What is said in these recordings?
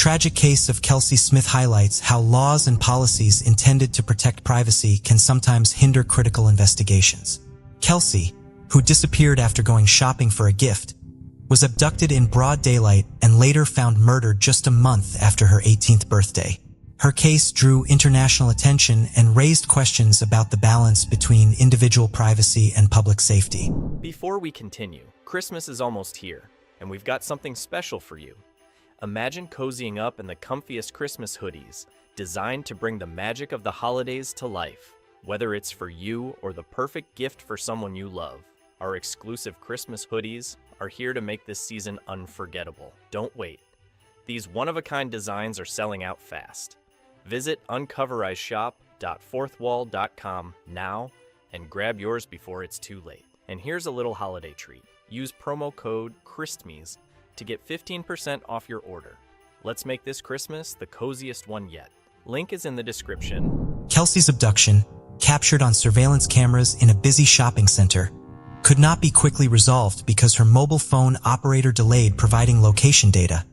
tragic case of Kelsey Smith highlights how laws and policies intended to protect privacy can sometimes hinder critical investigations. Kelsey, who disappeared after going shopping for a gift, was abducted in broad daylight and later found murdered just a month after her 18th birthday. Her case drew international attention and raised questions about the balance between individual privacy and public safety. Before we continue, Christmas is almost here, and we've got something special for you. Imagine cozying up in the comfiest Christmas hoodies, designed to bring the magic of the holidays to life. Whether it's for you or the perfect gift for someone you love, our exclusive Christmas hoodies are here to make this season unforgettable. Don't wait. These one-of-a-kind designs are selling out fast. Visit uncoverizeshop.fourthwall.com now and grab yours before it's too late. And here's a little holiday treat. Use promo code CHRISTMAS to get 15% off your order. Let's make this Christmas the coziest one yet. Link is in the description. Kelsey's abduction, captured on surveillance cameras in a busy shopping center, could not be quickly resolved because her mobile phone operator delayed providing location data,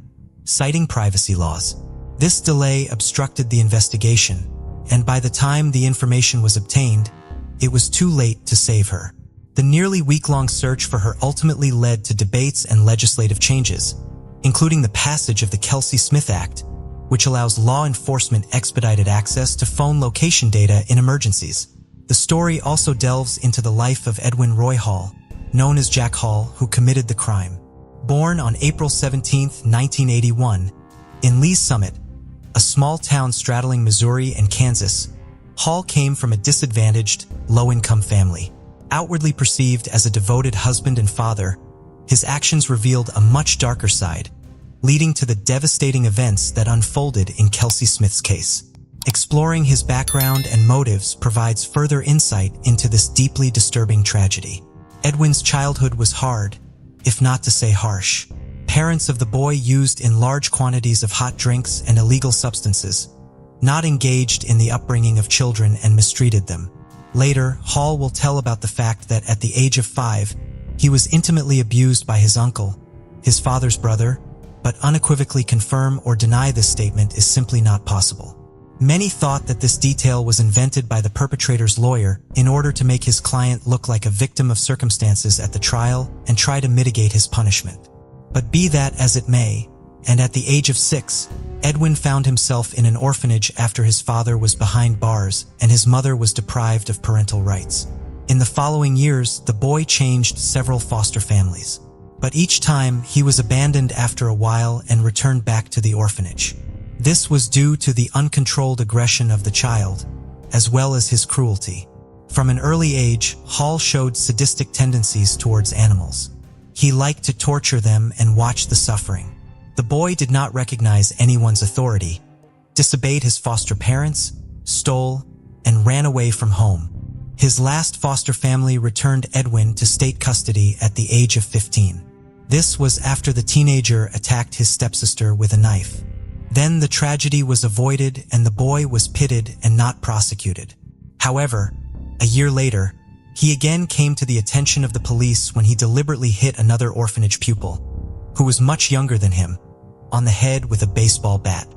citing privacy laws. This delay obstructed the investigation, and by the time the information was obtained, it was too late to save her. The nearly week-long search for her ultimately led to debates and legislative changes, including the passage of the Kelsey Smith Act, which allows law enforcement expedited access to phone location data in emergencies. The story also delves into the life of Edwin Roy Hall, known as Jack Hall, who committed the crime. Born on April 17, 1981, in Lee's Summit, a small town straddling Missouri and Kansas, Hall came from a disadvantaged, low-income family. Outwardly perceived as a devoted husband and father, his actions revealed a much darker side, leading to the devastating events that unfolded in Kelsey Smith's case. Exploring his background and motives provides further insight into this deeply disturbing tragedy. Edwin's childhood was hard, if not to say harsh. Parents of the boy used in large quantities of hot drinks and illegal substances, not engaged in the upbringing of children and mistreated them. Later, Hall will tell about the fact that at the age of 5, he was intimately abused by his uncle, his father's brother, but unequivocally confirm or deny this statement is simply not possible. Many thought that this detail was invented by the perpetrator's lawyer in order to make his client look like a victim of circumstances at the trial and try to mitigate his punishment. But be that as it may, and at the age of 6, Edwin found himself in an orphanage after his father was behind bars and his mother was deprived of parental rights. In the following years, the boy changed several foster families, but each time he was abandoned after a while and returned back to the orphanage. This was due to the uncontrolled aggression of the child, as well as his cruelty. From an early age, Hall showed sadistic tendencies towards animals. He liked to torture them and watch the suffering. The boy did not recognize anyone's authority, disobeyed his foster parents, stole, and ran away from home. His last foster family returned Edwin to state custody at the age of 15. This was after the teenager attacked his stepsister with a knife. Then the tragedy was avoided and the boy was pitted and not prosecuted. However, a year later, he again came to the attention of the police when he deliberately hit another orphanage pupil, who was much younger than him, on the head with a baseball bat.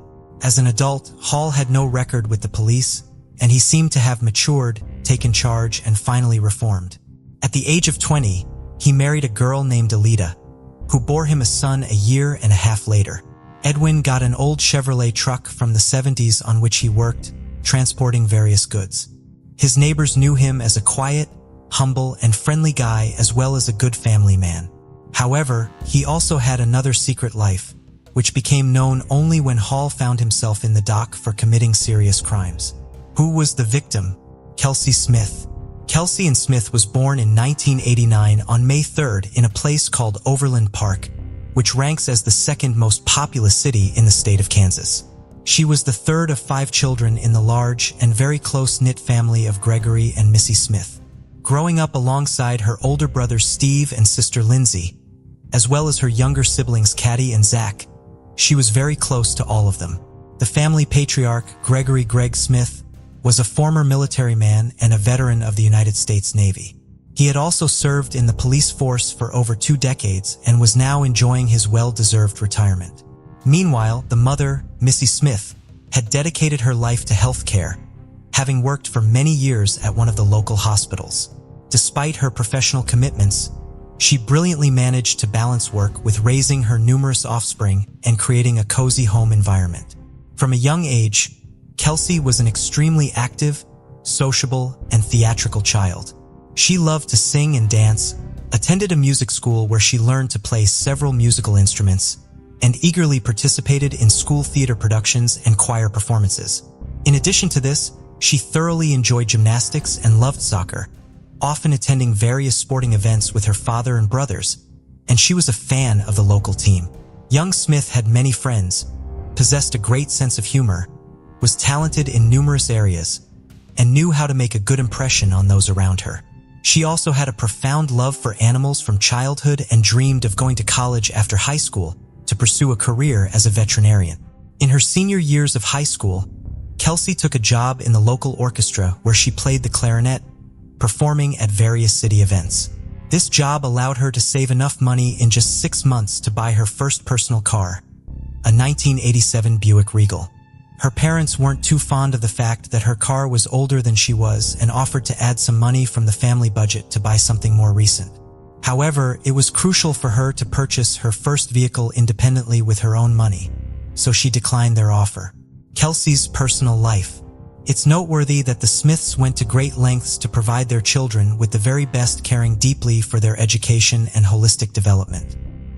As an adult, Hall had no record with the police, and he seemed to have matured, taken charge, and finally reformed. At the age of 20, he married a girl named Alita, who bore him a son a year and a half later. Edwin got an old Chevrolet truck from the 70s on which he worked, transporting various goods. His neighbors knew him as a quiet, humble, and friendly guy as well as a good family man. However, he also had another secret life, which became known only when Hall found himself in the dock for committing serious crimes. Who was the victim? Kelsey Smith. Kelsey Smith was born in 1989 on May 3rd in a place called Overland Park, which ranks as the second most populous city in the state of Kansas. She was the third of 5 children in the large and very close-knit family of Gregory and Missy Smith. Growing up alongside her older brothers Steve and sister Lindsay, as well as her younger siblings Caddy and Zach, she was very close to all of them. The family patriarch, Gregory Greg Smith, was a former military man and a veteran of the United States Navy. He had also served in the police force for over 2 decades and was now enjoying his well-deserved retirement. Meanwhile, the mother, Missy Smith, had dedicated her life to health care, having worked for many years at one of the local hospitals. Despite her professional commitments, she brilliantly managed to balance work with raising her numerous offspring and creating a cozy home environment. From a young age, Kelsey was an extremely active, sociable, and theatrical child. She loved to sing and dance, attended a music school where she learned to play several musical instruments, and eagerly participated in school theater productions and choir performances. In addition to this, she thoroughly enjoyed gymnastics and loved soccer, often attending various sporting events with her father and brothers, and she was a fan of the local team. Young Smith had many friends, possessed a great sense of humor, was talented in numerous areas, and knew how to make a good impression on those around her. She also had a profound love for animals from childhood and dreamed of going to college after high school to pursue a career as a veterinarian. In her senior years of high school, Kelsey took a job in the local orchestra where she played the clarinet, performing at various city events. This job allowed her to save enough money in just 6 months to buy her first personal car, a 1987 Buick Regal. Her parents weren't too fond of the fact that her car was older than she was and offered to add some money from the family budget to buy something more recent. However, it was crucial for her to purchase her first vehicle independently with her own money, so she declined their offer. Kelsey's personal life. It's noteworthy that the Smiths went to great lengths to provide their children with the very best, caring deeply for their education and holistic development.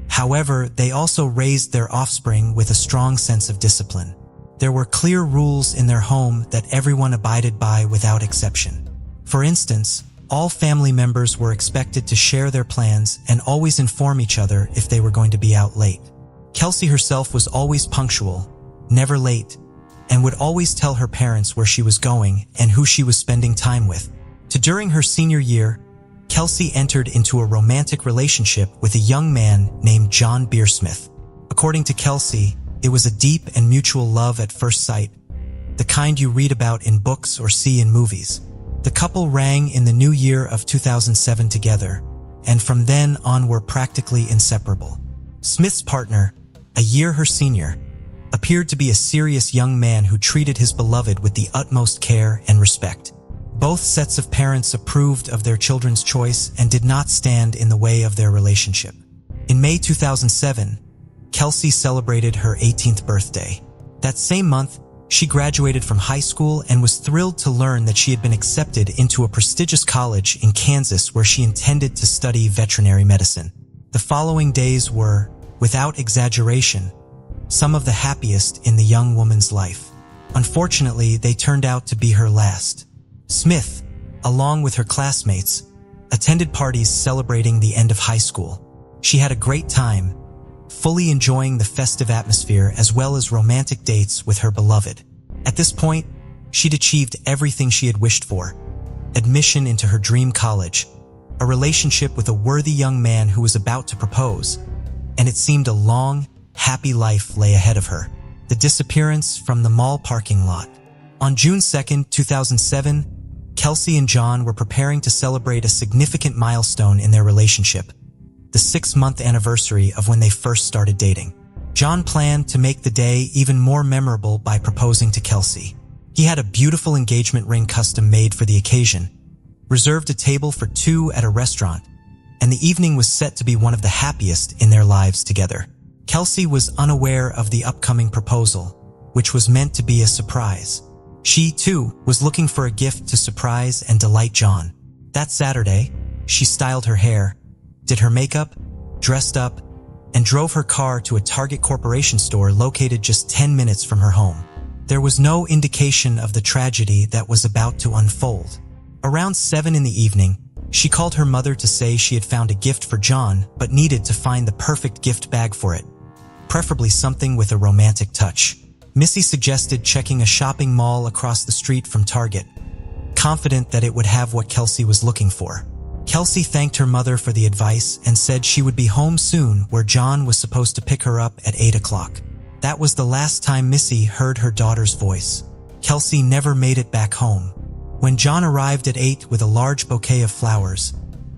However, they also raised their offspring with a strong sense of discipline. There were clear rules in their home that everyone abided by without exception. For instance, all family members were expected to share their plans and always inform each other if they were going to be out late. Kelsey herself was always punctual, never late, and would always tell her parents where she was going and who she was spending time with. During her senior year, Kelsey entered into a romantic relationship with a young man named John Beersmith. According to Kelsey, it was a deep and mutual love at first sight, the kind you read about in books or see in movies. The couple rang in the new year of 2007 together, and from then on were practically inseparable. Smith's partner, a year her senior, appeared to be a serious young man who treated his beloved with the utmost care and respect. Both sets of parents approved of their children's choice and did not stand in the way of their relationship. In May 2007, Kelsey celebrated her 18th birthday. That same month, she graduated from high school and was thrilled to learn that she had been accepted into a prestigious college in Kansas where she intended to study veterinary medicine. The following days were, without exaggeration, some of the happiest in the young woman's life. Unfortunately, they turned out to be her last. Smith, along with her classmates, attended parties celebrating the end of high school. She had a great time, fully enjoying the festive atmosphere as well as romantic dates with her beloved. At this point, she'd achieved everything she had wished for: admission into her dream college, a relationship with a worthy young man who was about to propose, and it seemed a long, happy life lay ahead of her. The disappearance from the mall parking lot. On June 2, 2007, Kelsey and John were preparing to celebrate a significant milestone in their relationship, the 6-month anniversary of when they first started dating. John planned to make the day even more memorable by proposing to Kelsey. He had a beautiful engagement ring custom made for the occasion, reserved a table for 2 at a restaurant, and the evening was set to be one of the happiest in their lives together. Kelsey was unaware of the upcoming proposal, which was meant to be a surprise. She, too, was looking for a gift to surprise and delight John. That Saturday, she styled her hair, did her makeup, dressed up, and drove her car to a Target Corporation store located just 10 minutes from her home. There was no indication of the tragedy that was about to unfold. Around 7 in the evening, she called her mother to say she had found a gift for John but needed to find the perfect gift bag for it, preferably something with a romantic touch. Missy suggested checking a shopping mall across the street from Target, confident that it would have what Kelsey was looking for. Kelsey thanked her mother for the advice and said she would be home soon, where John was supposed to pick her up at 8 o'clock. That was the last time Missy heard her daughter's voice. Kelsey never made it back home. When John arrived at 8 with a large bouquet of flowers,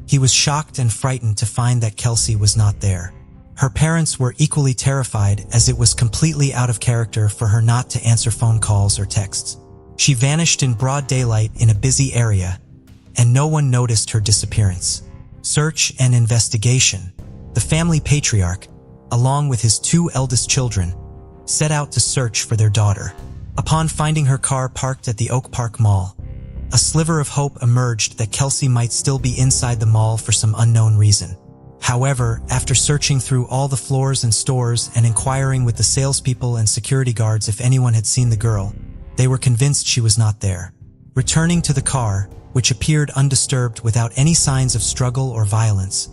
he was shocked and frightened to find that Kelsey was not there. Her parents were equally terrified, as it was completely out of character for her not to answer phone calls or texts. She vanished in broad daylight in a busy area, and no one noticed her disappearance. Search and investigation. The family patriarch, along with his two eldest children, set out to search for their daughter. Upon finding her car parked at the Oak Park Mall, a sliver of hope emerged that Kelsey might still be inside the mall for some unknown reason. However, after searching through all the floors and stores and inquiring with the salespeople and security guards if anyone had seen the girl, they were convinced she was not there. Returning to the car, which appeared undisturbed without any signs of struggle or violence,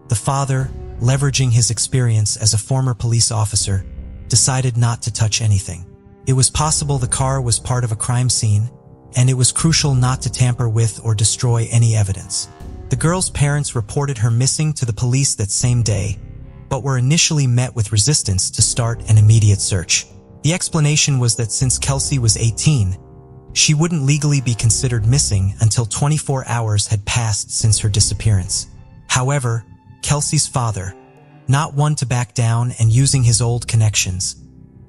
the father, leveraging his experience as a former police officer, decided not to touch anything. It was possible the car was part of a crime scene, and it was crucial not to tamper with or destroy any evidence. The girl's parents reported her missing to the police that same day, but were initially met with resistance to start an immediate search. The explanation was that since Kelsey was 18, she wouldn't legally be considered missing until 24 hours had passed since her disappearance. However, Kelsey's father, not one to back down and using his old connections,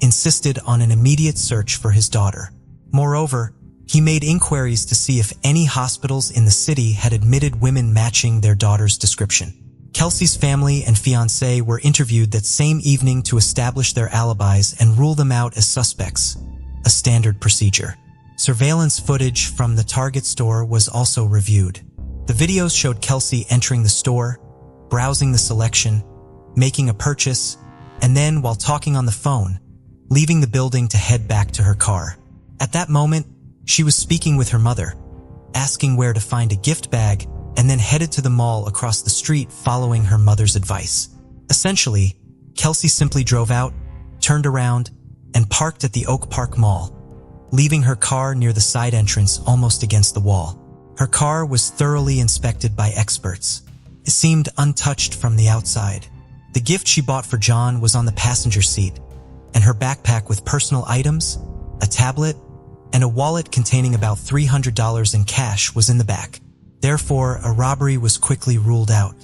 insisted on an immediate search for his daughter. Moreover, he made inquiries to see if any hospitals in the city had admitted women matching their daughter's description. Kelsey's family and fiancé were interviewed that same evening to establish their alibis and rule them out as suspects, a standard procedure. Surveillance footage from the Target store was also reviewed. The videos showed Kelsey entering the store, browsing the selection, making a purchase, and then, while talking on the phone, leaving the building to head back to her car. At that moment, she was speaking with her mother, asking where to find a gift bag, and then headed to the mall across the street following her mother's advice. Essentially, Kelsey simply drove out, turned around, and parked at the Oak Park Mall, leaving her car near the side entrance almost against the wall. Her car was thoroughly inspected by experts. It seemed untouched from the outside. The gift she bought for John was on the passenger seat, and her backpack with personal items, a tablet, and a wallet containing about $300 in cash was in the back. Therefore, a robbery was quickly ruled out.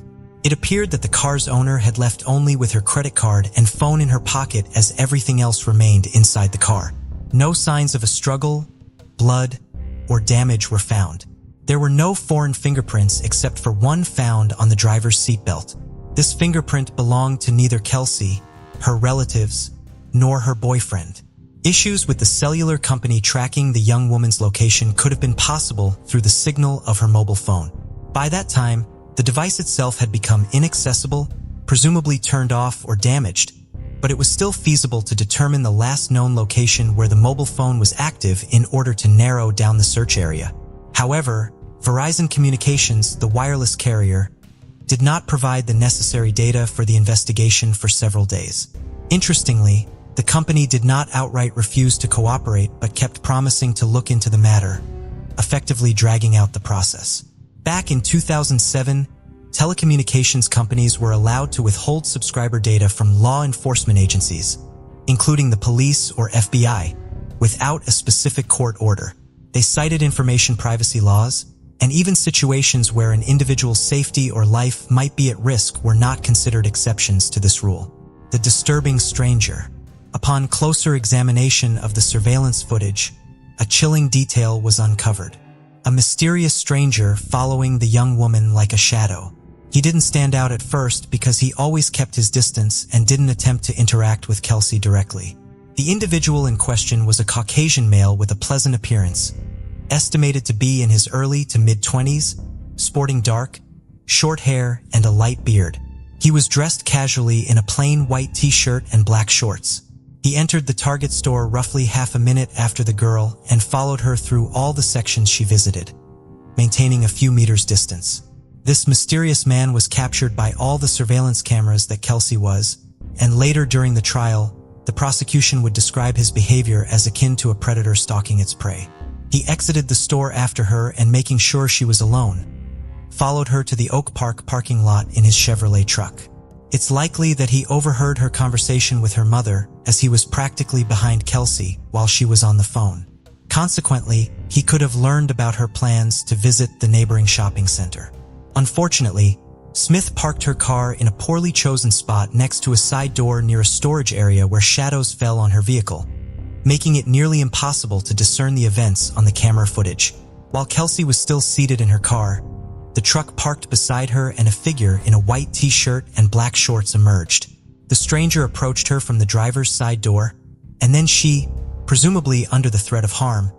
It appeared that the car's owner had left only with her credit card and phone in her pocket, as everything else remained inside the car. No signs of a struggle, blood, or damage were found. There were no foreign fingerprints except for one found on the driver's seatbelt. This fingerprint belonged to neither Kelsey, her relatives, nor her boyfriend. Issues with the cellular company tracking the young woman's location could have been possible through the signal of her mobile phone. By that time, the device itself had become inaccessible, presumably turned off or damaged, but it was still feasible to determine the last known location where the mobile phone was active in order to narrow down the search area. However, Verizon Communications, the wireless carrier, did not provide the necessary data for the investigation for several days. Interestingly, the company did not outright refuse to cooperate but kept promising to look into the matter, effectively dragging out the process. Back in 2007, telecommunications companies were allowed to withhold subscriber data from law enforcement agencies, including the police or FBI, without a specific court order. They cited information privacy laws, and even situations where an individual's safety or life might be at risk were not considered exceptions to this rule. The disturbing stranger. Upon closer examination of the surveillance footage, a chilling detail was uncovered. A mysterious stranger following the young woman like a shadow. He didn't stand out at first because he always kept his distance and didn't attempt to interact with Kelsey directly. The individual in question was a Caucasian male with a pleasant appearance, estimated to be in his early to mid-20s, sporting dark, short hair and a light beard. He was dressed casually in a plain white t-shirt and black shorts. He entered the Target store roughly half a minute after the girl and followed her through all the sections she visited, maintaining a few meters distance. This mysterious man was captured by all the surveillance cameras that Kelsey was, and later during the trial, the prosecution would describe his behavior as akin to a predator stalking its prey. He exited the store after her and, making sure she was alone, followed her to the Oak Park parking lot in his Chevrolet truck. It's likely that he overheard her conversation with her mother, as he was practically behind Kelsey while she was on the phone. Consequently, he could have learned about her plans to visit the neighboring shopping center. Unfortunately, Smith parked her car in a poorly chosen spot next to a side door near a storage area where shadows fell on her vehicle, making it nearly impossible to discern the events on the camera footage. While Kelsey was still seated in her car, the truck parked beside her and a figure in a white t-shirt and black shorts emerged. The stranger approached her from the driver's side door, and then she, presumably under the threat of harm,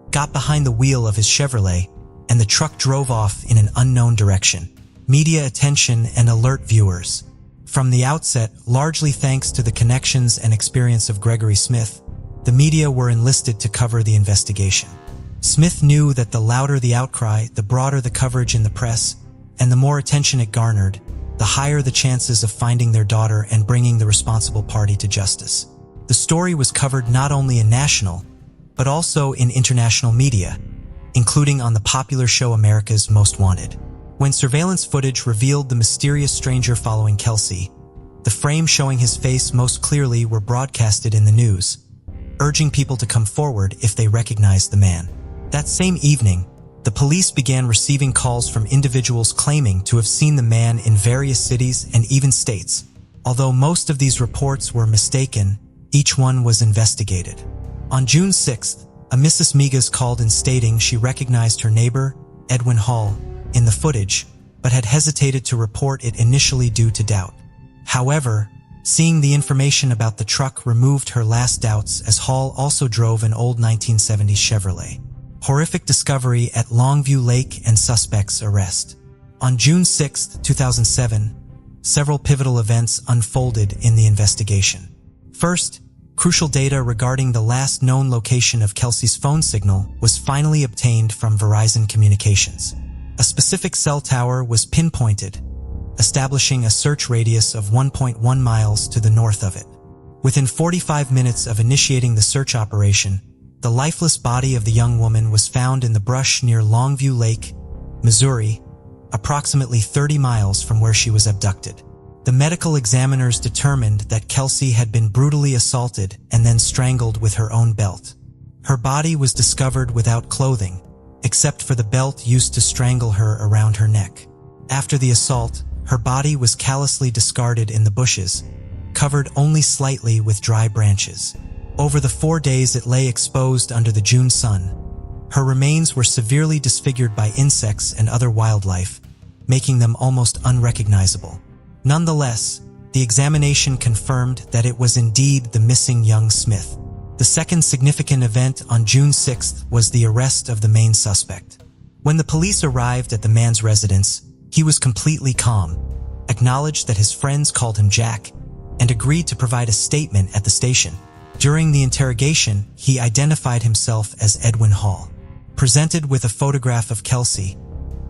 got behind the wheel of his Chevrolet, and the truck drove off in an unknown direction. Media attention and alert viewers. From the outset, largely thanks to the connections and experience of Gregory Smith, the media were enlisted to cover the investigation. Smith knew that the louder the outcry, the broader the coverage in the press, and the more attention it garnered, the higher the chances of finding their daughter and bringing the responsible party to justice. The story was covered not only in national, but also in international media, including on the popular show America's Most Wanted. When surveillance footage revealed the mysterious stranger following Kelsey, the frame showing his face most clearly were broadcasted in the news, urging people to come forward if they recognized the man. That same evening, the police began receiving calls from individuals claiming to have seen the man in various cities and even states. Although most of these reports were mistaken, each one was investigated. On June 6th, a Mrs. Migas called in stating she recognized her neighbor, Edwin Hall, in the footage, but had hesitated to report it initially due to doubt. However, seeing the information about the truck removed her last doubts, as Hall also drove an old 1970s Chevrolet. Horrific discovery at Longview Lake and suspect's arrest. On June 6, 2007, several pivotal events unfolded in the investigation. First, crucial data regarding the last known location of Kelsey's phone signal was finally obtained from Verizon Communications. A specific cell tower was pinpointed, establishing a search radius of 1.1 miles to the north of it. Within 45 minutes of initiating the search operation, the lifeless body of the young woman was found in the brush near Longview Lake, Missouri, approximately 30 miles from where she was abducted. The medical examiners determined that Kelsey had been brutally assaulted and then strangled with her own belt. Her body was discovered without clothing, except for the belt used to strangle her around her neck. After the assault, her body was callously discarded in the bushes, covered only slightly with dry branches. Over the 4 days it lay exposed under the June sun, her remains were severely disfigured by insects and other wildlife, making them almost unrecognizable. Nonetheless, the examination confirmed that it was indeed the missing young Smith. The second significant event on June 6th was the arrest of the main suspect. When the police arrived at the man's residence, he was completely calm, acknowledged that his friends called him Jack, and agreed to provide a statement at the station. During the interrogation, he identified himself as Edwin Hall. Presented with a photograph of Kelsey,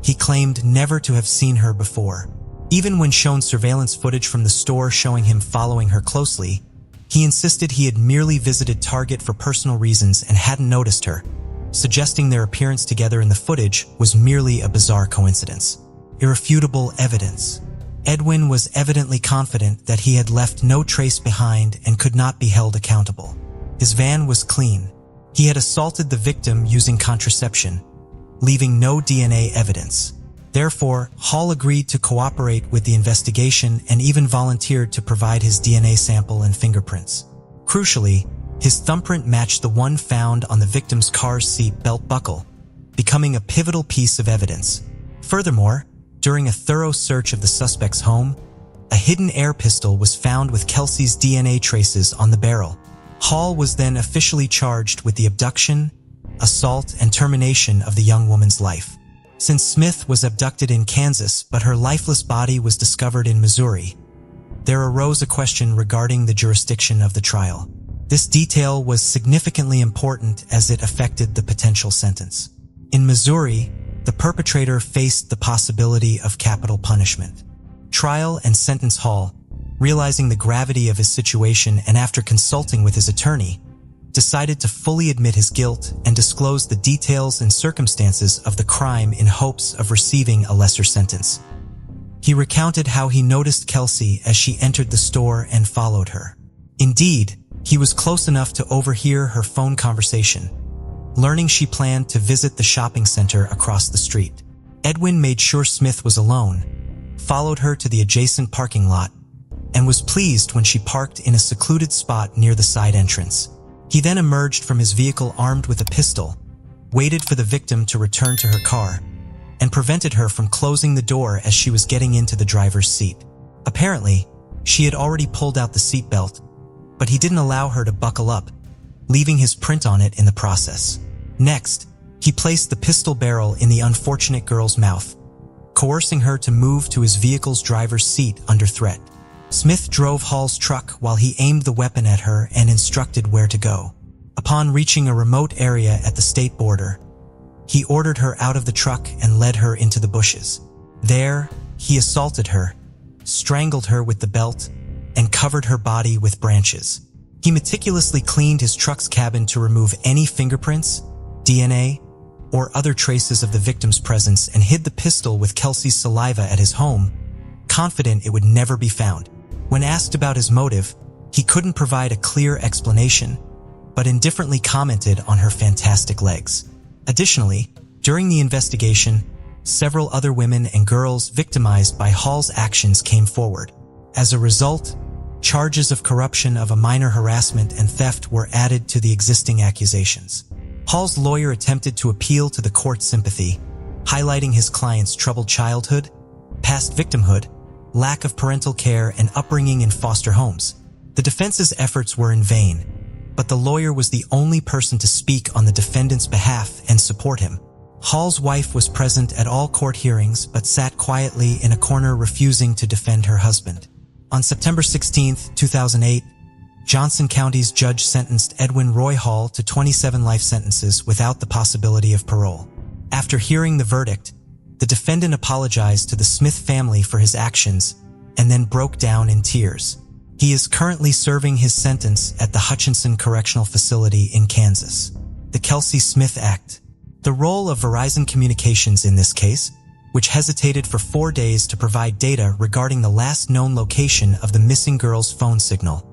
he claimed never to have seen her before. Even when shown surveillance footage from the store showing him following her closely, he insisted he had merely visited Target for personal reasons and hadn't noticed her, suggesting their appearance together in the footage was merely a bizarre coincidence. Irrefutable evidence. Edwin was evidently confident that he had left no trace behind and could not be held accountable. His van was clean. He had assaulted the victim using contraception, leaving no DNA evidence. Therefore, Hall agreed to cooperate with the investigation and even volunteered to provide his DNA sample and fingerprints. Crucially, his thumbprint matched the one found on the victim's car's seat belt buckle, becoming a pivotal piece of evidence. Furthermore, during a thorough search of the suspect's home, a hidden air pistol was found with Kelsey's DNA traces on the barrel. Hall was then officially charged with the abduction, assault, and termination of the young woman's life. Since Smith was abducted in Kansas but her lifeless body was discovered in Missouri, there arose a question regarding the jurisdiction of the trial. This detail was significantly important as it affected the potential sentence. In Missouri, the perpetrator faced the possibility of capital punishment. Trial and sentence Hall, realizing the gravity of his situation and after consulting with his attorney, decided to fully admit his guilt and disclose the details and circumstances of the crime in hopes of receiving a lesser sentence. He recounted how he noticed Kelsey as she entered the store and followed her. Indeed, he was close enough to overhear her phone conversation, learning she planned to visit the shopping center across the street. Edwin made sure Smith was alone, followed her to the adjacent parking lot, and was pleased when she parked in a secluded spot near the side entrance. He then emerged from his vehicle armed with a pistol, waited for the victim to return to her car, and prevented her from closing the door as she was getting into the driver's seat. Apparently, she had already pulled out the seatbelt, but he didn't allow her to buckle up, leaving his print on it in the process. Next, he placed the pistol barrel in the unfortunate girl's mouth, coercing her to move to his vehicle's driver's seat under threat. Smith drove Hall's truck while he aimed the weapon at her and instructed where to go. Upon reaching a remote area at the state border, he ordered her out of the truck and led her into the bushes. There, he assaulted her, strangled her with the belt, and covered her body with branches. He meticulously cleaned his truck's cabin to remove any fingerprints, DNA, or other traces of the victim's presence and hid the pistol with Kelsey's saliva at his home, confident it would never be found. When asked about his motive, he couldn't provide a clear explanation, but indifferently commented on her fantastic legs. Additionally, during the investigation, several other women and girls victimized by Hall's actions came forward. As a result, charges of corruption of a minor harassment and theft were added to the existing accusations. Hall's lawyer attempted to appeal to the court's sympathy, highlighting his client's troubled childhood, past victimhood, lack of parental care, and upbringing in foster homes. The defense's efforts were in vain, but the lawyer was the only person to speak on the defendant's behalf and support him. Hall's wife was present at all court hearings but sat quietly in a corner refusing to defend her husband. On September 16, 2008, Johnson County's judge sentenced Edwin Roy Hall to 27 life sentences without the possibility of parole. After hearing the verdict, the defendant apologized to the Smith family for his actions and then broke down in tears. He is currently serving his sentence at the Hutchinson Correctional Facility in Kansas. The Kelsey Smith Act. The role of Verizon Communications in this case, which hesitated for 4 days to provide data regarding the last known location of the missing girl's phone signal,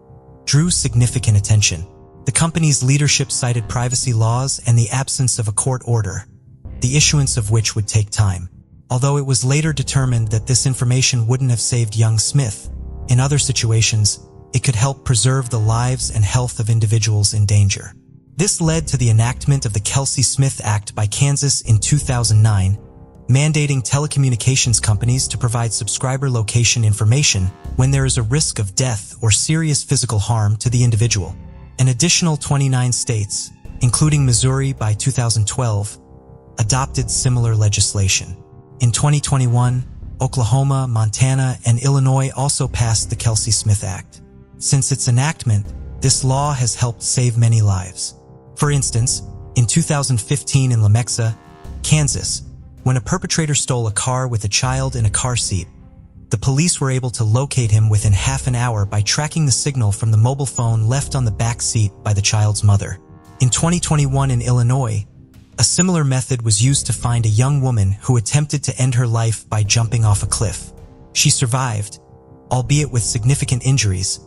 drew significant attention. The company's leadership cited privacy laws and the absence of a court order, the issuance of which would take time. Although it was later determined that this information wouldn't have saved young Smith, in other situations, it could help preserve the lives and health of individuals in danger. This led to the enactment of the Kelsey Smith Act by Kansas in 2009, mandating telecommunications companies to provide subscriber location information when there is a risk of death or serious physical harm to the individual. An additional 29 states, including Missouri by 2012, adopted similar legislation. In 2021, Oklahoma, Montana, and Illinois also passed the Kelsey Smith Act. Since its enactment, this law has helped save many lives. For instance, in 2015 in Lenexa, Kansas, when a perpetrator stole a car with a child in a car seat, the police were able to locate him within half an hour by tracking the signal from the mobile phone left on the back seat by the child's mother. In 2021 in Illinois, a similar method was used to find a young woman who attempted to end her life by jumping off a cliff. She survived, albeit with significant injuries,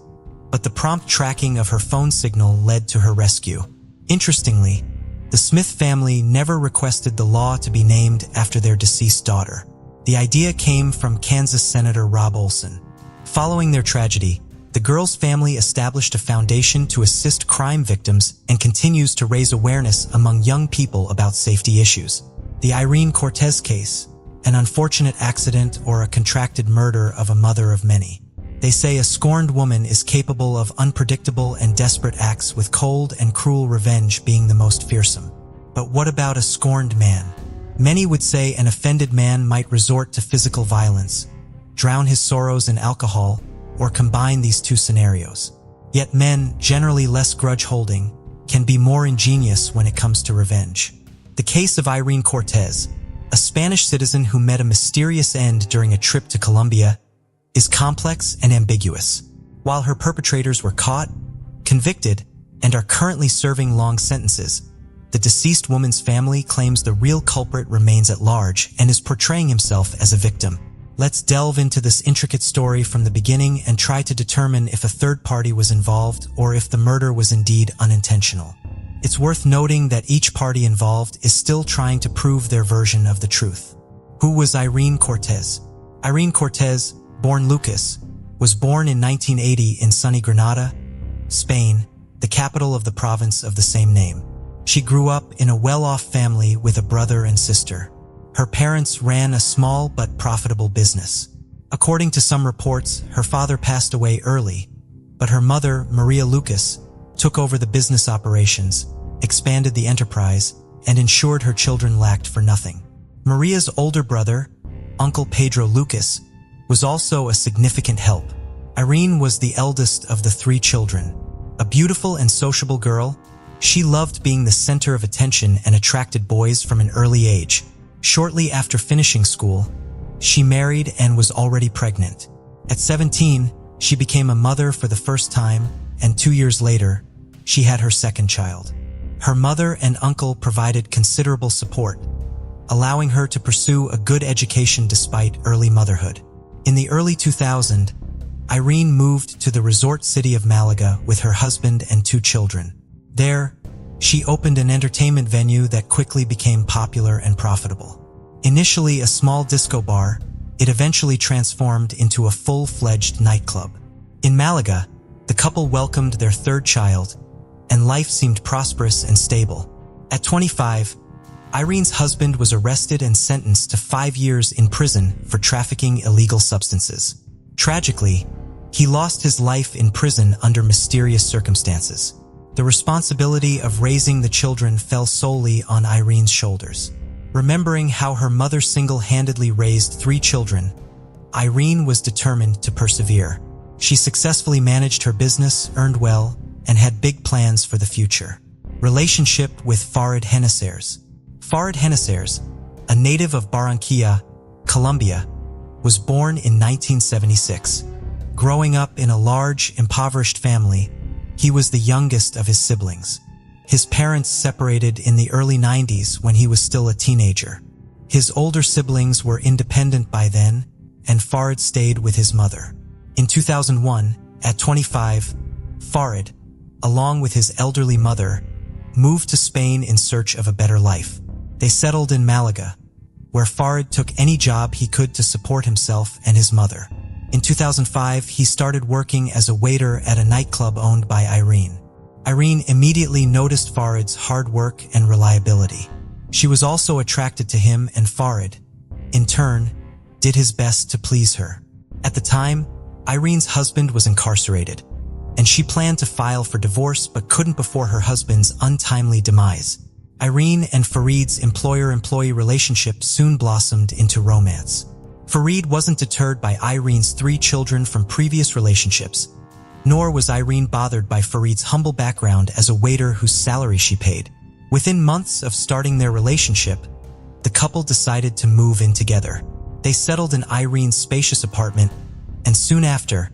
but the prompt tracking of her phone signal led to her rescue. Interestingly, the Smith family never requested the law to be named after their deceased daughter. The idea came from Kansas Senator Rob Olson. Following their tragedy, the girl's family established a foundation to assist crime victims and continues to raise awareness among young people about safety issues. The Irene Cortez case, an unfortunate accident or a contracted murder of a mother of many. They say a scorned woman is capable of unpredictable and desperate acts, with cold and cruel revenge being the most fearsome. But what about a scorned man? Many would say an offended man might resort to physical violence, drown his sorrows in alcohol, or combine these two scenarios. Yet men, generally less grudge-holding, can be more ingenious when it comes to revenge. The case of Irene Cortez, a Spanish citizen who met a mysterious end during a trip to Colombia, is complex and ambiguous. While her perpetrators were caught, convicted, and are currently serving long sentences, the deceased woman's family claims the real culprit remains at large and is portraying himself as a victim. Let's delve into this intricate story from the beginning and try to determine if a third party was involved or if the murder was indeed unintentional. It's worth noting that each party involved is still trying to prove their version of the truth. Who was Irene Cortez? Irene Cortez, born Lucas, was born in 1980 in sunny Granada, Spain, the capital of the province of the same name. She grew up in a well-off family with a brother and sister. Her parents ran a small but profitable business. According to some reports, her father passed away early, but her mother, Maria Lucas, took over the business operations, expanded the enterprise, and ensured her children lacked for nothing. Maria's older brother, Uncle Pedro Lucas, was also a significant help. Irene was the eldest of the 3 children. A beautiful and sociable girl, she loved being the center of attention and attracted boys from an early age. Shortly after finishing school, she married and was already pregnant. At 17, she became a mother for the first time, and 2 years later, she had her second child. Her mother and uncle provided considerable support, allowing her to pursue a good education despite early motherhood. In the early 2000s, Irene moved to the resort city of Malaga with her husband and 2 children. There, she opened an entertainment venue that quickly became popular and profitable. Initially a small disco bar, it eventually transformed into a full-fledged nightclub. In Malaga, the couple welcomed their 3rd child, and life seemed prosperous and stable. At 25, Irene's husband was arrested and sentenced to 5 years in prison for trafficking illegal substances. Tragically, he lost his life in prison under mysterious circumstances. The responsibility of raising the children fell solely on Irene's shoulders. Remembering how her mother single-handedly raised 3 children, Irene was determined to persevere. She successfully managed her business, earned well, and had big plans for the future. Relationship with Farid Hennesseres. Farid Hennesseres, a native of Barranquilla, Colombia, was born in 1976. Growing up in a large, impoverished family, he was the youngest of his siblings. His parents separated in the early 90s when he was still a teenager. His older siblings were independent by then, and Farid stayed with his mother. In 2001, at 25, Farid, along with his elderly mother, moved to Spain in search of a better life. They settled in Malaga, where Farid took any job he could to support himself and his mother. In 2005, he started working as a waiter at a nightclub owned by Irene. Irene immediately noticed Farid's hard work and reliability. She was also attracted to him, and Farid, in turn, did his best to please her. At the time, Irene's husband was incarcerated, and she planned to file for divorce but couldn't before her husband's untimely demise. Irene and Farid's employer-employee relationship soon blossomed into romance. Farid wasn't deterred by Irene's 3 children from previous relationships, nor was Irene bothered by Farid's humble background as a waiter whose salary she paid. Within months of starting their relationship, the couple decided to move in together. They settled in Irene's spacious apartment, and soon after,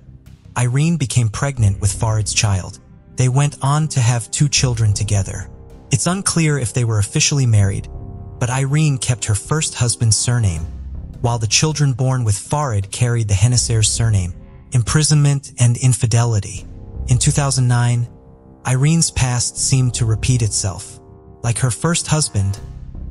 Irene became pregnant with Farid's child. They went on to have 2 children together. It's unclear if they were officially married, but Irene kept her first husband's surname, while the children born with Farid carried the Hennesseres surname. Imprisonment and infidelity. In 2009, Irene's past seemed to repeat itself. Like her first husband,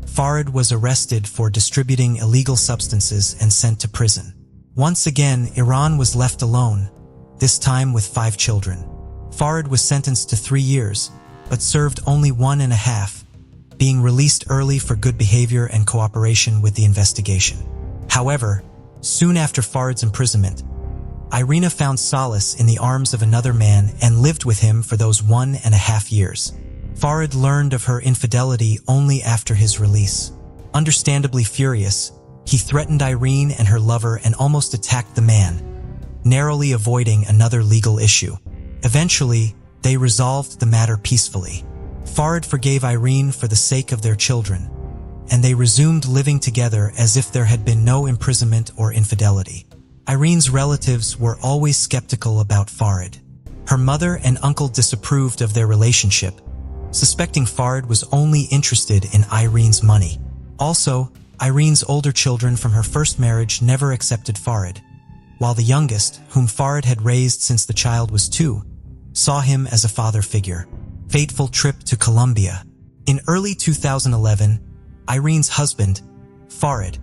Farid was arrested for distributing illegal substances and sent to prison. Once again, Iran was left alone, this time with 5 children. Farid was sentenced to 3 years, but served only 1.5, being released early for good behavior and cooperation with the investigation. However, soon after Farid's imprisonment, Irene found solace in the arms of another man and lived with him for those 1.5 years. Farid learned of her infidelity only after his release. Understandably furious, he threatened Irene and her lover and almost attacked the man, narrowly avoiding another legal issue. Eventually, they resolved the matter peacefully. Farid forgave Irene for the sake of their children, and they resumed living together as if there had been no imprisonment or infidelity. Irene's relatives were always skeptical about Farid. Her mother and uncle disapproved of their relationship, suspecting Farid was only interested in Irene's money. Also, Irene's older children from her first marriage never accepted Farid, while the youngest, whom Farid had raised since the child was 2, saw him as a father figure. Fateful trip to Colombia. In early 2011, Irene's husband, Farid,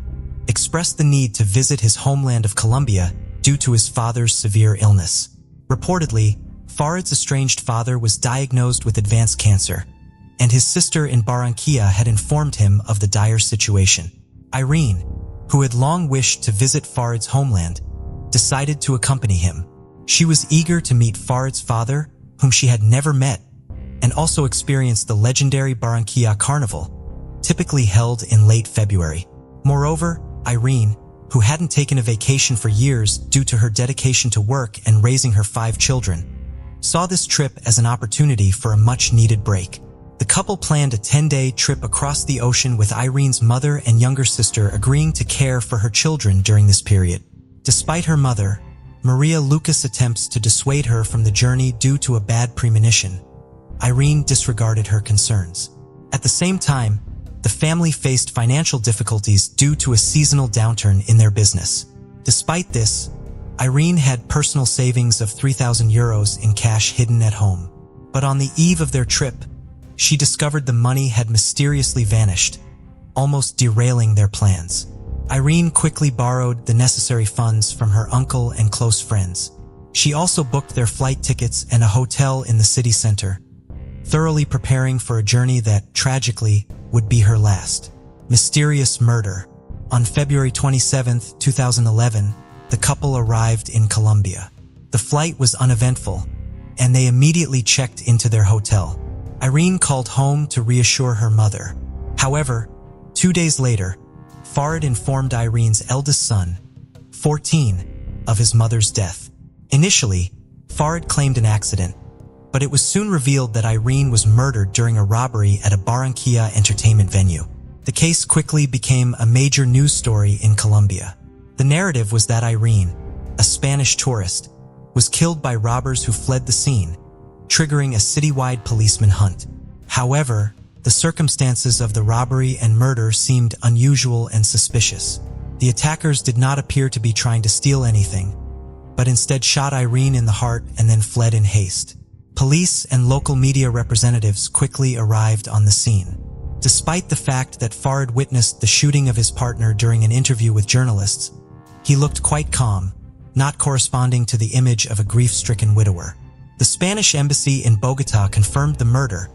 expressed the need to visit his homeland of Colombia due to his father's severe illness. Reportedly, Farid's estranged father was diagnosed with advanced cancer, and his sister in Barranquilla had informed him of the dire situation. Irene, who had long wished to visit Farid's homeland, decided to accompany him. She was eager to meet Farid's father, whom she had never met, and also experience the legendary Barranquilla Carnival, typically held in late February. Moreover, Irene, who hadn't taken a vacation for years due to her dedication to work and raising her 5 children, saw this trip as an opportunity for a much-needed break. The couple planned a 10-day trip across the ocean, with Irene's mother and younger sister agreeing to care for her children during this period. Despite her mother, Maria Lucas' attempts to dissuade her from the journey due to a bad premonition, Irene disregarded her concerns. At the same time, the family faced financial difficulties due to a seasonal downturn in their business. Despite this, Irene had personal savings of 3,000 euros in cash hidden at home. But on the eve of their trip, she discovered the money had mysteriously vanished, almost derailing their plans. Irene quickly borrowed the necessary funds from her uncle and close friends. She also booked their flight tickets and a hotel in the city center, thoroughly preparing for a journey that, tragically, would be her last. Mysterious murder. On February 27, 2011, the couple arrived in Colombia. The flight was uneventful, and they immediately checked into their hotel. Irene called home to reassure her mother. However, 2 days later, Farid informed Irene's eldest son, 14, of his mother's death. Initially, Farid claimed an accident, but it was soon revealed that Irene was murdered during a robbery at a Barranquilla entertainment venue. The case quickly became a major news story in Colombia. The narrative was that Irene, a Spanish tourist, was killed by robbers who fled the scene, triggering a citywide policeman hunt. However, the circumstances of the robbery and murder seemed unusual and suspicious. The attackers did not appear to be trying to steal anything, but instead shot Irene in the heart and then fled in haste. Police and local media representatives quickly arrived on the scene. Despite the fact that Farid witnessed the shooting of his partner during an interview with journalists, he looked quite calm, not corresponding to the image of a grief-stricken widower. The Spanish embassy in Bogotá confirmed the murder,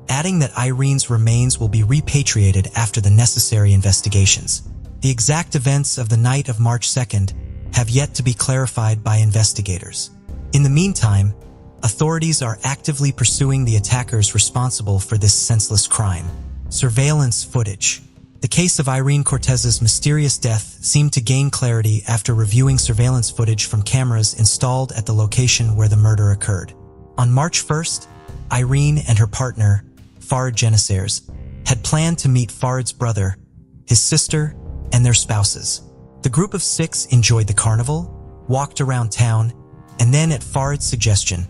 adding that Irene's remains will be repatriated after the necessary investigations. The exact events of the night of March 2nd have yet to be clarified by investigators. In the meantime, authorities are actively pursuing the attackers responsible for this senseless crime. Surveillance footage. The case of Irene Cortez's mysterious death seemed to gain clarity after reviewing surveillance footage from cameras installed at the location where the murder occurred. On March 1st, Irene and her partner, Farid Janissaires, had planned to meet Farid's brother, his sister, and their spouses. The group of 6 enjoyed the carnival, walked around town, and then, at Farid's suggestion,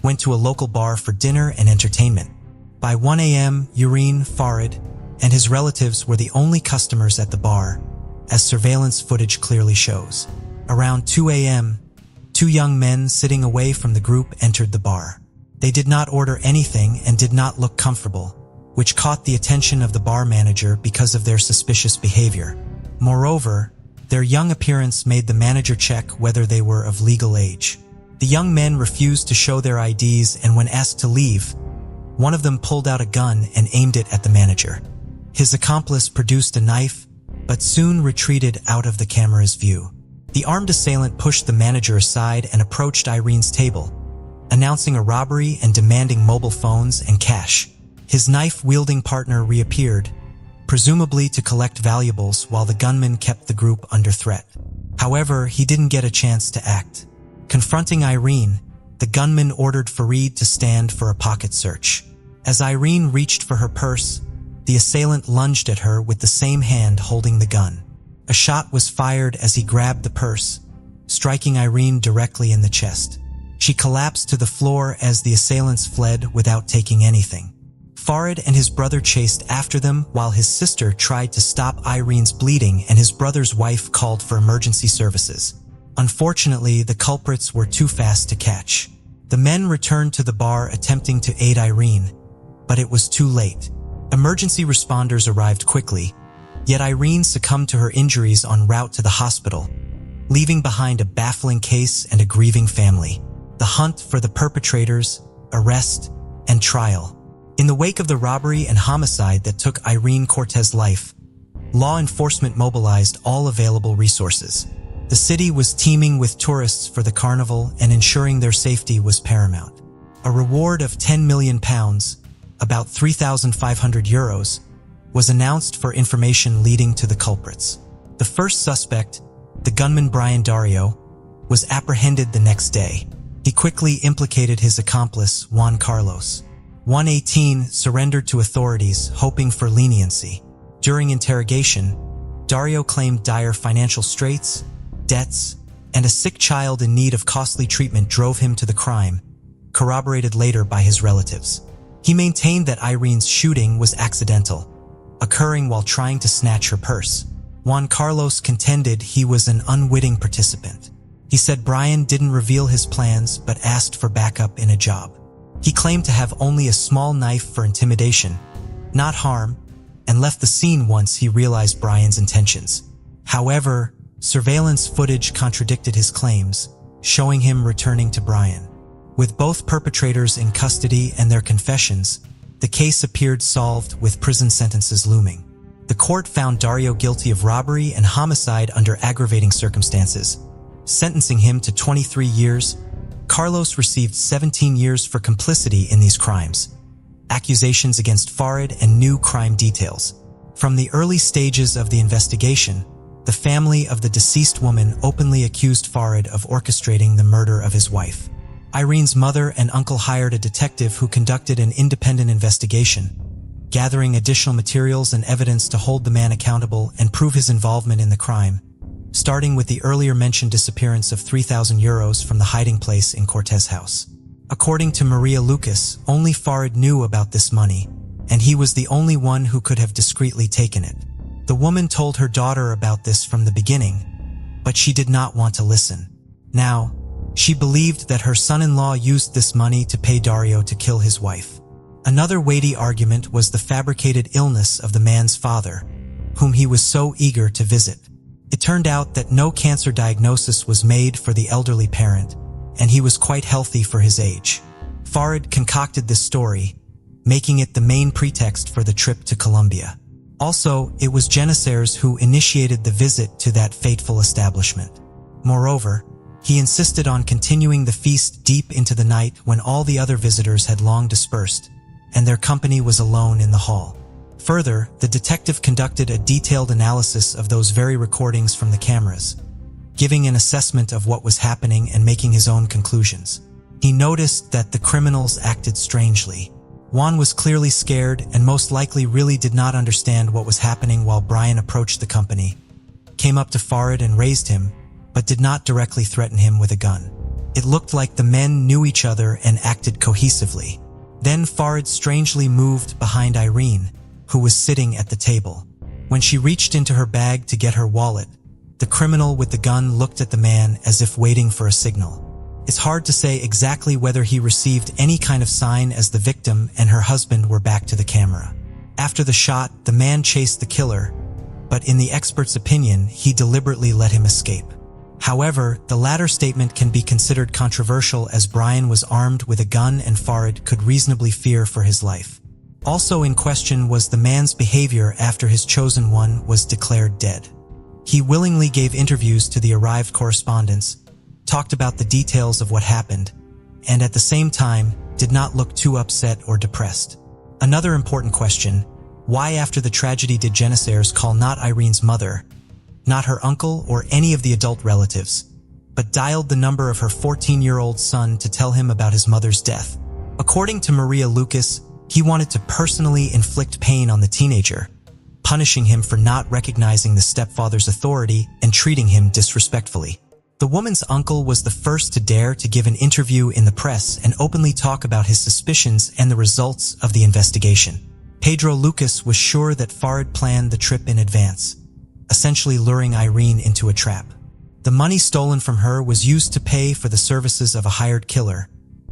went to a local bar for dinner and entertainment. By 1 a.m., Irene, Farid, and his relatives were the only customers at the bar, as surveillance footage clearly shows. Around 2 a.m., 2 young men sitting away from the group entered the bar. They did not order anything and did not look comfortable, which caught the attention of the bar manager because of their suspicious behavior. Moreover, their young appearance made the manager check whether they were of legal age. The young men refused to show their IDs, and when asked to leave, one of them pulled out a gun and aimed it at the manager. His accomplice produced a knife, but soon retreated out of the camera's view. The armed assailant pushed the manager aside and approached Irene's table, announcing a robbery and demanding mobile phones and cash. His knife-wielding partner reappeared, presumably to collect valuables, while the gunman kept the group under threat. However, he didn't get a chance to act. Confronting Irene, the gunman ordered Farid to stand for a pocket search. As Irene reached for her purse, the assailant lunged at her with the same hand holding the gun. A shot was fired as he grabbed the purse, striking Irene directly in the chest. She collapsed to the floor as the assailants fled without taking anything. Farid and his brother chased after them while his sister tried to stop Irene's bleeding, and his brother's wife called for emergency services. Unfortunately, the culprits were too fast to catch. The men returned to the bar attempting to aid Irene, but it was too late. Emergency responders arrived quickly, Yet Irene succumbed to her injuries en route to the hospital, leaving behind a baffling case and a grieving family. The hunt for the perpetrators, arrest, and trial. In the wake of the robbery and homicide that took Irene Cortez's life, law enforcement mobilized all available resources. The city was teeming with tourists for the carnival, and ensuring their safety was paramount. A reward of £10 million, about €3,500, was announced for information leading to the culprits. The first suspect, the gunman Brian Dario, was apprehended the next day. He quickly implicated his accomplice, Juan Carlos. 118 surrendered to authorities, hoping for leniency. During interrogation, Dario claimed dire financial straits, debts, and a sick child in need of costly treatment drove him to the crime, corroborated later by his relatives. He maintained that Irene's shooting was accidental, occurring while trying to snatch her purse. Juan Carlos contended he was an unwitting participant. He said Brian didn't reveal his plans but asked for backup in a job. He claimed to have only a small knife for intimidation, not harm, and left the scene once he realized Brian's intentions. However, surveillance footage contradicted his claims, showing him returning to Brian. With both perpetrators in custody and their confessions, the case appeared solved with prison sentences looming. The court found Dario guilty of robbery and homicide under aggravating circumstances, sentencing him to 23 years. Carlos received 17 years for complicity in these crimes. Accusations against Farid and new crime details. From the early stages of the investigation, the family of the deceased woman openly accused Farid of orchestrating the murder of his wife. Irene's mother and uncle hired a detective who conducted an independent investigation, gathering additional materials and evidence to hold the man accountable and prove his involvement in the crime, starting with the earlier mentioned disappearance of €3,000 from the hiding place in Cortez's house. According to Maria Lucas, only Farid knew about this money, and he was the only one who could have discreetly taken it. The woman told her daughter about this from the beginning, but she did not want to listen. Now, she believed that her son-in-law used this money to pay Dario to kill his wife. Another weighty argument was the fabricated illness of the man's father, whom he was so eager to visit. It turned out that no cancer diagnosis was made for the elderly parent, and he was quite healthy for his age. Farid concocted this story, making it the main pretext for the trip to Colombia. Also, it was Janissaires who initiated the visit to that fateful establishment. Moreover, he insisted on continuing the feast deep into the night when all the other visitors had long dispersed, and their company was alone in the hall. Further, the detective conducted a detailed analysis of those very recordings from the cameras, giving an assessment of what was happening and making his own conclusions. He noticed that the criminals acted strangely. Juan was clearly scared and most likely really did not understand what was happening while Brian approached the company, came up to Farid and raised him, but did not directly threaten him with a gun. It looked like the men knew each other and acted cohesively. Then Farid strangely moved behind Irene, who was sitting at the table. When she reached into her bag to get her wallet, the criminal with the gun looked at the man as if waiting for a signal. It's hard to say exactly whether he received any kind of sign, as the victim and her husband were back to the camera. After the shot, the man chased the killer, but in the expert's opinion, he deliberately let him escape. However, the latter statement can be considered controversial, as Brian was armed with a gun and Farid could reasonably fear for his life. Also in question was the man's behavior after his chosen one was declared dead. He willingly gave interviews to the arrived correspondents, talked about the details of what happened, and at the same time did not look too upset or depressed. Another important question: why after the tragedy did Janissaires call not Irene's mother, not her uncle or any of the adult relatives, but dialed the number of her 14-year-old son to tell him about his mother's death? According to Maria Lucas, he wanted to personally inflict pain on the teenager, punishing him for not recognizing the stepfather's authority and treating him disrespectfully. The woman's uncle was the first to dare to give an interview in the press and openly talk about his suspicions and the results of the investigation. Pedro Lucas was sure that Farid planned the trip in advance, essentially luring Irene into a trap. The money stolen from her was used to pay for the services of a hired killer,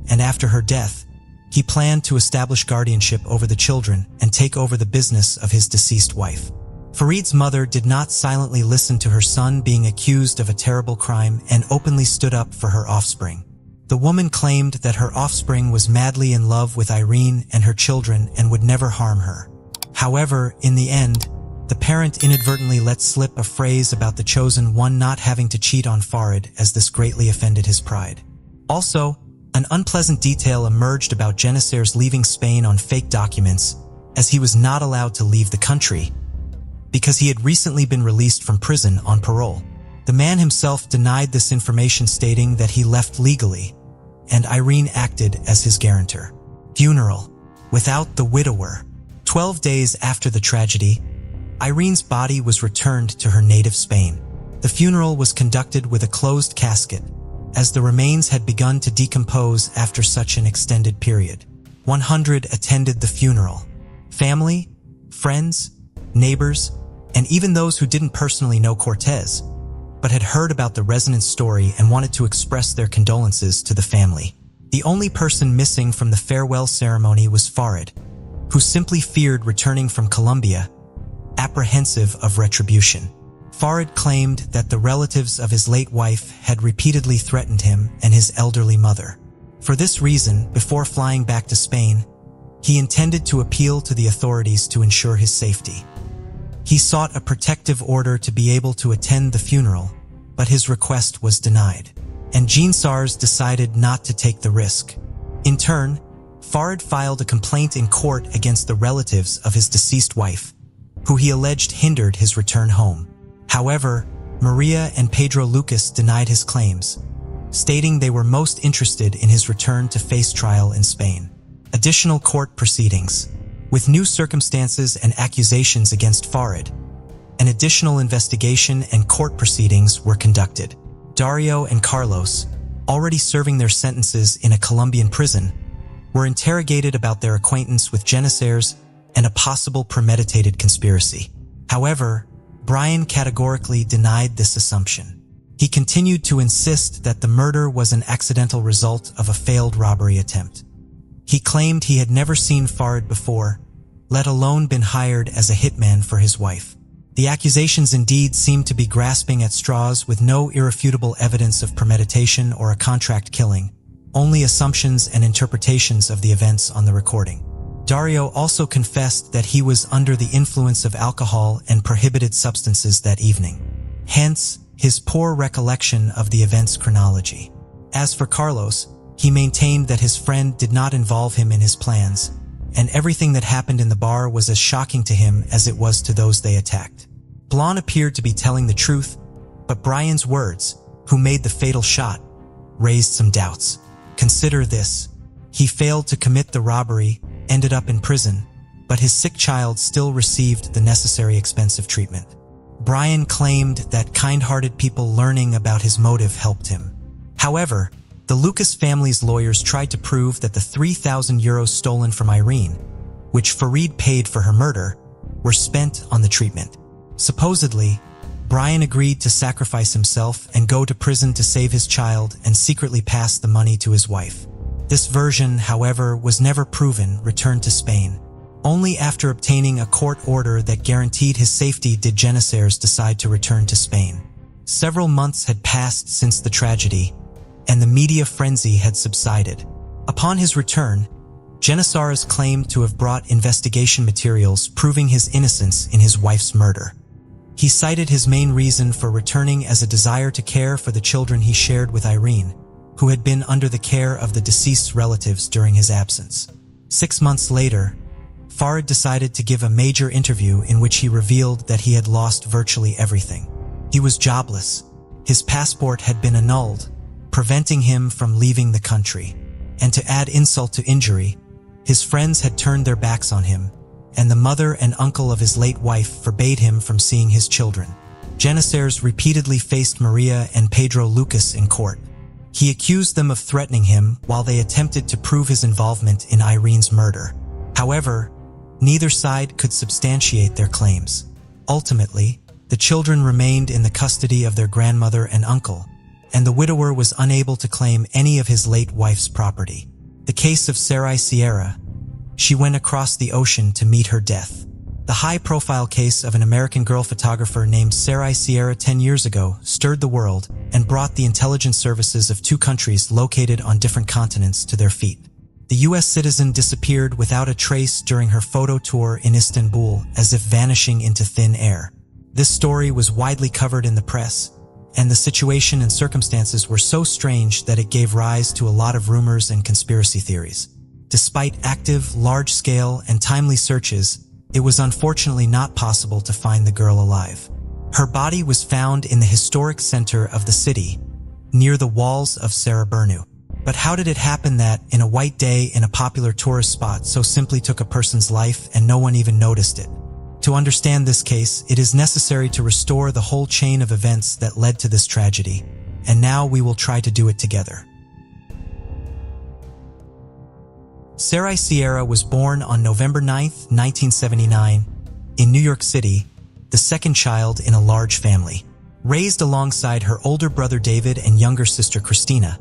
and after her death, he planned to establish guardianship over the children and take over the business of his deceased wife. Farid's mother did not silently listen to her son being accused of a terrible crime and openly stood up for her offspring. The woman claimed that her offspring was madly in love with Irene and her children and would never harm her. However, in the end, the parent inadvertently let slip a phrase about the chosen one not having to cheat on Farid, as this greatly offended his pride. Also, an unpleasant detail emerged about Janissaires leaving Spain on fake documents, as he was not allowed to leave the country because he had recently been released from prison on parole. The man himself denied this information, stating that he left legally, and Irene acted as his guarantor. Funeral. Without the widower. 12 days after the tragedy, Irene's body was returned to her native Spain. The funeral was conducted with a closed casket, as the remains had begun to decompose after such an extended period. 100 attended the funeral. Family, friends, neighbors, and even those who didn't personally know Cortez, but had heard about the resonant story and wanted to express their condolences to the family. The only person missing from the farewell ceremony was Farid, who simply feared returning from Colombia, apprehensive of retribution. Farid claimed that the relatives of his late wife had repeatedly threatened him and his elderly mother. For this reason, before flying back to Spain, he intended to appeal to the authorities to ensure his safety. He sought a protective order to be able to attend the funeral, but his request was denied, and Janissaires decided not to take the risk. In turn, Farid filed a complaint in court against the relatives of his deceased wife, who he alleged hindered his return home. However, Maria and Pedro Lucas denied his claims, stating they were most interested in his return to face trial in Spain. Additional court proceedings. With new circumstances and accusations against Farid, an additional investigation and court proceedings were conducted. Dario and Carlos, already serving their sentences in a Colombian prison, were interrogated about their acquaintance with Janissaires and a possible premeditated conspiracy. However, Brian categorically denied this assumption. He continued to insist that the murder was an accidental result of a failed robbery attempt. He claimed he had never seen Farid before, let alone been hired as a hitman for his wife. The accusations indeed seemed to be grasping at straws, with no irrefutable evidence of premeditation or a contract killing, only assumptions and interpretations of the events on the recording. Dario also confessed that he was under the influence of alcohol and prohibited substances that evening. Hence, his poor recollection of the event's chronology. As for Carlos, he maintained that his friend did not involve him in his plans, and everything that happened in the bar was as shocking to him as it was to those they attacked. Blon appeared to be telling the truth, but Brian's words, "who made the fatal shot," raised some doubts. Consider this. He failed to commit the robbery, ended up in prison, but his sick child still received the necessary expensive treatment. Brian claimed that kind-hearted people learning about his motive helped him. However, the Lucas family's lawyers tried to prove that the €3,000 stolen from Irene, which Farid paid for her murder, were spent on the treatment. Supposedly, Brian agreed to sacrifice himself and go to prison to save his child and secretly pass the money to his wife. This version, however, was never proven. Returned to Spain. Only after obtaining a court order that guaranteed his safety did Janissaires decide to return to Spain. Several months had passed since the tragedy, and the media frenzy had subsided. Upon his return, Janissaires claimed to have brought investigation materials proving his innocence in his wife's murder. He cited his main reason for returning as a desire to care for the children he shared with Irene, who had been under the care of the deceased's relatives during his absence. 6 months later, Farid decided to give a major interview in which he revealed that he had lost virtually everything. He was jobless, his passport had been annulled, preventing him from leaving the country. And to add insult to injury, his friends had turned their backs on him, and the mother and uncle of his late wife forbade him from seeing his children. Janissaires repeatedly faced Maria and Pedro Lucas in court. He accused them of threatening him while they attempted to prove his involvement in Irene's murder. However, neither side could substantiate their claims. Ultimately, the children remained in the custody of their grandmother and uncle, and the widower was unable to claim any of his late wife's property. The case of Sarai Sierra. She went across the ocean to meet her death. The high-profile case of an American girl photographer named Sarai Sierra 10 years ago stirred the world and brought the intelligence services of 2 countries located on different continents to their feet. The U.S. citizen disappeared without a trace during her photo tour in Istanbul, as if vanishing into thin air. This story was widely covered in the press, and the situation and circumstances were so strange that it gave rise to a lot of rumors and conspiracy theories. Despite active, large-scale, and timely searches, it was unfortunately not possible to find the girl alive. Her body was found in the historic center of the city, near the walls of Saraburnu. But how did it happen that, in a white day in a popular tourist spot, so simply took a person's life and no one even noticed it? To understand this case, it is necessary to restore the whole chain of events that led to this tragedy, and now we will try to do it together. Sarai Sierra was born on November 9, 1979, in New York City, the second child in a large family. Raised alongside her older brother David and younger sister Christina,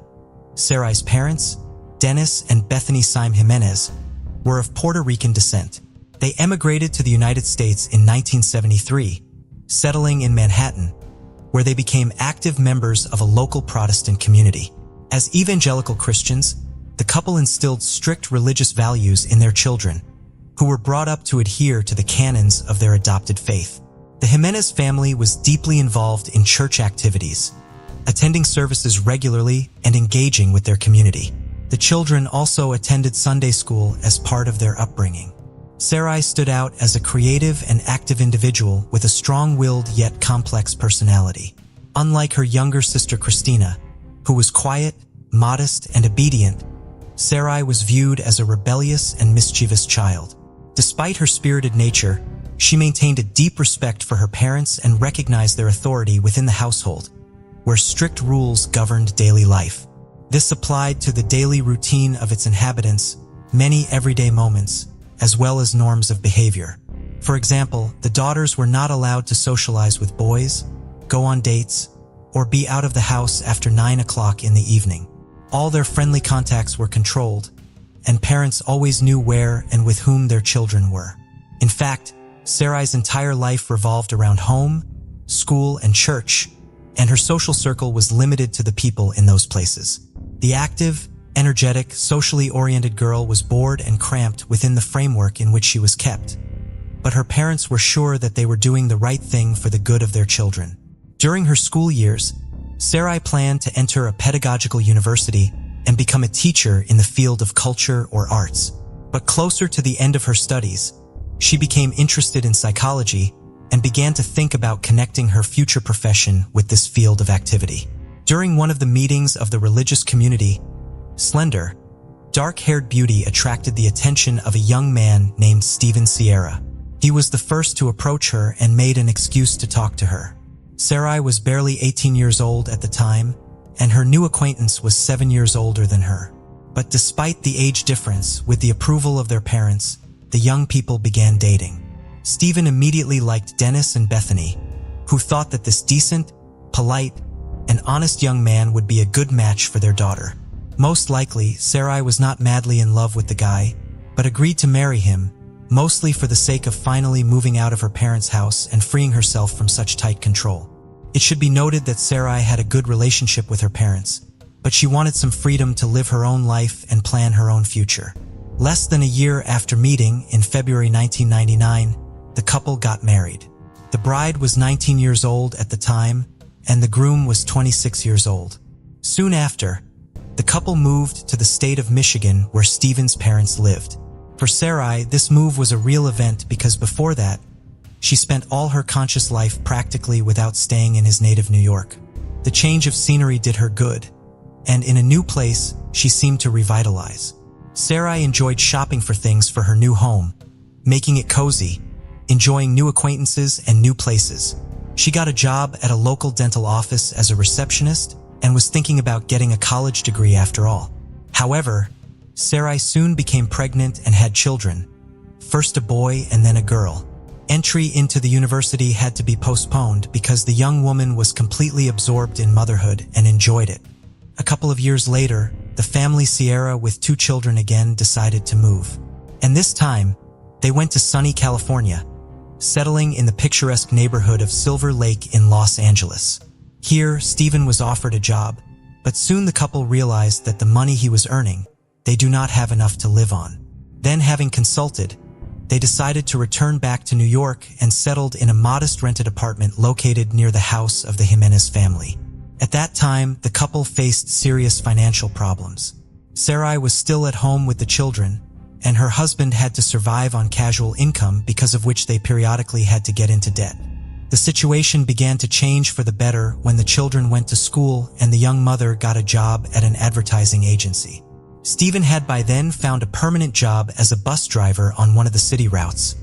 Sarai's parents, Dennis and Bethany Syme Jimenez, were of Puerto Rican descent. They emigrated to the United States in 1973, settling in Manhattan, where they became active members of a local Protestant community. As evangelical Christians, the couple instilled strict religious values in their children, who were brought up to adhere to the canons of their adopted faith. The Jimenez family was deeply involved in church activities, attending services regularly and engaging with their community. The children also attended Sunday school as part of their upbringing. Sarai stood out as a creative and active individual with a strong-willed yet complex personality. Unlike her younger sister Christina, who was quiet, modest, and obedient, Sarai was viewed as a rebellious and mischievous child. Despite her spirited nature, she maintained a deep respect for her parents and recognized their authority within the household, where strict rules governed daily life. This applied to the daily routine of its inhabitants, many everyday moments, as well as norms of behavior. For example, the daughters were not allowed to socialize with boys, go on dates, or be out of the house after 9 o'clock in the evening. All their friendly contacts were controlled, and parents always knew where and with whom their children were. In fact, Sarai's entire life revolved around home, school, and church, and her social circle was limited to the people in those places. The active, energetic, socially oriented girl was bored and cramped within the framework in which she was kept, but her parents were sure that they were doing the right thing for the good of their children. During her school years, Sarai planned to enter a pedagogical university and become a teacher in the field of culture or arts. But closer to the end of her studies, she became interested in psychology and began to think about connecting her future profession with this field of activity. During one of the meetings of the religious community, slender, dark-haired beauty attracted the attention of a young man named Stephen Sierra. He was the first to approach her and made an excuse to talk to her. Sarai was barely 18 years old at the time, and her new acquaintance was 7 years older than her. But despite the age difference, with the approval of their parents, the young people began dating. Stephen immediately liked Dennis and Bethany, who thought that this decent, polite, and honest young man would be a good match for their daughter. Most likely, Sarai was not madly in love with the guy, but agreed to marry him, mostly for the sake of finally moving out of her parents' house and freeing herself from such tight control. It should be noted that Sarai had a good relationship with her parents, but she wanted some freedom to live her own life and plan her own future. Less than a year after meeting, in February 1999, the couple got married. The bride was 19 years old at the time, and the groom was 26 years old. Soon after, the couple moved to the state of Michigan, where Stephen's parents lived. For Sarai, this move was a real event because before that, she spent all her conscious life practically without staying in his native New York. The change of scenery did her good, and in a new place, she seemed to revitalize. Sarai enjoyed shopping for things for her new home, making it cozy, enjoying new acquaintances and new places. She got a job at a local dental office as a receptionist and was thinking about getting a college degree after all. However, Sarai soon became pregnant and had children, first a boy and then a girl. Entry into the university had to be postponed because the young woman was completely absorbed in motherhood and enjoyed it. A couple of years later, the family Sierra with 2 children again decided to move. And this time, they went to sunny California, settling in the picturesque neighborhood of Silver Lake in Los Angeles. Here, Stephen was offered a job, but soon the couple realized that the money he was earning, they do not have enough to live on. Then, having consulted, they decided to return back to New York and settled in a modest rented apartment located near the house of the Jimenez family. At that time, the couple faced serious financial problems. Sarai was still at home with the children, and her husband had to survive on casual income, because of which they periodically had to get into debt. The situation began to change for the better when the children went to school and the young mother got a job at an advertising agency. Stephen had by then found a permanent job as a bus driver on one of the city routes,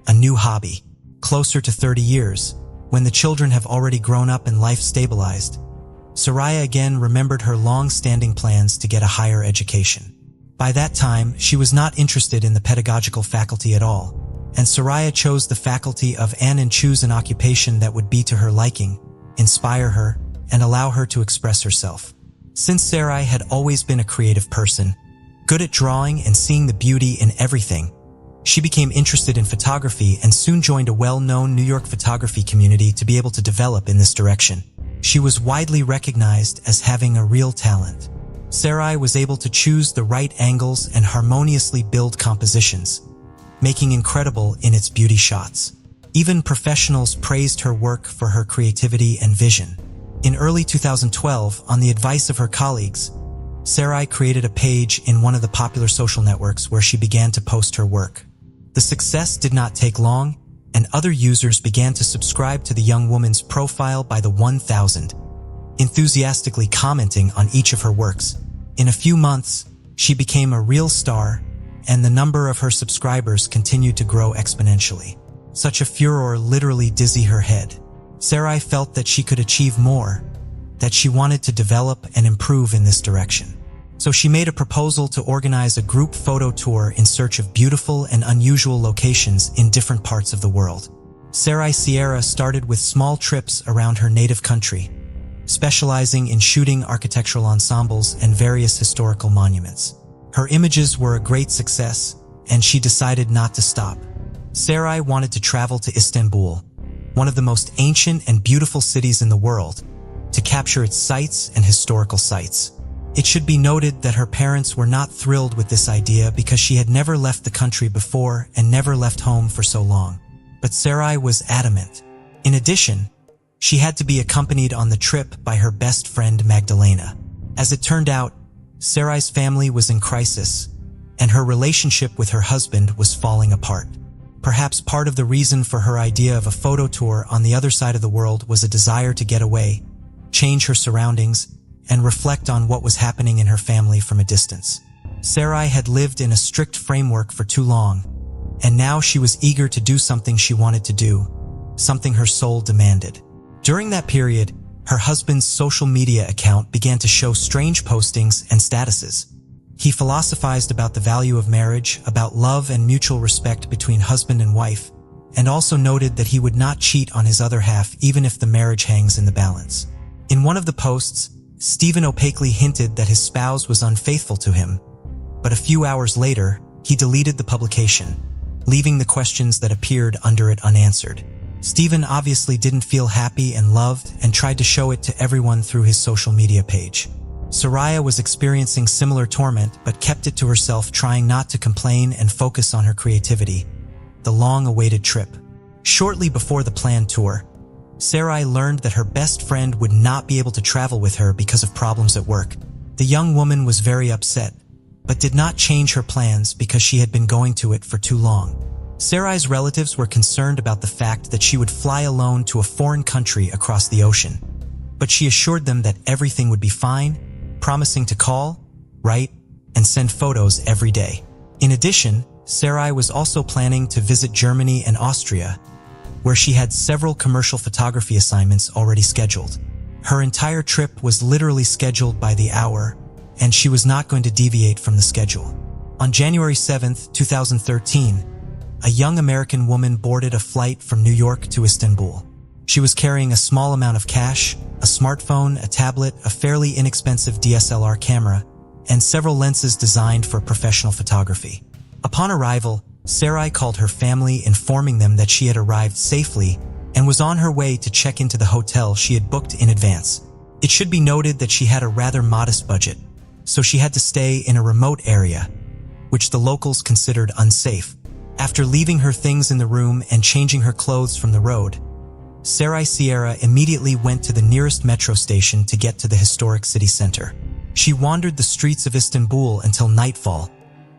a new hobby. Closer to 30 years, when the children have already grown up and life stabilized, Sarai again remembered her long-standing plans to get a higher education. By that time, she was not interested in the pedagogical faculty at all, and Sarai chose the faculty of and choose an occupation that would be to her liking, inspire her, and allow her to express herself. Since Sarai had always been a creative person, good at drawing and seeing the beauty in everything, she became interested in photography and soon joined a well-known New York photography community to be able to develop in this direction. She was widely recognized as having a real talent. Sarai was able to choose the right angles and harmoniously build compositions, making incredible in its beauty shots. Even professionals praised her work for her creativity and vision. In early 2012, on the advice of her colleagues, Sarai created a page in one of the popular social networks where she began to post her work. The success did not take long, and other users began to subscribe to the young woman's profile by the 1,000, enthusiastically commenting on each of her works. In a few months, she became a real star, and the number of her subscribers continued to grow exponentially. Such a furor literally dizzied her head. Sarai felt that she could achieve more, that she wanted to develop and improve in this direction. So she made a proposal to organize a group photo tour in search of beautiful and unusual locations in different parts of the world. Sarai Sierra started with small trips around her native country, specializing in shooting architectural ensembles and various historical monuments. Her images were a great success, and she decided not to stop. Sarai wanted to travel to Istanbul, one of the most ancient and beautiful cities in the world, to capture its sights and historical sites. It should be noted that her parents were not thrilled with this idea because she had never left the country before and never left home for so long. But Sarai was adamant. In addition, she had to be accompanied on the trip by her best friend Magdalena. As it turned out, Sarai's family was in crisis, and her relationship with her husband was falling apart. Perhaps part of the reason for her idea of a photo tour on the other side of the world was a desire to get away, change her surroundings, and reflect on what was happening in her family from a distance. Sarai had lived in a strict framework for too long, and now she was eager to do something she wanted to do, something her soul demanded. During that period, her husband's social media account began to show strange postings and statuses. He philosophized about the value of marriage, about love and mutual respect between husband and wife, and also noted that he would not cheat on his other half even if the marriage hangs in the balance. In one of the posts, Stephen opaquely hinted that his spouse was unfaithful to him, but a few hours later, he deleted the publication, leaving the questions that appeared under it unanswered. Stephen obviously didn't feel happy and loved and tried to show it to everyone through his social media page. Sarai was experiencing similar torment but kept it to herself, trying not to complain and focus on her creativity, the long-awaited trip. Shortly before the planned tour, Sarai learned that her best friend would not be able to travel with her because of problems at work. The young woman was very upset, but did not change her plans because she had been going to it for too long. Sarai's relatives were concerned about the fact that she would fly alone to a foreign country across the ocean, but she assured them that everything would be fine, promising to call, write, and send photos every day. In addition, Sarai was also planning to visit Germany and Austria, where she had several commercial photography assignments already scheduled. Her entire trip was literally scheduled by the hour, and she was not going to deviate from the schedule. On January 7, 2013, a young American woman boarded a flight from New York to Istanbul. She was carrying a small amount of cash, a smartphone, a tablet, a fairly inexpensive DSLR camera, and several lenses designed for professional photography. Upon arrival, Sarai called her family, informing them that she had arrived safely and was on her way to check into the hotel she had booked in advance. It should be noted that she had a rather modest budget, so she had to stay in a remote area, which the locals considered unsafe. After leaving her things in the room and changing her clothes from the road, Sarai Sierra immediately went to the nearest metro station to get to the historic city center. She wandered the streets of Istanbul until nightfall,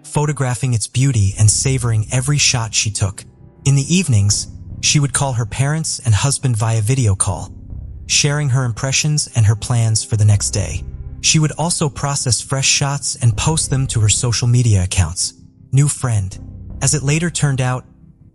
photographing its beauty and savoring every shot she took. In the evenings, she would call her parents and husband via video call, sharing her impressions and her plans for the next day. She would also process fresh shots and post them to her social media accounts. New friend. As it later turned out,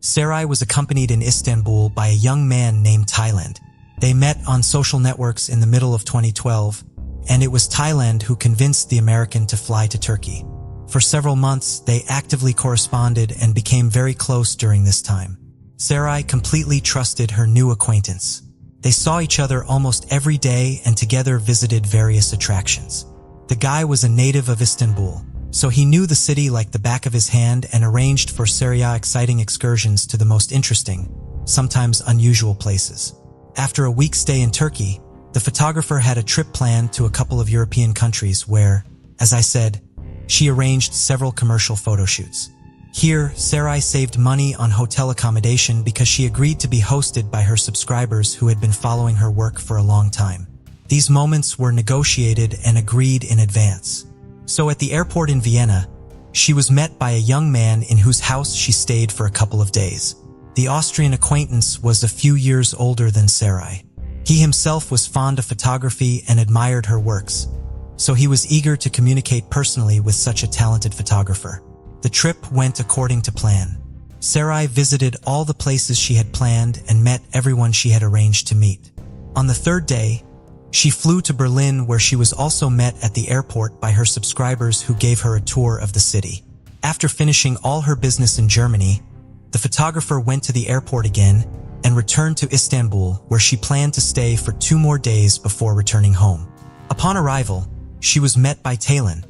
Sarai was accompanied in Istanbul by a young man named Thailand. They met on social networks in the middle of 2012, and it was Thailand who convinced the American to fly to Turkey. For several months, they actively corresponded and became very close during this time. Sarai completely trusted her new acquaintance. They saw each other almost every day and together visited various attractions. The guy was a native of Istanbul, so he knew the city like the back of his hand and arranged for Sarai exciting excursions to the most interesting, sometimes unusual places. After a week's stay in Turkey, the photographer had a trip planned to a couple of European countries where, as I said, she arranged several commercial photo shoots. Here, Sarai saved money on hotel accommodation because she agreed to be hosted by her subscribers who had been following her work for a long time. These moments were negotiated and agreed in advance. So at the airport in Vienna, she was met by a young man in whose house she stayed for a couple of days. The Austrian acquaintance was a few years older than Sarai. He himself was fond of photography and admired her works, so he was eager to communicate personally with such a talented photographer. The trip went according to plan. Sarai visited all the places she had planned and met everyone she had arranged to meet. On the third day, she flew to Berlin, where she was also met at the airport by her subscribers who gave her a tour of the city. After finishing all her business in Germany, the photographer went to the airport again and returned to Istanbul, where she planned to stay for 2 more days before returning home. Upon arrival, she was met by Thailand,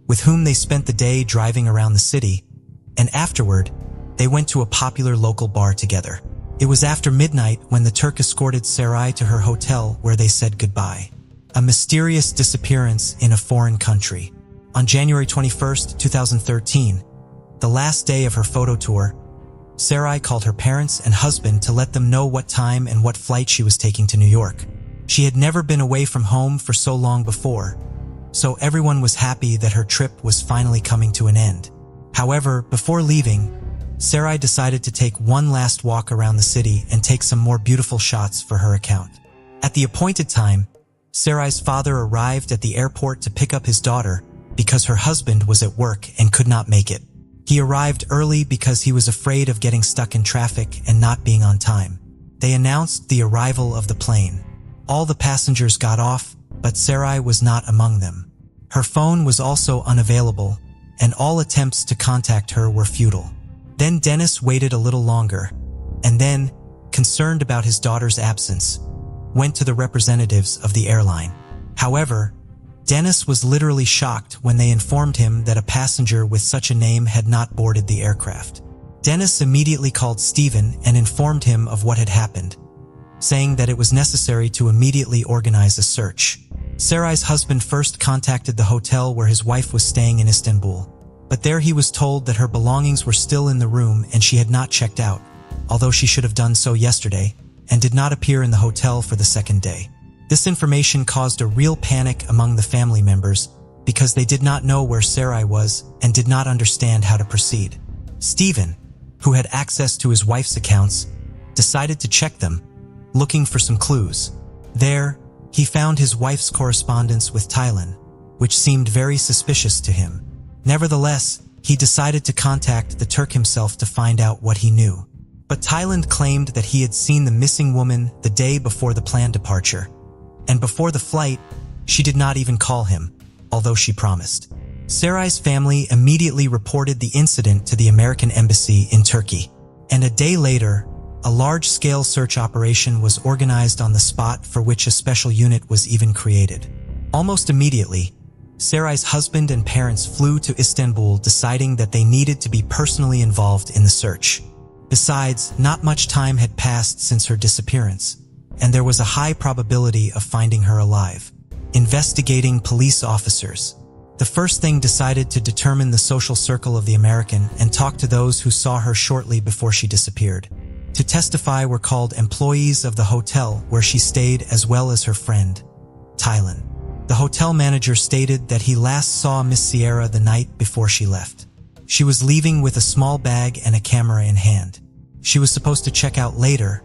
with whom they spent the day driving around the city, and afterward, they went to a popular local bar together. It was after midnight when the Turk escorted Sarai to her hotel, where they said goodbye. A mysterious disappearance in a foreign country. On January 21st, 2013, the last day of her photo tour, Sarai called her parents and husband to let them know what time and what flight she was taking to New York. She had never been away from home for so long before, so everyone was happy that her trip was finally coming to an end. However, before leaving, Sarai decided to take one last walk around the city and take some more beautiful shots for her account. At the appointed time, Sarai's father arrived at the airport to pick up his daughter because her husband was at work and could not make it. He arrived early because he was afraid of getting stuck in traffic and not being on time. They announced the arrival of the plane. All the passengers got off, but Sarai was not among them. Her phone was also unavailable, and all attempts to contact her were futile. Then Dennis waited a little longer, and then, concerned about his daughter's absence, went to the representatives of the airline. However, Dennis was literally shocked when they informed him that a passenger with such a name had not boarded the aircraft. Dennis immediately called Stephen and informed him of what had happened, saying that it was necessary to immediately organize a search. Sarai's husband first contacted the hotel where his wife was staying in Istanbul, but there he was told that her belongings were still in the room and she had not checked out, although she should have done so yesterday, and did not appear in the hotel for the second day. This information caused a real panic among the family members because they did not know where Sarai was and did not understand how to proceed. Stephen, who had access to his wife's accounts, decided to check them, looking for some clues. There, he found his wife's correspondence with Thailand, which seemed very suspicious to him. Nevertheless, he decided to contact the Turk himself to find out what he knew. But Thailand claimed that he had seen the missing woman the day before the planned departure, and before the flight, she did not even call him, although she promised. Sarai's family immediately reported the incident to the American embassy in Turkey, and a day later, a large-scale search operation was organized on the spot, for which a special unit was even created. Almost immediately, Sarai's husband and parents flew to Istanbul, deciding that they needed to be personally involved in the search. Besides, not much time had passed since her disappearance, and there was a high probability of finding her alive. Investigating police officers. The first thing decided to determine the social circle of the American and talk to those who saw her shortly before she disappeared. To testify were called employees of the hotel where she stayed, as well as her friend, Tylen. The hotel manager stated that he last saw Miss Sierra the night before she left. She was leaving with a small bag and a camera in hand. She was supposed to check out later,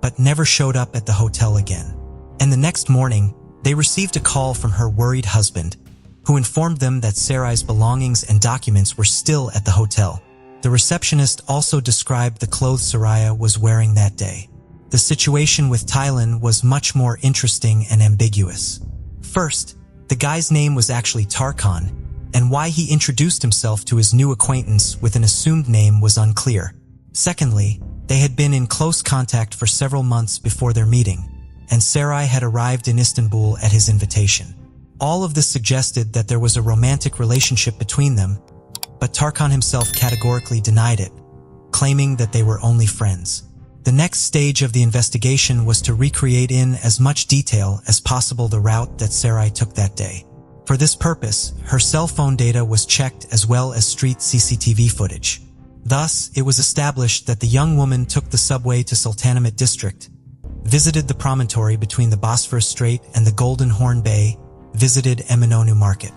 but never showed up at the hotel again. And the next morning, they received a call from her worried husband, who informed them that Sarai's belongings and documents were still at the hotel. The receptionist also described the clothes Sarai was wearing that day. The situation with Tylen was much more interesting and ambiguous. First, the guy's name was actually Tarkan, and why he introduced himself to his new acquaintance with an assumed name was unclear. Secondly, they had been in close contact for several months before their meeting, and Sarai had arrived in Istanbul at his invitation. All of this suggested that there was a romantic relationship between them, but Tarkan himself categorically denied it, claiming that they were only friends. The next stage of the investigation was to recreate in as much detail as possible the route that Sarai took that day. For this purpose, her cell phone data was checked as well as street CCTV footage. Thus, it was established that the young woman took the subway to Sultanahmet district, visited the promontory between the Bosphorus Strait and the Golden Horn Bay, visited Eminönü Market.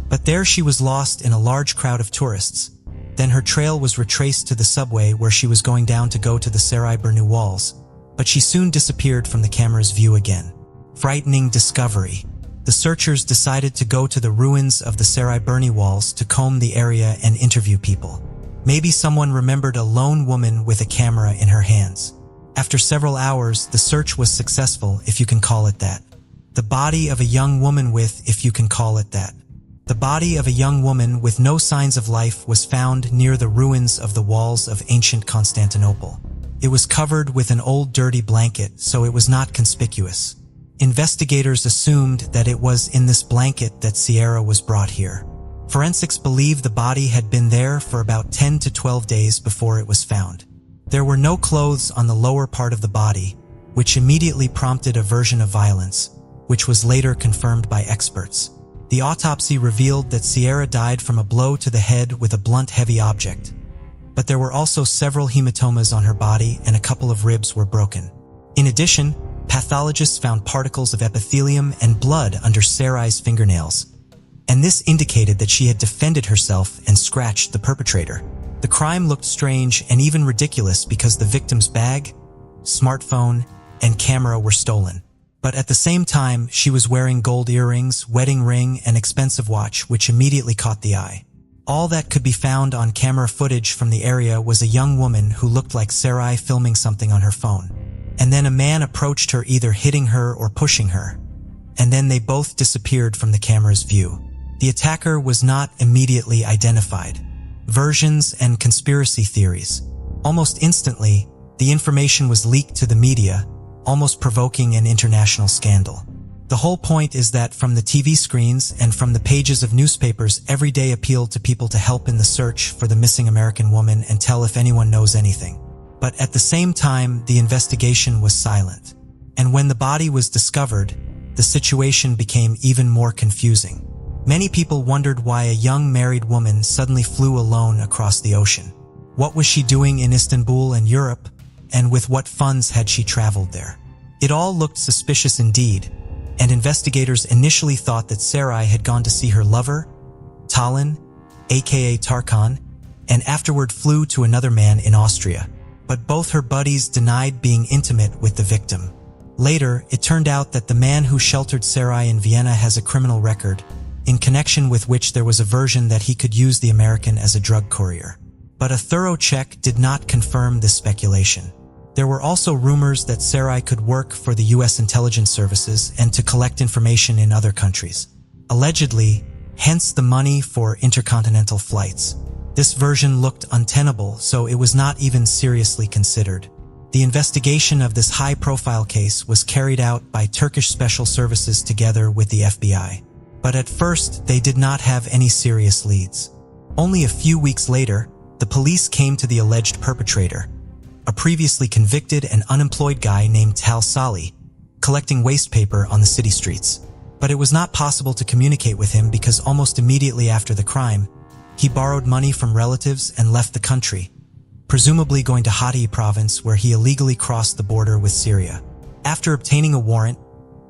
But there she was lost in a large crowd of tourists. Then her trail was retraced to the subway where she was going down to go to the Sarai Bernu walls, but she soon disappeared from the camera's view again. Frightening discovery. The searchers decided to go to the ruins of the Sarai Bernu walls to comb the area and interview people. Maybe someone remembered a lone woman with a camera in her hands. After several hours, the search was successful, if you can call it that. The body of a young woman with, if you can call it that. The body of a young woman with no signs of life was found near the ruins of the walls of ancient Constantinople. It was covered with an old dirty blanket, so it was not conspicuous. Investigators assumed that it was in this blanket that Sierra was brought here. Forensics believe the body had been there for about 10 to 12 days before it was found. There were no clothes on the lower part of the body, which immediately prompted a version of violence, which was later confirmed by experts. The autopsy revealed that Sierra died from a blow to the head with a blunt, heavy object. But there were also several hematomas on her body and a couple of ribs were broken. In addition, pathologists found particles of epithelium and blood under Sarai's fingernails, and this indicated that she had defended herself and scratched the perpetrator. The crime looked strange and even ridiculous because the victim's bag, smartphone, and camera were stolen. But at the same time, she was wearing gold earrings, wedding ring, and expensive watch, which immediately caught the eye. All that could be found on camera footage from the area was a young woman who looked like Sarai filming something on her phone. And then a man approached her, either hitting her or pushing her. And then they both disappeared from the camera's view. The attacker was not immediately identified. Versions and conspiracy theories. Almost instantly, the information was leaked to the media, almost provoking an international scandal. The whole point is that from the TV screens and from the pages of newspapers every day appealed to people to help in the search for the missing American woman and tell if anyone knows anything. But at the same time, the investigation was silent. And when the body was discovered, the situation became even more confusing. Many people wondered why a young married woman suddenly flew alone across the ocean. What was she doing in Istanbul and Europe? And with what funds had she traveled there? It all looked suspicious indeed, and investigators initially thought that Sarai had gone to see her lover, Tylen, aka Tarkan, and afterward flew to another man in Austria. But both her buddies denied being intimate with the victim. Later, it turned out that the man who sheltered Sarai in Vienna has a criminal record, in connection with which there was a version that he could use the American as a drug courier. But a thorough check did not confirm this speculation. There were also rumors that Sarai could work for the US intelligence services and to collect information in other countries. Allegedly, hence the money for intercontinental flights. This version looked untenable, so it was not even seriously considered. The investigation of this high-profile case was carried out by Turkish special services together with the FBI. But at first, they did not have any serious leads. Only a few weeks later, the police came to the alleged perpetrator, a previously convicted and unemployed guy named Tal Sali, collecting waste paper on the city streets. But it was not possible to communicate with him because almost immediately after the crime, he borrowed money from relatives and left the country, presumably going to Hatay province where he illegally crossed the border with Syria. After obtaining a warrant,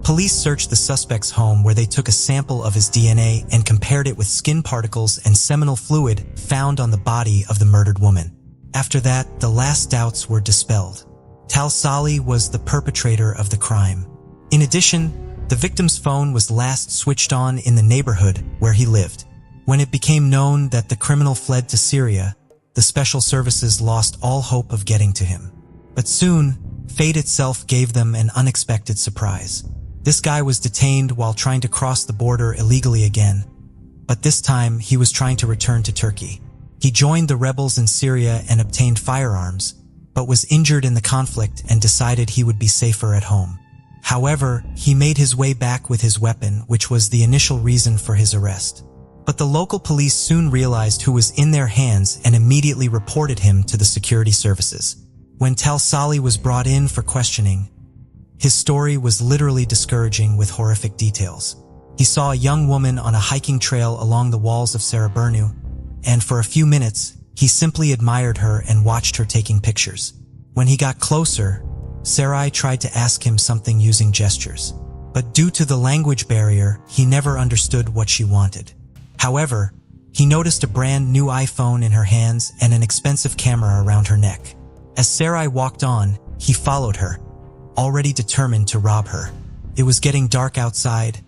police searched the suspect's home where they took a sample of his DNA and compared it with skin particles and seminal fluid found on the body of the murdered woman. After that, the last doubts were dispelled. Tal Sali was the perpetrator of the crime. In addition, the victim's phone was last switched on in the neighborhood where he lived. When it became known that the criminal fled to Syria, the special services lost all hope of getting to him. But soon, fate itself gave them an unexpected surprise. This guy was detained while trying to cross the border illegally again, but this time he was trying to return to Turkey. He joined the rebels in Syria and obtained firearms, but was injured in the conflict and decided he would be safer at home. However, he made his way back with his weapon, which was the initial reason for his arrest. But the local police soon realized who was in their hands and immediately reported him to the security services. When Tal Sali was brought in for questioning, his story was literally discouraging with horrific details. He saw a young woman on a hiking trail along the walls of Saraburnu, and for a few minutes, he simply admired her and watched her taking pictures. When he got closer, Sarai tried to ask him something using gestures, but due to the language barrier, he never understood what she wanted. However, he noticed a brand new iPhone in her hands and an expensive camera around her neck. As Sarai walked on, he followed her, already determined to rob her. It was getting dark outside,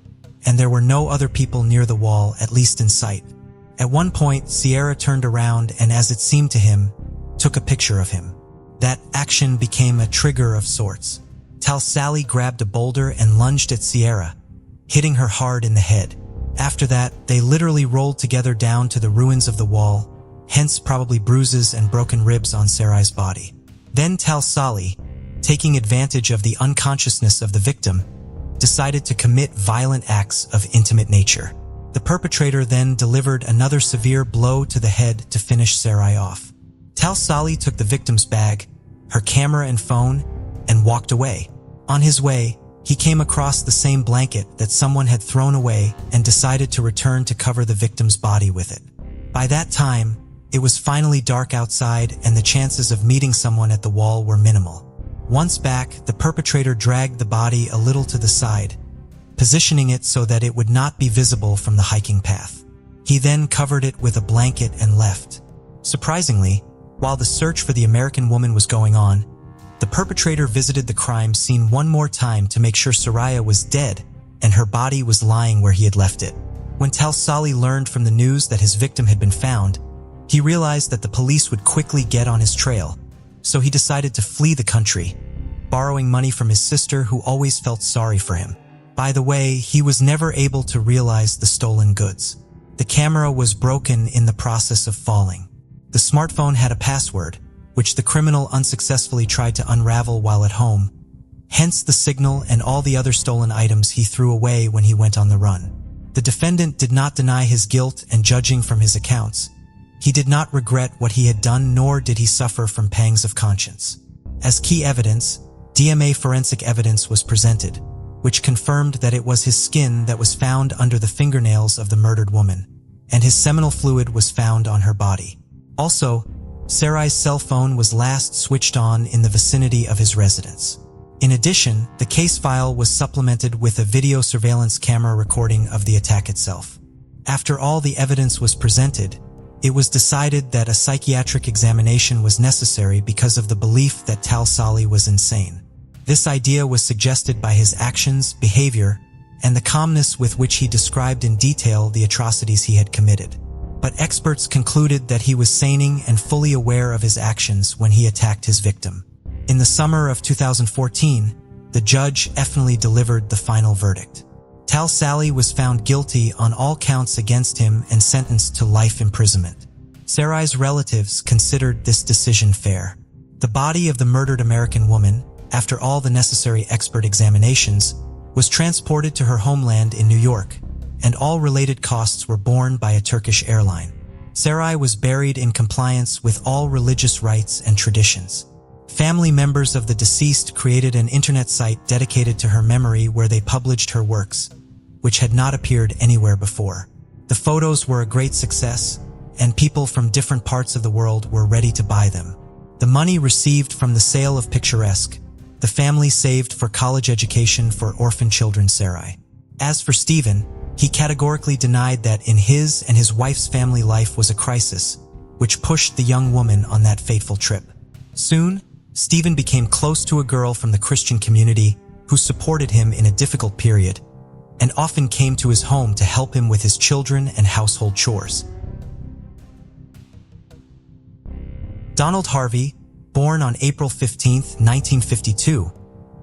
and there were no other people near the wall, at least in sight. At one point, Sierra turned around and, as it seemed to him, took a picture of him. That action became a trigger of sorts. Tal Sali grabbed a boulder and lunged at Sierra, hitting her hard in the head. After that, they literally rolled together down to the ruins of the wall, hence probably bruises and broken ribs on Sarai's body. Then Tal Sali, taking advantage of the unconsciousness of the victim, decided to commit violent acts of intimate nature. The perpetrator then delivered another severe blow to the head to finish Sarai off. Tal Sali took the victim's bag, her camera and phone, and walked away. On his way, he came across the same blanket that someone had thrown away and decided to return to cover the victim's body with it. By that time, it was finally dark outside and the chances of meeting someone at the wall were minimal. Once back, the perpetrator dragged the body a little to the side, positioning it so that it would not be visible from the hiking path. He then covered it with a blanket and left. Surprisingly, while the search for the American woman was going on, the perpetrator visited the crime scene one more time to make sure Sarai was dead and her body was lying where he had left it. When Tal Sali learned from the news that his victim had been found, he realized that the police would quickly get on his trail, so he decided to flee the country, borrowing money from his sister who always felt sorry for him. By the way, he was never able to realize the stolen goods. The camera was broken in the process of falling. The smartphone had a password, which the criminal unsuccessfully tried to unravel while at home, hence the signal and all the other stolen items he threw away when he went on the run. The defendant did not deny his guilt, and judging from his accounts, he did not regret what he had done, nor did he suffer from pangs of conscience. As key evidence, DNA forensic evidence was presented, which confirmed that it was his skin that was found under the fingernails of the murdered woman, and his seminal fluid was found on her body. Also, Sarai's cell phone was last switched on in the vicinity of his residence. In addition, the case file was supplemented with a video surveillance camera recording of the attack itself. After all the evidence was presented, it was decided that a psychiatric examination was necessary because of the belief that Tal Sali was insane. This idea was suggested by his actions, behavior, and the calmness with which he described in detail the atrocities he had committed. But experts concluded that he was sane and fully aware of his actions when he attacked his victim. In the summer of 2014, the judge finally delivered the final verdict. Tal Sali was found guilty on all counts against him and sentenced to life imprisonment. Sarai's relatives considered this decision fair. The body of the murdered American woman, after all the necessary expert examinations, was transported to her homeland in New York, and all related costs were borne by a Turkish airline. Sarai was buried in compliance with all religious rites and traditions. Family members of the deceased created an internet site dedicated to her memory where they published her works, which had not appeared anywhere before. The photos were a great success, and people from different parts of the world were ready to buy them. The money received from the sale of Picturesque, the family saved for college education for orphan children Sarai. As for Stephen, he categorically denied that in his and his wife's family life was a crisis, which pushed the young woman on that fateful trip. Soon, Stephen became close to a girl from the Christian community who supported him in a difficult period and often came to his home to help him with his children and household chores. Donald Harvey, born on April 15, 1952,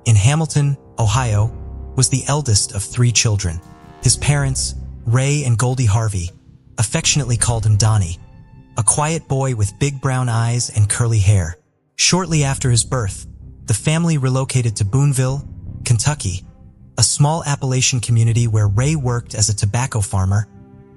in Hamilton, Ohio, was the eldest of 3 children. His parents, Ray and Goldie Harvey, affectionately called him Donnie, a quiet boy with big brown eyes and curly hair. Shortly after his birth, the family relocated to Boonville, Kentucky, a small Appalachian community where Ray worked as a tobacco farmer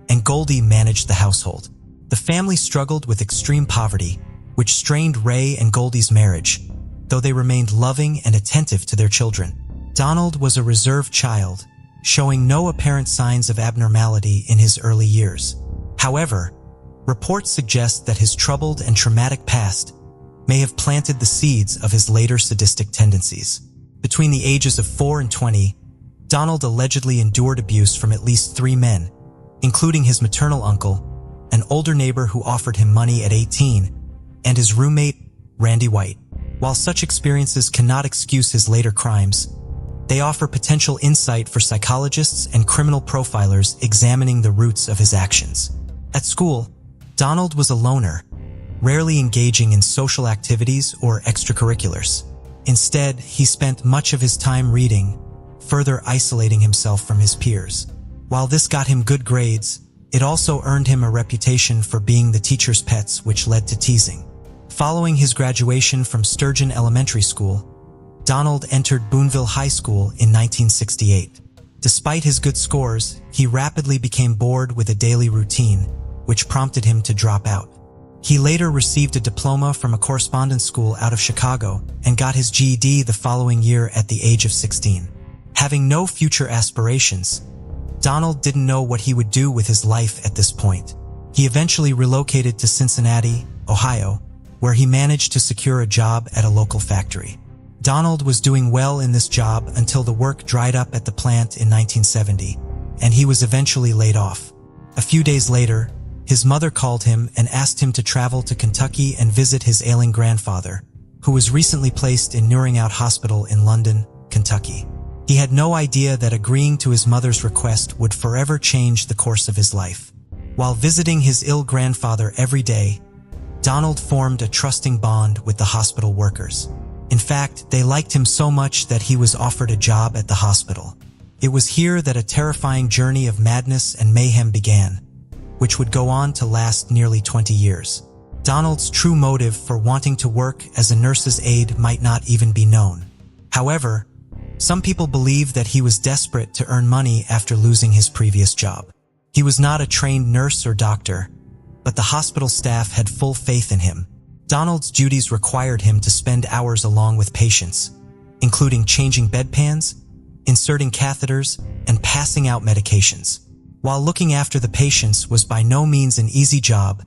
and Goldie managed the household. The family struggled with extreme poverty, which strained Ray and Goldie's marriage, though they remained loving and attentive to their children. Donald was a reserved child, showing no apparent signs of abnormality in his early years. However, reports suggest that his troubled and traumatic past may have planted the seeds of his later sadistic tendencies. Between the ages of 4 and 20, Donald allegedly endured abuse from at least 3 men, including his maternal uncle, an older neighbor who offered him money at 18, and his roommate, Randy White. While such experiences cannot excuse his later crimes, they offer potential insight for psychologists and criminal profilers examining the roots of his actions. At school, Donald was a loner, rarely engaging in social activities or extracurriculars. Instead, he spent much of his time reading, further isolating himself from his peers. While this got him good grades, it also earned him a reputation for being the teacher's pets, which led to teasing. Following his graduation from Sturgeon Elementary School, Donald entered Boonville High School in 1968. Despite his good scores, he rapidly became bored with a daily routine, which prompted him to drop out. He later received a diploma from a correspondence school out of Chicago and got his GED the following year at the age of 16. Having no future aspirations, Donald didn't know what he would do with his life at this point. He eventually relocated to Cincinnati, Ohio, where he managed to secure a job at a local factory. Donald was doing well in this job until the work dried up at the plant in 1970, and he was eventually laid off. A few days later, his mother called him and asked him to travel to Kentucky and visit his ailing grandfather, who was recently placed in Nursing Hospital in London, Kentucky. He had no idea that agreeing to his mother's request would forever change the course of his life. While visiting his ill grandfather every day, Donald formed a trusting bond with the hospital workers. In fact, they liked him so much that he was offered a job at the hospital. It was here that a terrifying journey of madness and mayhem began, which would go on to last nearly 20 years. Donald's true motive for wanting to work as a nurse's aide might not even be known. However, some people believe that he was desperate to earn money after losing his previous job. He was not a trained nurse or doctor, but the hospital staff had full faith in him. Donald's duties required him to spend hours along with patients, including changing bedpans, inserting catheters, and passing out medications. While looking after the patients was by no means an easy job,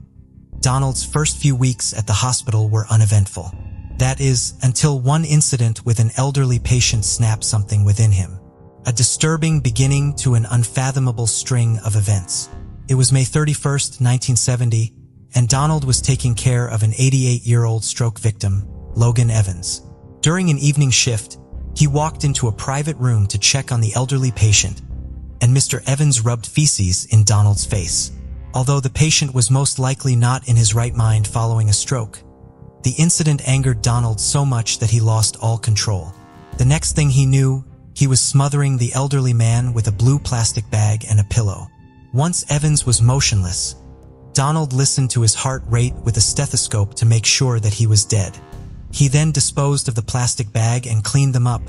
Donald's first few weeks at the hospital were uneventful. That is, until one incident with an elderly patient snapped something within him. A disturbing beginning to an unfathomable string of events. It was May 31st, 1970, and Donald was taking care of an 88-year-old stroke victim, Logan Evans. During an evening shift, he walked into a private room to check on the elderly patient, and Mr. Evans rubbed feces in Donald's face. Although the patient was most likely not in his right mind following a stroke, the incident angered Donald so much that he lost all control. The next thing he knew, he was smothering the elderly man with a blue plastic bag and a pillow. Once Evans was motionless, Donald listened to his heart rate with a stethoscope to make sure that he was dead. He then disposed of the plastic bag and cleaned them up,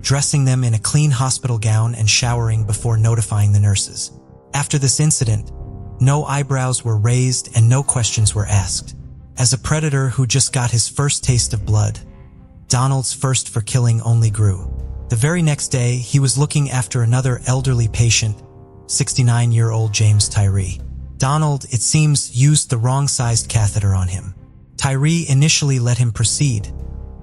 dressing them in a clean hospital gown and showering before notifying the nurses. After this incident, no eyebrows were raised and no questions were asked. As a predator who just got his first taste of blood, Donald's thirst for killing only grew. The very next day, he was looking after another elderly patient, 69-year-old James Tyree. Donald, it seems, used the wrong-sized catheter on him. Tyree initially let him proceed,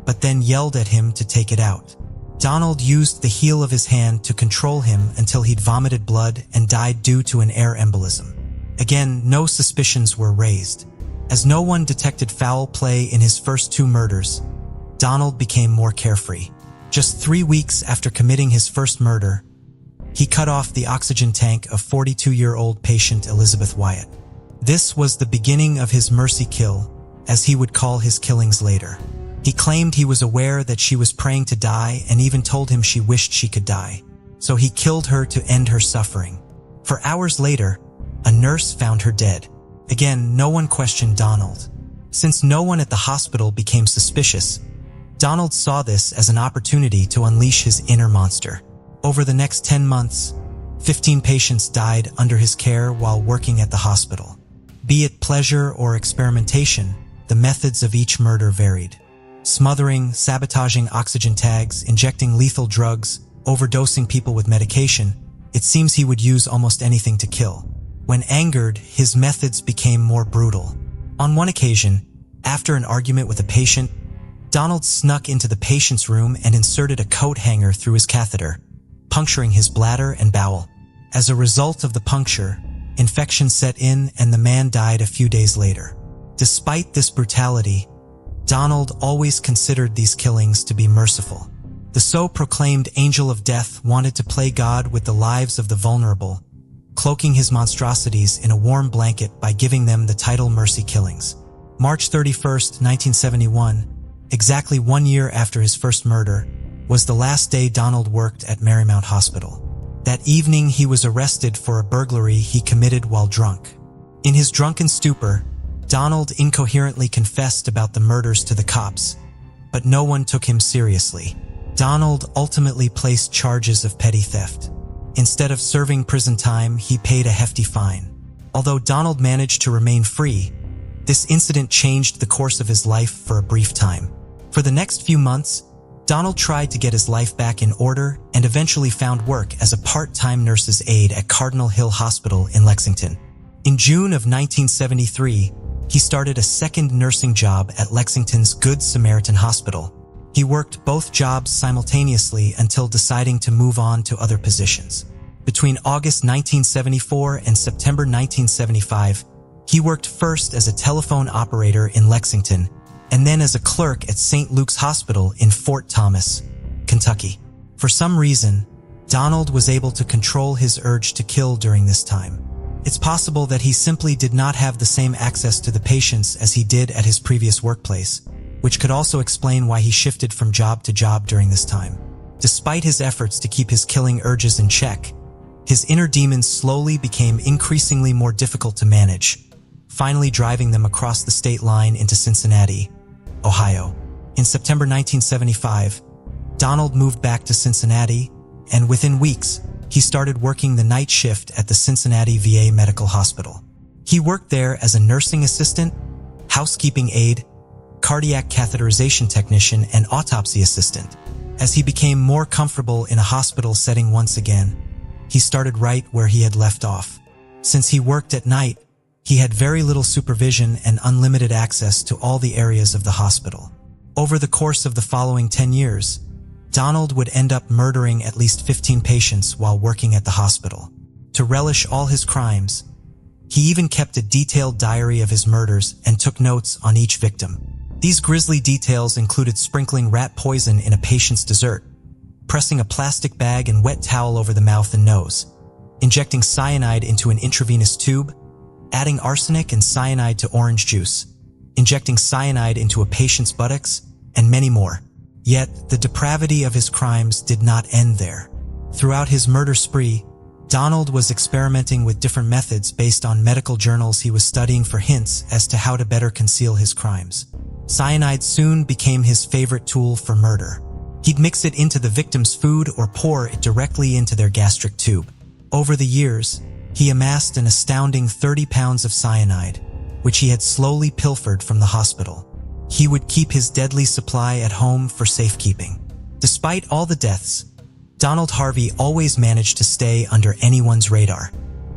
but then yelled at him to take it out. Donald used the heel of his hand to control him until he'd vomited blood and died due to an air embolism. Again, no suspicions were raised. As no one detected foul play in his first two murders, Donald became more carefree. Just 3 weeks after committing his first murder, he cut off the oxygen tank of 42-year-old patient Elizabeth Wyatt. This was the beginning of his mercy kill, as he would call his killings later. He claimed he was aware that she was praying to die and even told him she wished she could die. So he killed her to end her suffering. For hours later, a nurse found her dead. Again, no one questioned Donald. Since no one at the hospital became suspicious, Donald saw this as an opportunity to unleash his inner monster. Over the next 10 months, 15 patients died under his care while working at the hospital. Be it pleasure or experimentation, the methods of each murder varied. Smothering, sabotaging oxygen tags, injecting lethal drugs, overdosing people with medication, it seems he would use almost anything to kill. When angered, his methods became more brutal. On one occasion, after an argument with a patient, Donald snuck into the patient's room and inserted a coat hanger through his catheter, puncturing his bladder and bowel. As a result of the puncture, infection set in and the man died a few days later. Despite this brutality, Donald always considered these killings to be merciful. The so-proclaimed angel of death wanted to play God with the lives of the vulnerable, cloaking his monstrosities in a warm blanket by giving them the title Mercy Killings. March 31st, 1971, exactly 1 year after his first murder, was the last day Donald worked at Marymount Hospital. That evening, he was arrested for a burglary he committed while drunk. In his drunken stupor, Donald incoherently confessed about the murders to the cops, but no one took him seriously. Donald ultimately placed charges of petty theft. Instead of serving prison time, he paid a hefty fine. Although Donald managed to remain free, this incident changed the course of his life for a brief time. For the next few months, Donald tried to get his life back in order and eventually found work as a part-time nurse's aide at Cardinal Hill Hospital in Lexington. In June of 1973, he started a second nursing job at Lexington's Good Samaritan Hospital. He worked both jobs simultaneously until deciding to move on to other positions. Between August 1974 and September 1975, he worked first as a telephone operator in Lexington and then as a clerk at St. Luke's Hospital in Fort Thomas, Kentucky. For some reason, Donald was able to control his urge to kill during this time. It's possible that he simply did not have the same access to the patients as he did at his previous workplace, which could also explain why he shifted from job to job during this time. Despite his efforts to keep his killing urges in check, his inner demons slowly became increasingly more difficult to manage, finally driving them across the state line into Cincinnati, Ohio. In September 1975, Donald moved back to Cincinnati, and within weeks, he started working the night shift at the Cincinnati VA Medical Hospital. He worked there as a nursing assistant, housekeeping aide, cardiac catheterization technician, and autopsy assistant. As he became more comfortable in a hospital setting once again, he started right where he had left off. Since he worked at night, he had very little supervision and unlimited access to all the areas of the hospital. Over the course of the following 10 years, Donald would end up murdering at least 15 patients while working at the hospital. To relish all his crimes, he even kept a detailed diary of his murders and took notes on each victim. These grisly details included sprinkling rat poison in a patient's dessert, pressing a plastic bag and wet towel over the mouth and nose, injecting cyanide into an intravenous tube, adding arsenic and cyanide to orange juice, injecting cyanide into a patient's buttocks, and many more. Yet, the depravity of his crimes did not end there. Throughout his murder spree, Donald was experimenting with different methods based on medical journals he was studying for hints as to how to better conceal his crimes. Cyanide soon became his favorite tool for murder. He'd mix it into the victim's food or pour it directly into their gastric tube. Over the years, He amassed an astounding 30 pounds of cyanide, which he had slowly pilfered from the hospital. He would keep his deadly supply at home for safekeeping. Despite all the deaths, Donald Harvey always managed to stay under anyone's radar.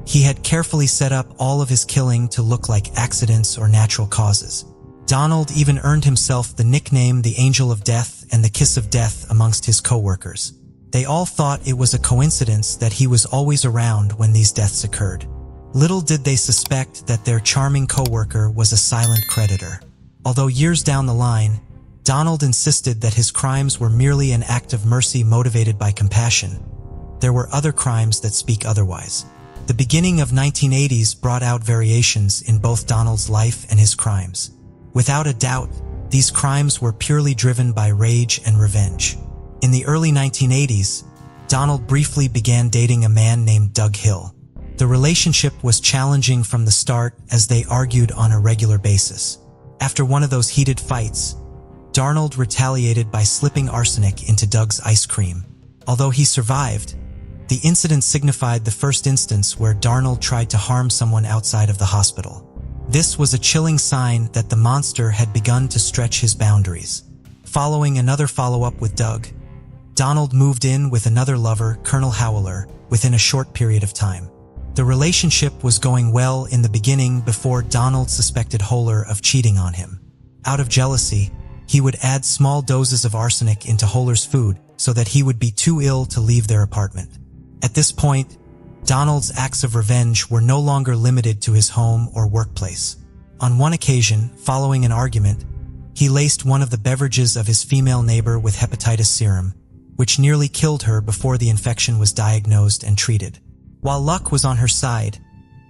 He had carefully set up all of his killing to look like accidents or natural causes. Donald even earned himself the nickname the Angel of Death and the Kiss of Death amongst his co-workers. They all thought it was a coincidence that he was always around when these deaths occurred. Little did they suspect that their charming co-worker was a silent creditor. Although years down the line, Donald insisted that his crimes were merely an act of mercy motivated by compassion, there were other crimes that speak otherwise. The beginning of 1980s brought out variations in both Donald's life and his crimes. Without a doubt, these crimes were purely driven by rage and revenge. In the early 1980s, Donald briefly began dating a man named Doug Hill. The relationship was challenging from the start as they argued on a regular basis. After one of those heated fights, Donald retaliated by slipping arsenic into Doug's ice cream. Although he survived, the incident signified the first instance where Donald tried to harm someone outside of the hospital. This was a chilling sign that the monster had begun to stretch his boundaries. Following another follow-up with Doug, Donald moved in with another lover, Colonel Howler, within a short period of time. The relationship was going well in the beginning before Donald suspected Howler of cheating on him. Out of jealousy, he would add small doses of arsenic into Howler's food so that he would be too ill to leave their apartment. At this point, Donald's acts of revenge were no longer limited to his home or workplace. On one occasion, following an argument, he laced one of the beverages of his female neighbor with hepatitis serum, which nearly killed her before the infection was diagnosed and treated. While luck was on her side,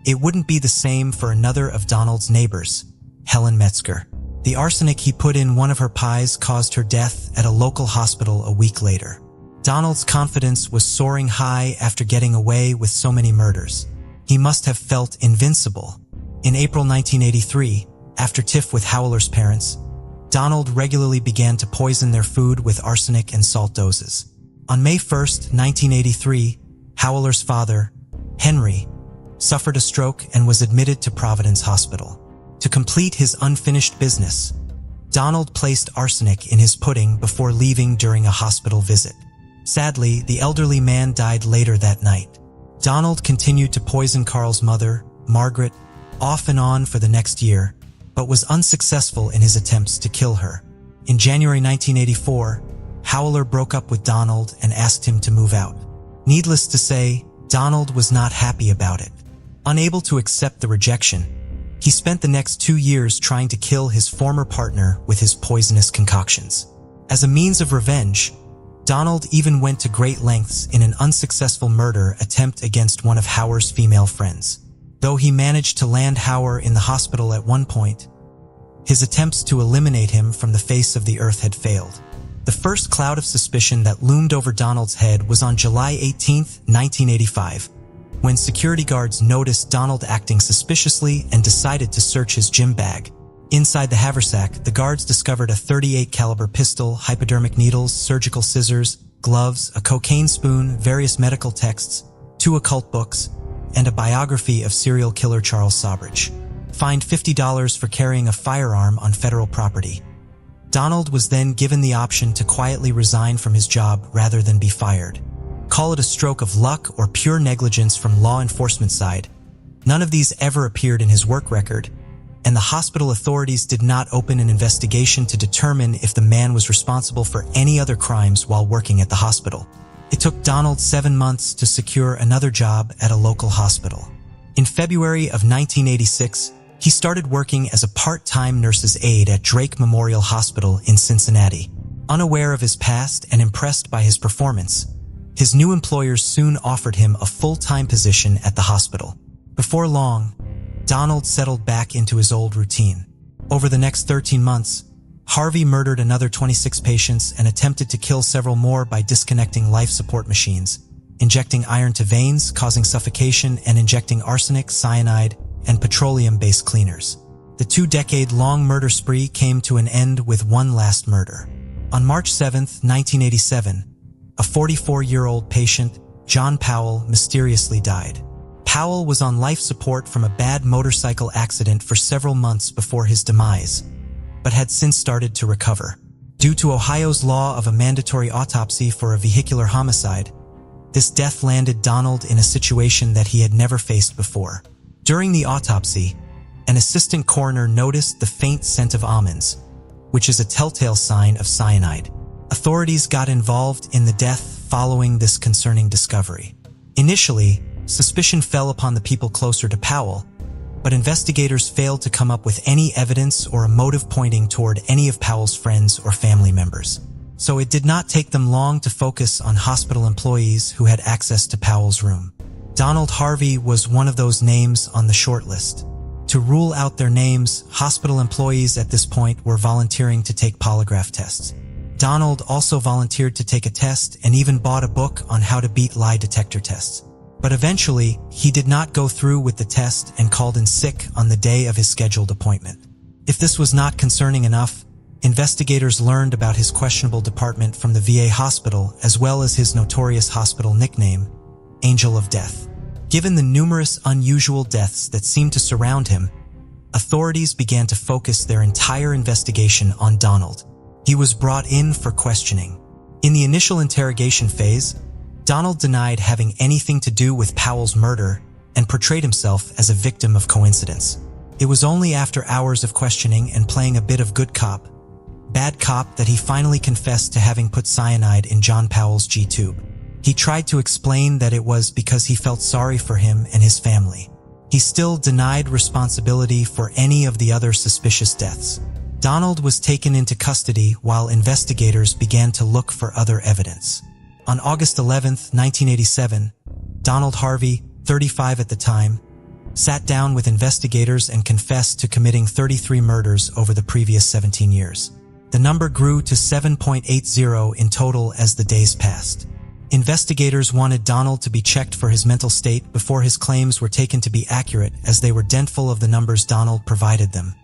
it wouldn't be the same for another of Donald's neighbors, Helen Metzger. The arsenic he put in one of her pies caused her death at a local hospital a week later. Donald's confidence was soaring high after getting away with so many murders. He must have felt invincible. In April 1983, after tiff with Howler's parents, Donald regularly began to poison their food with arsenic and salt doses. On May 1, 1983, Howler's father, Henry, suffered a stroke and was admitted to Providence Hospital. To complete his unfinished business, Donald placed arsenic in his pudding before leaving during a hospital visit. Sadly, the elderly man died later that night. Donald continued to poison Carl's mother, Margaret, off and on for the next year, but was unsuccessful in his attempts to kill her. In January 1984, Howler broke up with Donald and asked him to move out. Needless to say, Donald was not happy about it. Unable to accept the rejection, he spent the next 2 years trying to kill his former partner with his poisonous concoctions. As a means of revenge, Donald even went to great lengths in an unsuccessful murder attempt against one of Howler's female friends. Though he managed to land Howler in the hospital at one point, his attempts to eliminate him from the face of the earth had failed. The first cloud of suspicion that loomed over Donald's head was on July 18, 1985, when security guards noticed Donald acting suspiciously and decided to search his gym bag. Inside the haversack, the guards discovered a .38 caliber pistol, hypodermic needles, surgical scissors, gloves, a cocaine spoon, various medical texts, 2 occult books, and a biography of serial killer Charles Sobridge. Fined $50 for carrying a firearm on federal property. Donald was then given the option to quietly resign from his job rather than be fired. Call it a stroke of luck or pure negligence from law enforcement side, none of these ever appeared in his work record, and the hospital authorities did not open an investigation to determine if the man was responsible for any other crimes while working at the hospital. It took Donald 7 months to secure another job at a local hospital. In February of 1986, he started working as a part-time nurse's aide at Drake Memorial Hospital in Cincinnati. Unaware of his past and impressed by his performance, his new employers soon offered him a full-time position at the hospital. Before long, Donald settled back into his old routine. Over the next 13 months, Harvey murdered another 26 patients and attempted to kill several more by disconnecting life support machines, injecting iron to veins, causing suffocation, and injecting arsenic, cyanide, and petroleum-based cleaners. The 2-decade-long murder spree came to an end with one last murder. On March 7, 1987, a 44-year-old patient, John Powell, mysteriously died. Powell was on life support from a bad motorcycle accident for several months before his demise, but had since started to recover. Due to Ohio's law of a mandatory autopsy for a vehicular homicide, this death landed Donald in a situation that he had never faced before. During the autopsy, an assistant coroner noticed the faint scent of almonds, which is a telltale sign of cyanide. Authorities got involved in the death following this concerning discovery. Initially, suspicion fell upon the people closer to Powell, but investigators failed to come up with any evidence or a motive pointing toward any of Powell's friends or family members. So it did not take them long to focus on hospital employees who had access to Powell's room. Donald Harvey was one of those names on the short list. To rule out their names, hospital employees at this point were volunteering to take polygraph tests. Donald also volunteered to take a test and even bought a book on how to beat lie detector tests. But eventually, he did not go through with the test and called in sick on the day of his scheduled appointment. If this was not concerning enough, investigators learned about his questionable department from the VA hospital as well as his notorious hospital nickname, Angel of Death. Given the numerous unusual deaths that seemed to surround him, authorities began to focus their entire investigation on Donald. He was brought in for questioning. In the initial interrogation phase, Donald denied having anything to do with Powell's murder and portrayed himself as a victim of coincidence. It was only after hours of questioning and playing a bit of good cop, bad cop that he finally confessed to having put cyanide in John Powell's G-tube. He tried to explain that it was because he felt sorry for him and his family. He still denied responsibility for any of the other suspicious deaths. Donald was taken into custody while investigators began to look for other evidence. On August 11, 1987, Donald Harvey, 35 at the time, sat down with investigators and confessed to committing 33 murders over the previous 17 years. The number grew to 7.80 in total as the days passed. Investigators wanted Donald to be checked for his mental state before his claims were taken to be accurate, as they were doubtful of the numbers Donald provided them.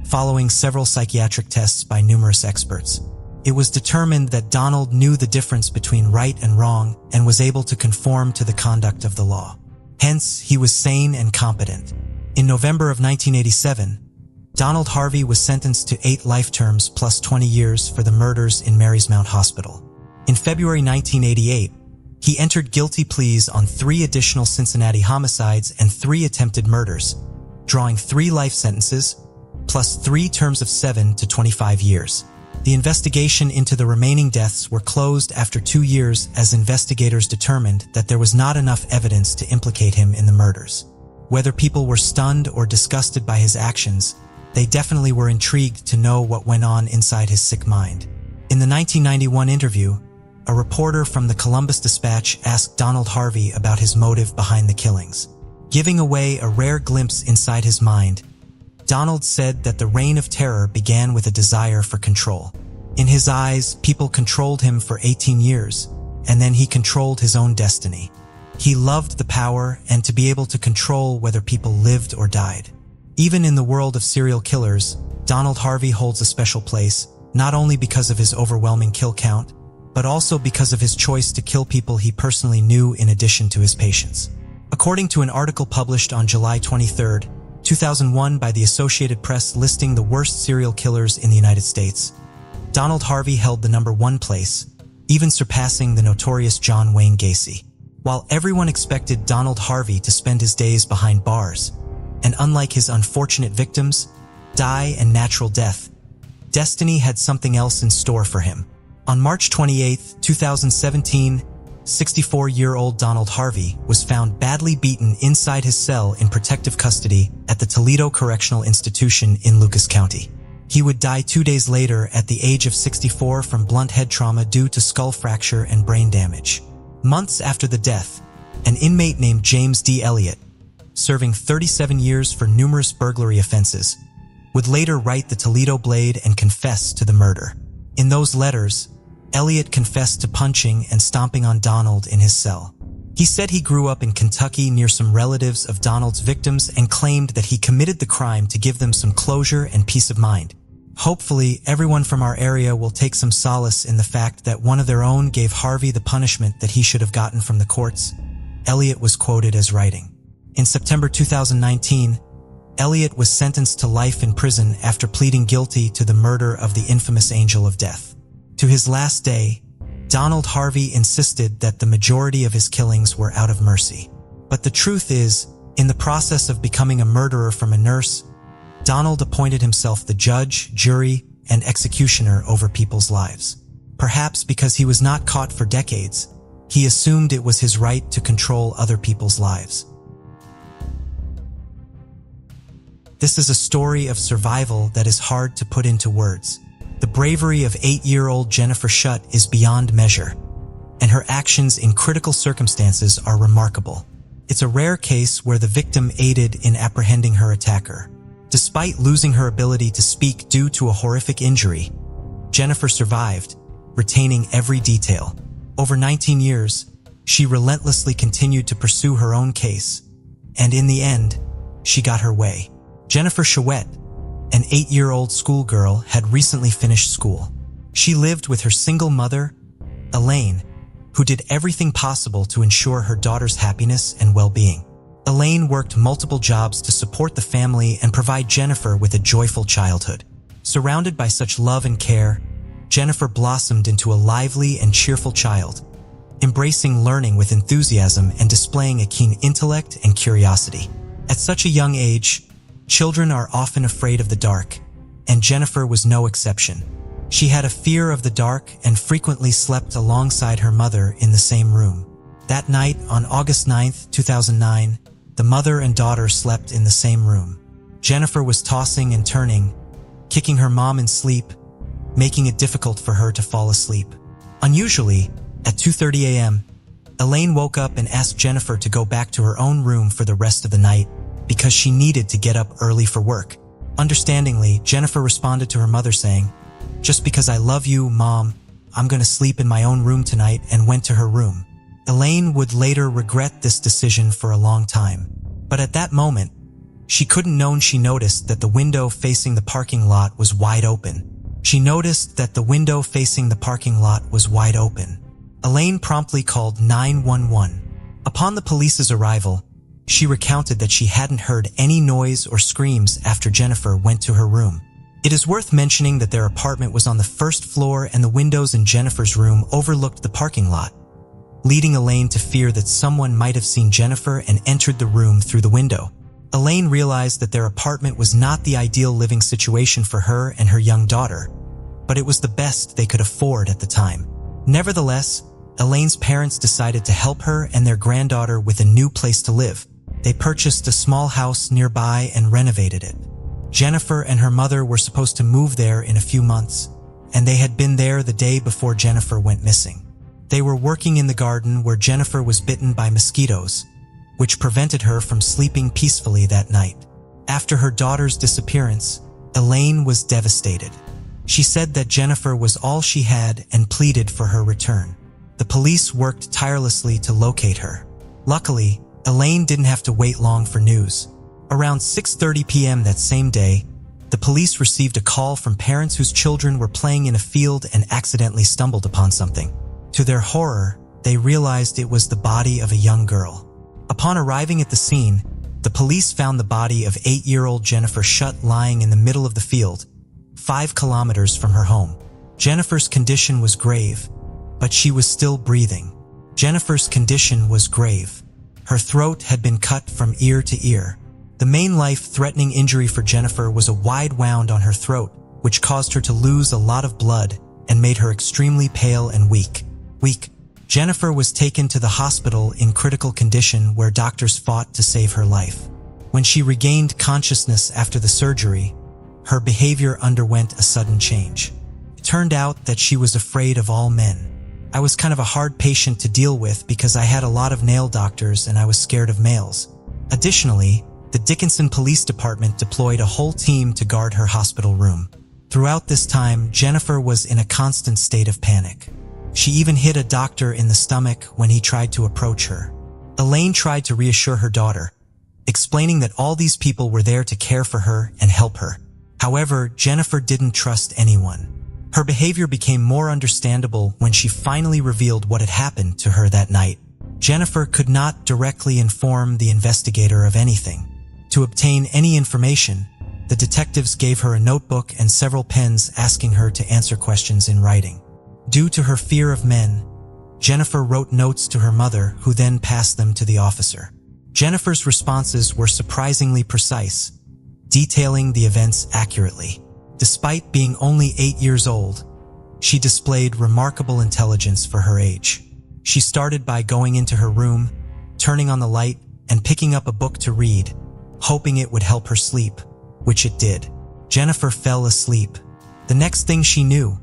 Following several psychiatric tests by numerous experts, it was determined that Donald knew the difference between right and wrong and was able to conform to the conduct of the law. Hence, he was sane and competent. In November of 1987, Donald Harvey was sentenced to 8 life terms plus 20 years for the murders in Marymount Hospital. In February 1988, he entered guilty pleas on 3 additional Cincinnati homicides and 3 attempted murders, drawing 3 life sentences, plus 3 terms of 7 to 25 years. The investigation into the remaining deaths were closed after 2 years, as investigators determined that there was not enough evidence to implicate him in the murders. Whether people were stunned or disgusted by his actions, they definitely were intrigued to know what went on inside his sick mind. In the 1991 interview, a reporter from the Columbus Dispatch asked Donald Harvey about his motive behind the killings. Giving away a rare glimpse inside his mind, Donald said that the reign of terror began with a desire for control. In his eyes, people controlled him for 18 years, and then he controlled his own destiny. He loved the power and to be able to control whether people lived or died. Even in the world of serial killers, Donald Harvey holds a special place, not only because of his overwhelming kill count, but also because of his choice to kill people he personally knew in addition to his patients. According to an article published on July 23, 2001 by the Associated Press listing the worst serial killers in the United States, Donald Harvey held the number 1 place, even surpassing the notorious John Wayne Gacy. While everyone expected Donald Harvey to spend his days behind bars, and unlike his unfortunate victims, die a natural death, destiny had something else in store for him. On March 28, 2017, 64-year-old Donald Harvey was found badly beaten inside his cell in protective custody at the Toledo Correctional Institution in Lucas County. He would die 2 days later at the age of 64 from blunt head trauma due to skull fracture and brain damage. Months after the death, an inmate named James D. Elliott, serving 37 years for numerous burglary offenses, would later write the Toledo Blade and confess to the murder. In those letters, Elliott confessed to punching and stomping on Donald in his cell. He said he grew up in Kentucky near some relatives of Donald's victims and claimed that he committed the crime to give them some closure and peace of mind. Hopefully, everyone from our area will take some solace in the fact that one of their own gave Harvey the punishment that he should have gotten from the courts. Elliott was quoted as writing, In September 2019, Elliot was sentenced to life in prison after pleading guilty to the murder of the infamous Angel of Death. To his last day, Donald Harvey insisted that the majority of his killings were out of mercy. But the truth is, in the process of becoming a murderer from a nurse, Donald appointed himself the judge, jury, and executioner over people's lives. Perhaps because he was not caught for decades, he assumed it was his right to control other people's lives. This is a story of survival that is hard to put into words. The bravery of 8-year-old Jennifer Schutt is beyond measure, and her actions in critical circumstances are remarkable. It's a rare case where the victim aided in apprehending her attacker. Despite losing her ability to speak due to a horrific injury, Jennifer survived, retaining every detail. Over 19 years, she relentlessly continued to pursue her own case, and in the end, she got her way. Jennifer Schutt, an 8-year-old schoolgirl, had recently finished school. She lived with her single mother, Elaine, who did everything possible to ensure her daughter's happiness and well-being. Elaine worked multiple jobs to support the family and provide Jennifer with a joyful childhood. Surrounded by such love and care, Jennifer blossomed into a lively and cheerful child, embracing learning with enthusiasm and displaying a keen intellect and curiosity. At such a young age, children are often afraid of the dark, and Jennifer was no exception. She had a fear of the dark and frequently slept alongside her mother in the same room. That night, on August 9, 2009, the mother and daughter slept in the same room. Jennifer was tossing and turning, kicking her mom in sleep, making it difficult for her to fall asleep. Unusually, at 2:30 a.m., Elaine woke up and asked Jennifer to go back to her own room for the rest of the night because she needed to get up early for work. Understandingly, Jennifer responded to her mother saying, "Just because I love you, Mom, I'm going to sleep in my own room tonight," and went to her room. Elaine would later regret this decision for a long time. But at that moment, she couldn't know she noticed that the window facing the parking lot was wide open. Elaine promptly called 911. Upon the police's arrival, she recounted that she hadn't heard any noise or screams after Jennifer went to her room. It is worth mentioning that their apartment was on the first floor and the windows in Jennifer's room overlooked the parking lot, leading Elaine to fear that someone might have seen Jennifer and entered the room through the window. Elaine realized that their apartment was not the ideal living situation for her and her young daughter, but it was the best they could afford at the time. Nevertheless, Elaine's parents decided to help her and their granddaughter with a new place to live. They purchased a small house nearby and renovated it. Jennifer and her mother were supposed to move there in a few months, and they had been there the day before Jennifer went missing. They were working in the garden where Jennifer was bitten by mosquitoes, which prevented her from sleeping peacefully that night. After her daughter's disappearance, Elaine was devastated. She said that Jennifer was all she had and pleaded for her return. The police worked tirelessly to locate her. Luckily, Elaine didn't have to wait long for news. Around 6:30 p.m. that same day, the police received a call from parents whose children were playing in a field and accidentally stumbled upon something. To their horror, they realized it was the body of a young girl. Upon arriving at the scene, the police found the body of 8-year-old Jennifer Schutt lying in the middle of the field, 5 kilometers from her home. Jennifer's condition was grave, but she was still breathing. Her throat had been cut from ear to ear. The main life-threatening injury for Jennifer was a wide wound on her throat, which caused her to lose a lot of blood and made her extremely pale and weak. Jennifer was taken to the hospital in critical condition where doctors fought to save her life. When she regained consciousness after the surgery, her behavior underwent a sudden change. It turned out that she was afraid of all men. I was kind of a hard patient to deal with because I had a lot of nail doctors and I was scared of males. Additionally, the Dickinson Police Department deployed a whole team to guard her hospital room. Throughout this time, Jennifer was in a constant state of panic. She even hit a doctor in the stomach when he tried to approach her. Elaine tried to reassure her daughter, explaining that all these people were there to care for her and help her. However, Jennifer didn't trust anyone. Her behavior became more understandable when she finally revealed what had happened to her that night. Jennifer could not directly inform the investigator of anything. To obtain any information, the detectives gave her a notebook and several pens asking her to answer questions in writing. Due to her fear of men, Jennifer wrote notes to her mother, who then passed them to the officer. Jennifer's responses were surprisingly precise, detailing the events accurately. Despite being only 8 years old, she displayed remarkable intelligence for her age. She started by going into her room, turning on the light, and picking up a book to read, hoping it would help her sleep, which it did. Jennifer fell asleep. The next thing she knew,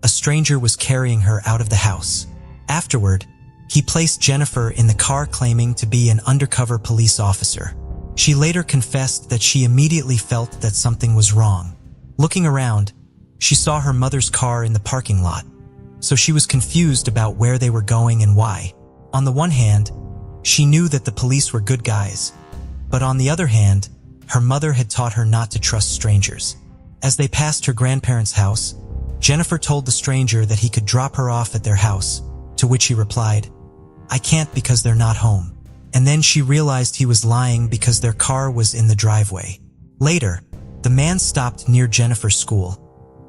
a stranger was carrying her out of the house. Afterward, he placed Jennifer in the car claiming to be an undercover police officer. She later confessed that she immediately felt that something was wrong. Looking around, she saw her mother's car in the parking lot, so she was confused about where they were going and why. On the one hand, she knew that the police were good guys, but on the other hand, her mother had taught her not to trust strangers. As they passed her grandparents' house, Jennifer told the stranger that he could drop her off at their house, to which he replied, "I can't because they're not home." And then she realized he was lying because their car was in the driveway. Later, the man stopped near Jennifer's school,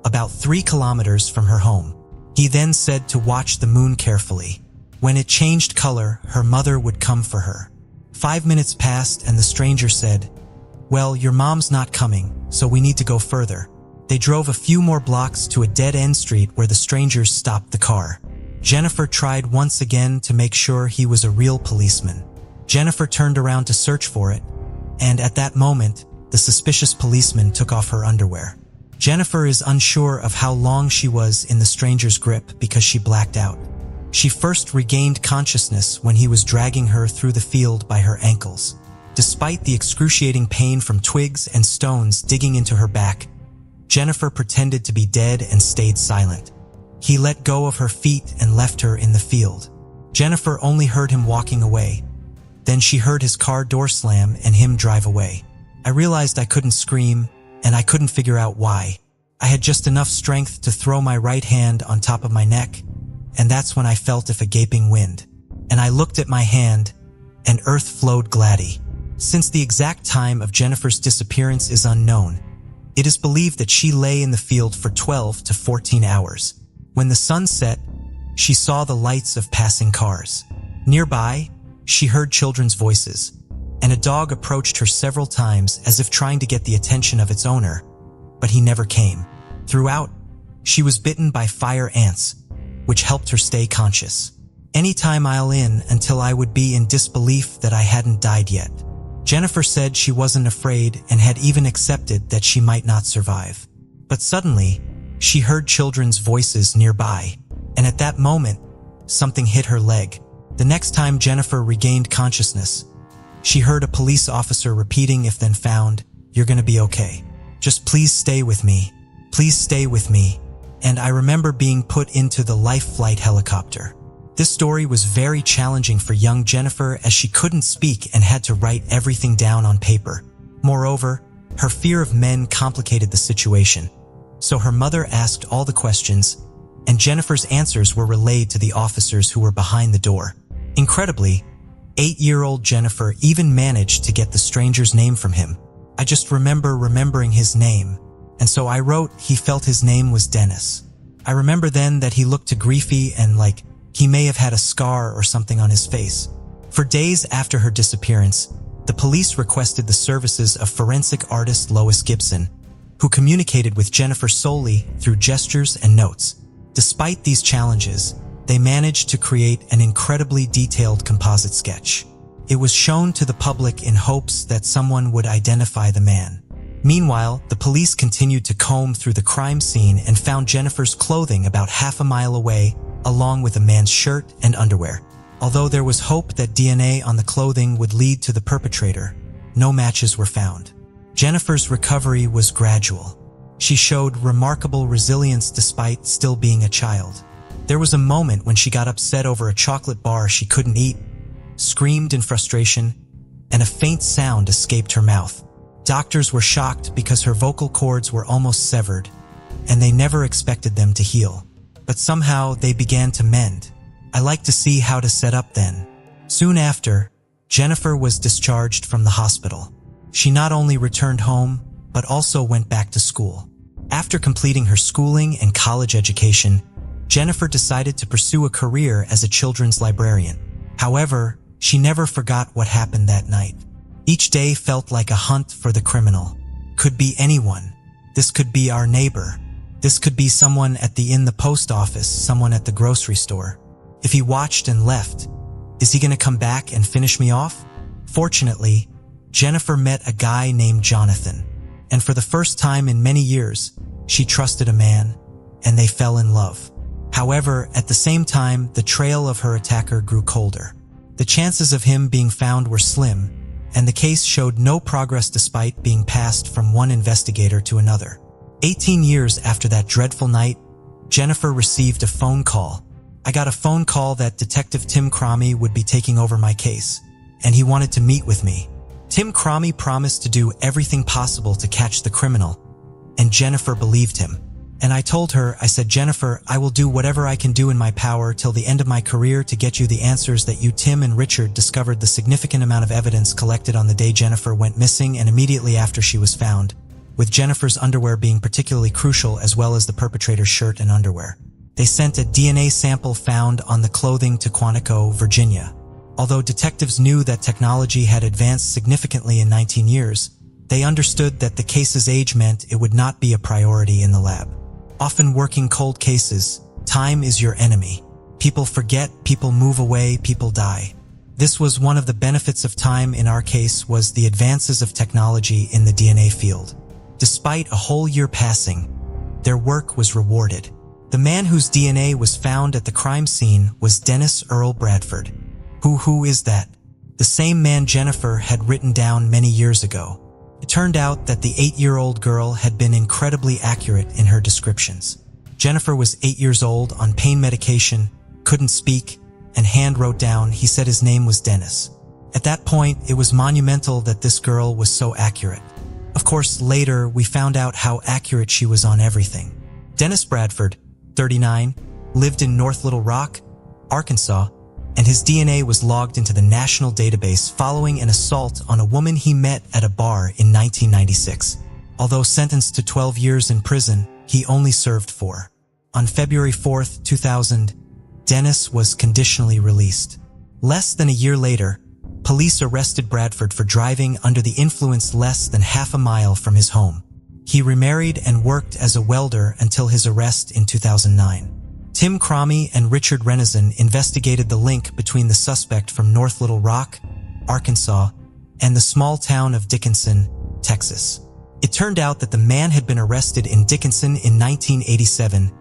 about 3 kilometers from her home. He then said to watch the moon carefully. When it changed color, her mother would come for her. 5 minutes passed and the stranger said, "Well, your mom's not coming, so we need to go further." They drove a few more blocks to a dead-end street where the strangers stopped the car. Jennifer tried once again to make sure he was a real policeman. Jennifer turned around to search for it, and at that moment, the suspicious policeman took off her underwear. Jennifer is unsure of how long she was in the stranger's grip because she blacked out. She first regained consciousness when he was dragging her through the field by her ankles. Despite the excruciating pain from twigs and stones digging into her back, Jennifer pretended to be dead and stayed silent. He let go of her feet and left her in the field. Jennifer only heard him walking away. Then she heard his car door slam and him drive away. I realized I couldn't scream, and I couldn't figure out why. I had just enough strength to throw my right hand on top of my neck, and that's when I felt a gaping wind. And I looked at my hand, and earth flowed gladly. Since the exact time of Jennifer's disappearance is unknown, it is believed that she lay in the field for 12 to 14 hours. When the sun set, she saw the lights of passing cars. Nearby, she heard children's voices, and a dog approached her several times as if trying to get the attention of its owner, but he never came. Throughout, she was bitten by fire ants, which helped her stay conscious. Anytime I'll in until I would be in disbelief that I hadn't died yet. Jennifer said she wasn't afraid and had even accepted that she might not survive. But suddenly, she heard children's voices nearby, and at that moment, something hit her leg. The next time Jennifer regained consciousness, she heard a police officer repeating if then found, "You're gonna be okay. Just please stay with me. Please stay with me." And I remember being put into the life flight helicopter. This story was very challenging for young Jennifer as she couldn't speak and had to write everything down on paper. Moreover, her fear of men complicated the situation. So her mother asked all the questions, and Jennifer's answers were relayed to the officers who were behind the door. Incredibly, 8-year-old Jennifer even managed to get the stranger's name from him. I just remember remembering his name, and so I wrote he felt his name was Dennis. I remember then that he looked griefy and like he may have had a scar or something on his face. For days after her disappearance, the police requested the services of forensic artist Lois Gibson, who communicated with Jennifer solely through gestures and notes. Despite these challenges, they managed to create an incredibly detailed composite sketch. It was shown to the public in hopes that someone would identify the man. Meanwhile, the police continued to comb through the crime scene and found Jennifer's clothing about half a mile away, along with a man's shirt and underwear. Although there was hope that DNA on the clothing would lead to the perpetrator, no matches were found. Jennifer's recovery was gradual. She showed remarkable resilience despite still being a child. There was a moment when she got upset over a chocolate bar she couldn't eat, screamed in frustration, and a faint sound escaped her mouth. Doctors were shocked because her vocal cords were almost severed, and they never expected them to heal. But somehow they began to mend. I like to see how to set up then. Soon after, Jennifer was discharged from the hospital. She not only returned home, but also went back to school. After completing her schooling and college education, Jennifer decided to pursue a career as a children's librarian. However, she never forgot what happened that night. Each day felt like a hunt for the criminal. Could be anyone. This could be our neighbor. This could be someone at the post office, someone at the grocery store. If he watched and left, is he gonna come back and finish me off? Fortunately, Jennifer met a guy named Jonathan, and for the first time in many years, she trusted a man, and they fell in love. However, at the same time, the trail of her attacker grew colder. The chances of him being found were slim, and the case showed no progress despite being passed from one investigator to another. 18 years after that dreadful night, Jennifer received a phone call. I got a phone call that Detective Tim Cromie would be taking over my case, and he wanted to meet with me. Tim Cromie promised to do everything possible to catch the criminal, and Jennifer believed him. And I told her, I said, Jennifer, I will do whatever I can do in my power till the end of my career to get you the answers that you, Tim, and Richard discovered the significant amount of evidence collected on the day Jennifer went missing and immediately after she was found, with Jennifer's underwear being particularly crucial as well as the perpetrator's shirt and underwear. They sent a DNA sample found on the clothing to Quantico, Virginia. Although detectives knew that technology had advanced significantly in 19 years, they understood that the case's age meant it would not be a priority in the lab. Often working cold cases, time is your enemy. People forget, people move away, people die. This was one of the benefits of time in our case was the advances of technology in the DNA field. Despite a whole year passing, their work was rewarded. The man whose DNA was found at the crime scene was Dennis Earl Bradford. Who is that? The same man Jennifer had written down many years ago. It turned out that the 8-year-old girl had been incredibly accurate in her descriptions. Jennifer was 8 years old on pain medication, couldn't speak, and hand wrote down he said his name was Dennis. At that point, it was monumental that this girl was so accurate. Of course, later we found out how accurate she was on everything. Dennis Bradford, 39, lived in North Little Rock, Arkansas, and his DNA was logged into the national database following an assault on a woman he met at a bar in 1996. Although sentenced to 12 years in prison, he only served 4. On February 4, 2000, Dennis was conditionally released. Less than a year later, police arrested Bradford for driving under the influence less than half a mile from his home. He remarried and worked as a welder until his arrest in 2009. Tim Cromie and Richard Renison investigated the link between the suspect from North Little Rock, Arkansas, and the small town of Dickinson, Texas. It turned out that the man had been arrested in Dickinson in 1987,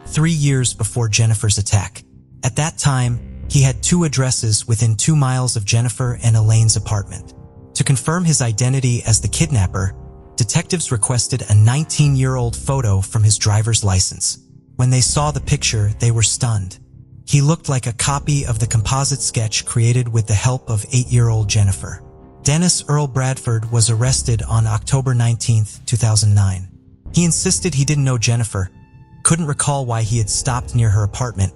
3 years before Jennifer's attack. At that time, he had 2 addresses within 2 miles of Jennifer and Elaine's apartment. To confirm his identity as the kidnapper, detectives requested a 19-year-old photo from his driver's license. When they saw the picture, they were stunned. He looked like a copy of the composite sketch created with the help of 8-year-old Jennifer. Dennis Earl Bradford was arrested on October 19, 2009. He insisted he didn't know Jennifer, couldn't recall why he had stopped near her apartment,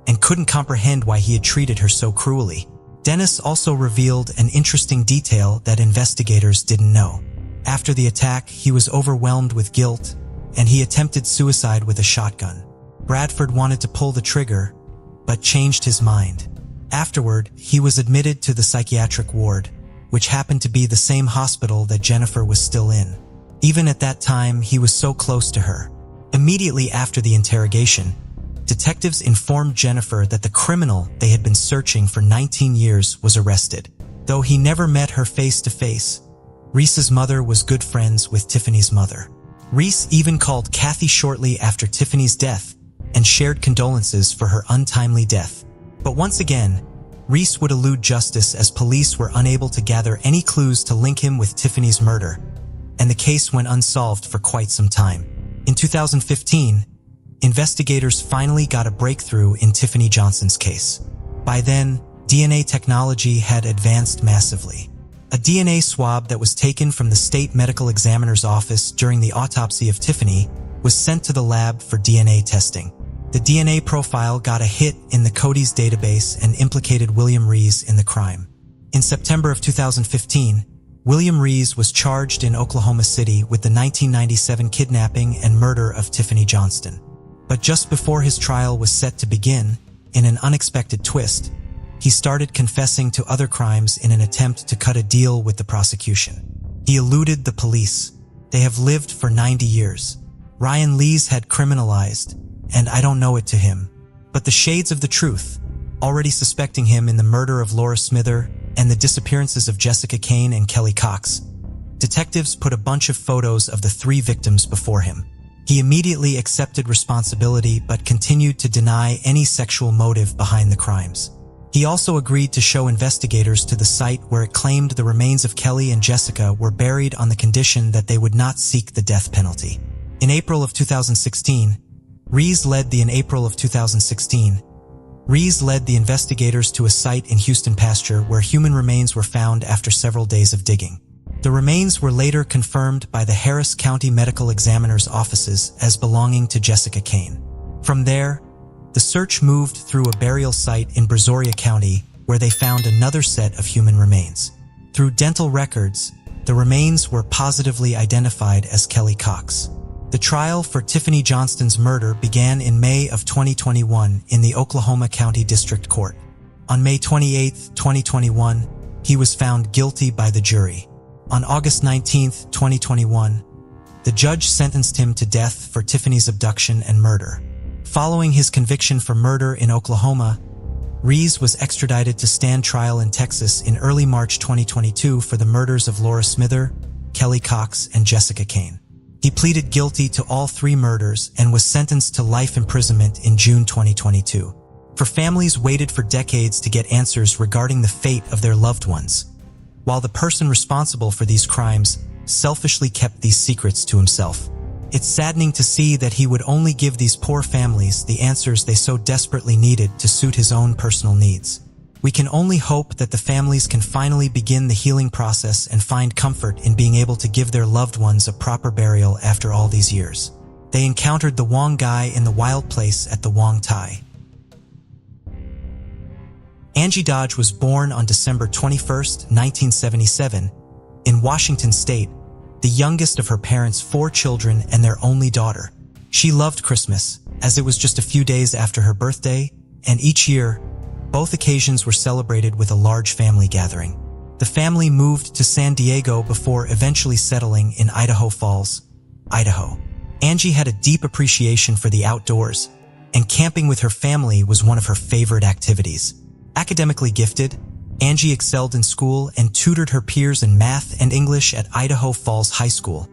and couldn't comprehend why he had treated her so cruelly. Dennis also revealed an interesting detail that investigators didn't know. After the attack, he was overwhelmed with guilt, and he attempted suicide with a shotgun. Bradford wanted to pull the trigger, but changed his mind. Afterward, he was admitted to the psychiatric ward, which happened to be the same hospital that Jennifer was still in. Even at that time, he was so close to her. Immediately after the interrogation, detectives informed Jennifer that the criminal they had been searching for 19 years was arrested. Though he never met her face to face, Reese's mother was good friends with Tiffany's mother. Reese even called Kathy shortly after Tiffany's death and shared condolences for her untimely death. But once again, Reese would elude justice as police were unable to gather any clues to link him with Tiffany's murder, and the case went unsolved for quite some time. In 2015, investigators finally got a breakthrough in Tiffany Johnson's case. By then, DNA technology had advanced massively. A DNA swab that was taken from the state medical examiner's office during the autopsy of Tiffany was sent to the lab for DNA testing. The DNA profile got a hit in the Cody's database and implicated William Rees in the crime. In September of 2015, William Rees was charged in Oklahoma City with the 1997 kidnapping and murder of Tiffany Johnston. But just before his trial was set to begin, in an unexpected twist, he started confessing to other crimes in an attempt to cut a deal with the prosecution. He eluded the police. They have lived for 90 years. Ryan Lees had criminalized, and I don't know it to him. But the shades of the truth, already suspecting him in the murder of Laura Smither and the disappearances of Jessica Kane and Kelly Cox, detectives put a bunch of photos of the 3 victims before him. He immediately accepted responsibility but continued to deny any sexual motive behind the crimes. He also agreed to show investigators to the site where it claimed the remains of Kelly and Jessica were buried on the condition that they would not seek the death penalty. In April of 2016, Rees led the investigators to a site in Houston Pasture where human remains were found after several days of digging. The remains were later confirmed by the Harris County Medical Examiner's offices as belonging to Jessica Kane. From there, the search moved through a burial site in Brazoria County where they found another set of human remains. Through dental records, the remains were positively identified as Kelly Cox. The trial for Tiffany Johnston's murder began in May of 2021 in the Oklahoma County District Court. On May 28, 2021, he was found guilty by the jury. On August 19, 2021, the judge sentenced him to death for Tiffany's abduction and murder. Following his conviction for murder in Oklahoma, Rees was extradited to stand trial in Texas in early March 2022 for the murders of Laura Smither, Kelly Cox, and Jessica Kane. He pleaded guilty to all 3 murders and was sentenced to life imprisonment in June 2022. For families waited for decades to get answers regarding the fate of their loved ones, while the person responsible for these crimes selfishly kept these secrets to himself. It's saddening to see that he would only give these poor families the answers they so desperately needed to suit his own personal needs. We can only hope that the families can finally begin the healing process and find comfort in being able to give their loved ones a proper burial after all these years. They encountered the Wong guy in the wild place at the Wong Tai. Angie Dodge was born on December 21, 1977, in Washington State, the youngest of her parents' 4 children and their only daughter. She loved Christmas, as it was just a few days after her birthday, and each year, both occasions were celebrated with a large family gathering. The family moved to San Diego before eventually settling in Idaho Falls, Idaho. Angie had a deep appreciation for the outdoors, and camping with her family was one of her favorite activities. Academically gifted, Angie excelled in school and tutored her peers in math and English at Idaho Falls High School,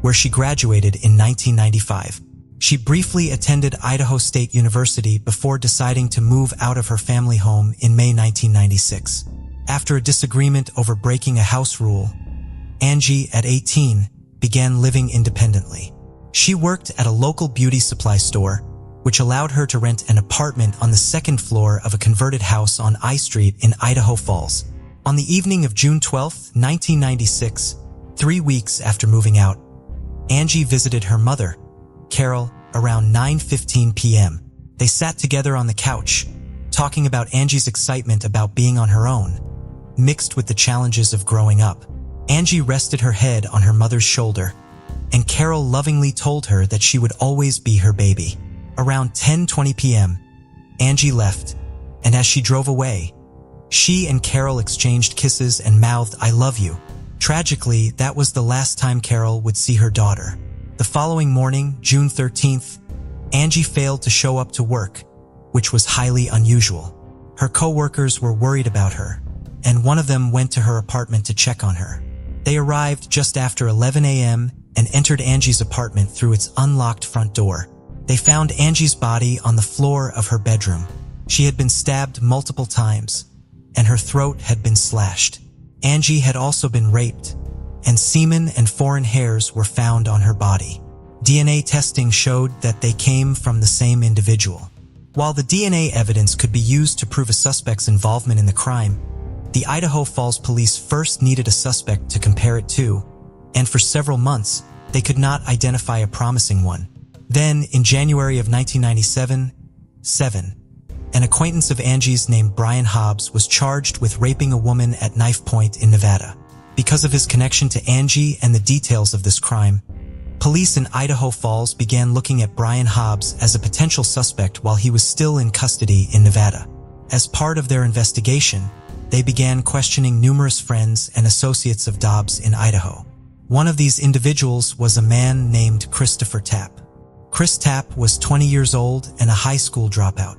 where she graduated in 1995. She briefly attended Idaho State University before deciding to move out of her family home in May 1996. After a disagreement over breaking a house rule, Angie, at 18, began living independently. She worked at a local beauty supply store, which allowed her to rent an apartment on the 2nd floor of a converted house on I Street in Idaho Falls. On the evening of June 12, 1996, 3 weeks after moving out, Angie visited her mother, Carol, around 9:15 p.m. They sat together on the couch, talking about Angie's excitement about being on her own, mixed with the challenges of growing up. Angie rested her head on her mother's shoulder, and Carol lovingly told her that she would always be her baby. Around 10:20 p.m., Angie left, and as she drove away, she and Carol exchanged kisses and mouthed, "I love you." Tragically, that was the last time Carol would see her daughter. The following morning, June 13th, Angie failed to show up to work, which was highly unusual. Her co-workers were worried about her, and one of them went to her apartment to check on her. They arrived just after 11 a.m. and entered Angie's apartment through its unlocked front door. They found Angie's body on the floor of her bedroom. She had been stabbed multiple times, and her throat had been slashed. Angie had also been raped, and semen and foreign hairs were found on her body. DNA testing showed that they came from the same individual. While the DNA evidence could be used to prove a suspect's involvement in the crime, the Idaho Falls police first needed a suspect to compare it to, and for several months, they could not identify a promising one. Then, in January of 1997, 7. An acquaintance of Angie's named Brian Hobbs was charged with raping a woman at knife point in Nevada. Because of his connection to Angie and the details of this crime, police in Idaho Falls began looking at Brian Hobbs as a potential suspect while he was still in custody in Nevada. As part of their investigation, they began questioning numerous friends and associates of Dobbs in Idaho. One of these individuals was a man named Christopher Tapp. Chris Tapp was 20 years old and a high school dropout.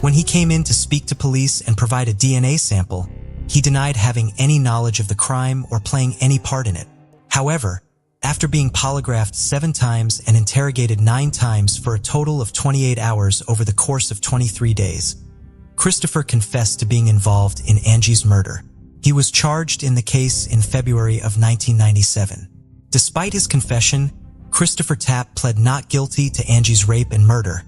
When he came in to speak to police and provide a DNA sample, he denied having any knowledge of the crime or playing any part in it. However, after being polygraphed 7 times and interrogated 9 times for a total of 28 hours over the course of 23 days, Christopher confessed to being involved in Angie's murder. He was charged in the case in February of 1997. Despite his confession, Christopher Tapp pled not guilty to Angie's rape and murder,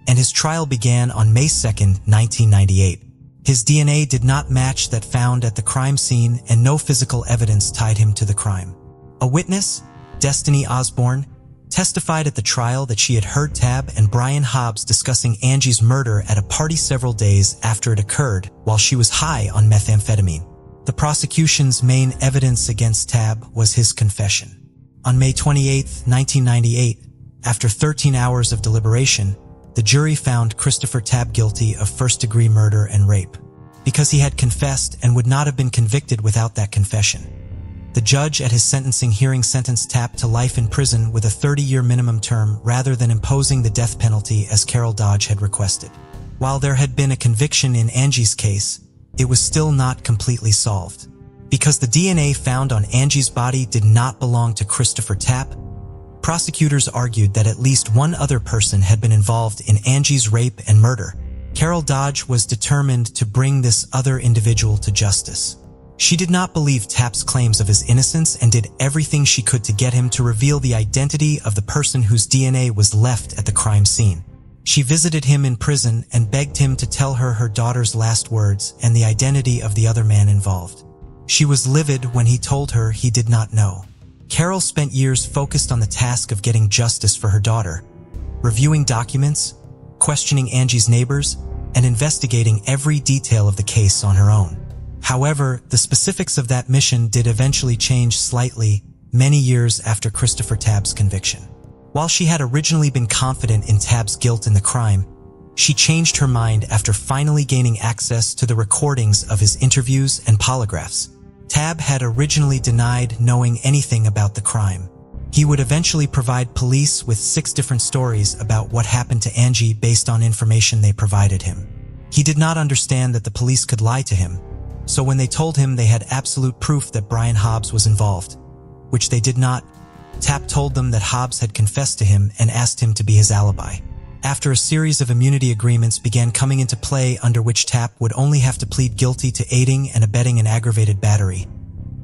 and his trial began on May 2, 1998. His DNA did not match that found at the crime scene, and no physical evidence tied him to the crime. A witness, Destiny Osborne, testified at the trial that she had heard Tapp and Brian Hobbs discussing Angie's murder at a party several days after it occurred while she was high on methamphetamine. The prosecution's main evidence against Tapp was his confession. On May 28, 1998, after 13 hours of deliberation, the jury found Christopher Tapp guilty of first-degree murder and rape, because he had confessed and would not have been convicted without that confession. The judge at his sentencing hearing sentenced Tapp to life in prison with a 30-year minimum term rather than imposing the death penalty as Carol Dodge had requested. While there had been a conviction in Angie's case, it was still not completely solved. Because the DNA found on Angie's body did not belong to Christopher Tapp, prosecutors argued that at least one other person had been involved in Angie's rape and murder. Carol Dodge was determined to bring this other individual to justice. She did not believe Tapp's claims of his innocence and did everything she could to get him to reveal the identity of the person whose DNA was left at the crime scene. She visited him in prison and begged him to tell her her daughter's last words and the identity of the other man involved. She was livid when he told her he did not know. Carol spent years focused on the task of getting justice for her daughter, reviewing documents, questioning Angie's neighbors, and investigating every detail of the case on her own. However, the specifics of that mission did eventually change slightly many years after Christopher Tapp's conviction. While she had originally been confident in Tapp's guilt in the crime, she changed her mind after finally gaining access to the recordings of his interviews and polygraphs. Tapp had originally denied knowing anything about the crime. He would eventually provide police with 6 different stories about what happened to Angie based on information they provided him. He did not understand that the police could lie to him, so when they told him they had absolute proof that Brian Hobbs was involved, which they did not, Tapp told them that Hobbs had confessed to him and asked him to be his alibi. After a series of immunity agreements began coming into play under which Tapp would only have to plead guilty to aiding and abetting an aggravated battery,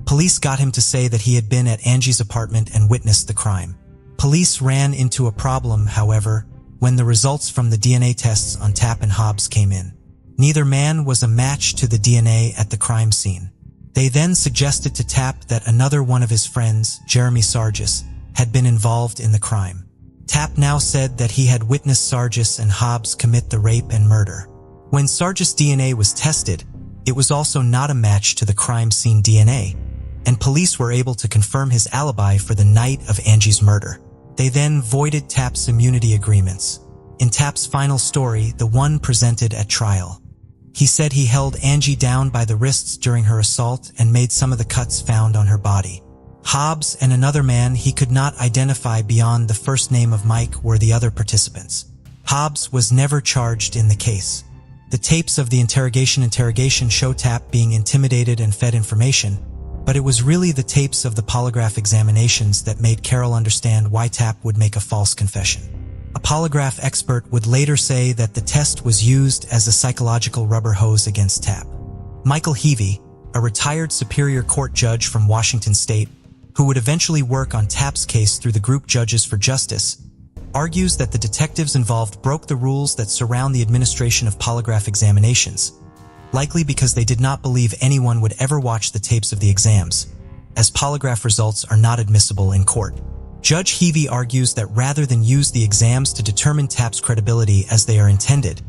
police got him to say that he had been at Angie's apartment and witnessed the crime. Police ran into a problem, however, when the results from the DNA tests on Tapp and Hobbs came in. Neither man was a match to the DNA at the crime scene. They then suggested to Tapp that another one of his friends, Jeremy Sargis, had been involved in the crime. Tapp now said that he had witnessed Sargis and Hobbs commit the rape and murder. When Sargis' DNA was tested, it was also not a match to the crime scene DNA, and police were able to confirm his alibi for the night of Angie's murder. They then voided Tapp's immunity agreements. In Tapp's final story, the one presented at trial, he said he held Angie down by the wrists during her assault and made some of the cuts found on her body. Hobbs and another man he could not identify beyond the first name of Mike were the other participants. Hobbs was never charged in the case. The tapes of the interrogation show Tapp being intimidated and fed information, but it was really the tapes of the polygraph examinations that made Carol understand why Tapp would make a false confession. A polygraph expert would later say that the test was used as a psychological rubber hose against Tapp. Michael Heavey, a retired Superior Court judge from Washington State, who would eventually work on Tapp's case through the group Judges for Justice, argues that the detectives involved broke the rules that surround the administration of polygraph examinations, likely because they did not believe anyone would ever watch the tapes of the exams, as polygraph results are not admissible in court. Judge Heavey argues that rather than use the exams to determine Tapp's credibility as they are intended,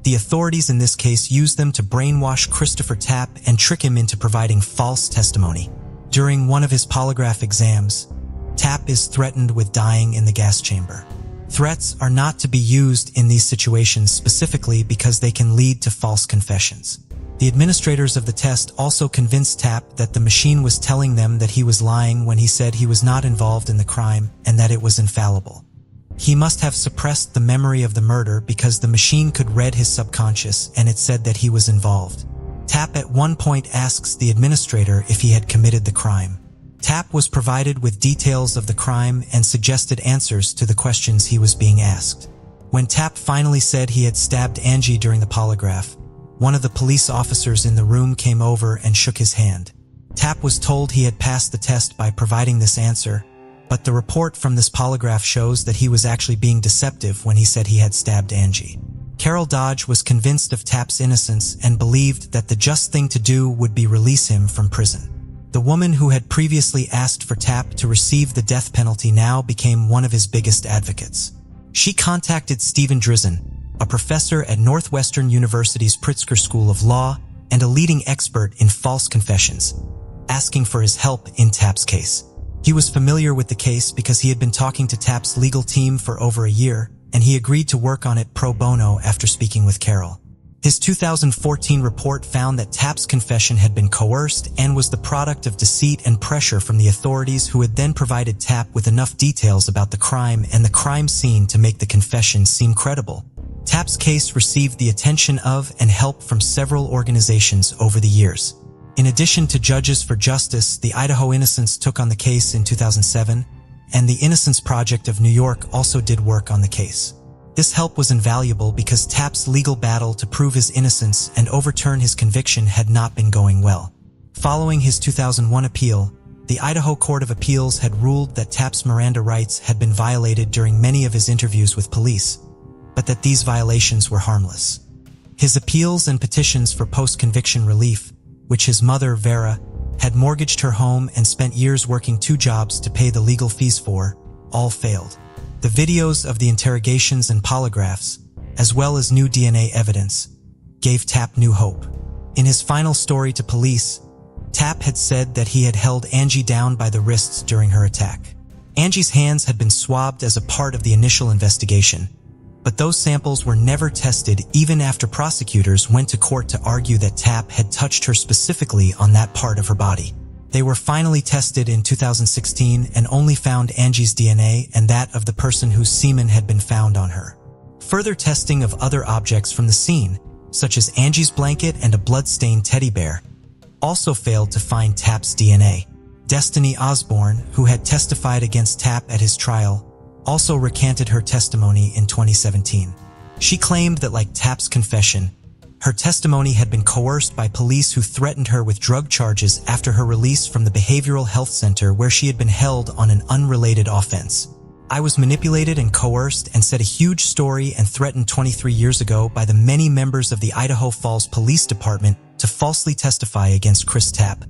The authorities in this case used them to brainwash Christopher Tapp and trick him into providing false testimony. During one of his polygraph exams, Tapp is threatened with dying in the gas chamber. Threats are not to be used in these situations specifically because they can lead to false confessions. The administrators of the test also convinced Tapp that the machine was telling them that he was lying when he said he was not involved in the crime and that it was infallible. He must have suppressed the memory of the murder because the machine could read his subconscious and it said that he was involved. Tapp at one point asks the administrator if he had committed the crime. Tapp was provided with details of the crime and suggested answers to the questions he was being asked. When Tapp finally said he had stabbed Angie during the polygraph, one of the police officers in the room came over and shook his hand. Tapp was told he had passed the test by providing this answer, but the report from this polygraph shows that he was actually being deceptive when he said he had stabbed Angie. Carol Dodge was convinced of Tapp's innocence and believed that the just thing to do would be release him from prison. The woman who had previously asked for Tapp to receive the death penalty now became one of his biggest advocates. She contacted Stephen Drizin, a professor at Northwestern University's Pritzker School of Law and a leading expert in false confessions, asking for his help in Tapp's case. He was familiar with the case because he had been talking to Tapp's legal team for over a year, and he agreed to work on it pro bono after speaking with Carol. His 2014 report found that Tapp's confession had been coerced and was the product of deceit and pressure from the authorities, who had then provided Tapp with enough details about the crime and the crime scene to make the confession seem credible. Tapp's case received the attention of and help from several organizations over the years. In addition to Judges for Justice, the Idaho Innocence took on the case in 2007, and the Innocence Project of New York also did work on the case. This help was invaluable because Tapp's legal battle to prove his innocence and overturn his conviction had not been going well. Following his 2001 appeal, the Idaho Court of Appeals had ruled that Tapp's Miranda rights had been violated during many of his interviews with police, but that these violations were harmless. His appeals and petitions for post-conviction relief, which his mother, Vera, had mortgaged her home and spent years working 2 jobs to pay the legal fees for, all failed. The videos of the interrogations and polygraphs, as well as new DNA evidence, gave Tapp new hope. In his final story to police, Tapp had said that he had held Angie down by the wrists during her attack. Angie's hands had been swabbed as a part of the initial investigation, but those samples were never tested even after prosecutors went to court to argue that Tapp had touched her specifically on that part of her body. They were finally tested in 2016 and only found Angie's DNA and that of the person whose semen had been found on her. Further testing of other objects from the scene, such as Angie's blanket and a blood-stained teddy bear, also failed to find Tapp's DNA. Destiny Osborne, who had testified against Tapp at his trial, also recanted her testimony in 2017. She claimed that, like Tapp's confession, her testimony had been coerced by police who threatened her with drug charges after her release from the behavioral health center where she had been held on an unrelated offense. I was manipulated and coerced and said a huge story and threatened 23 years ago by the many members of the Idaho Falls Police Department to falsely testify against Chris Tapp,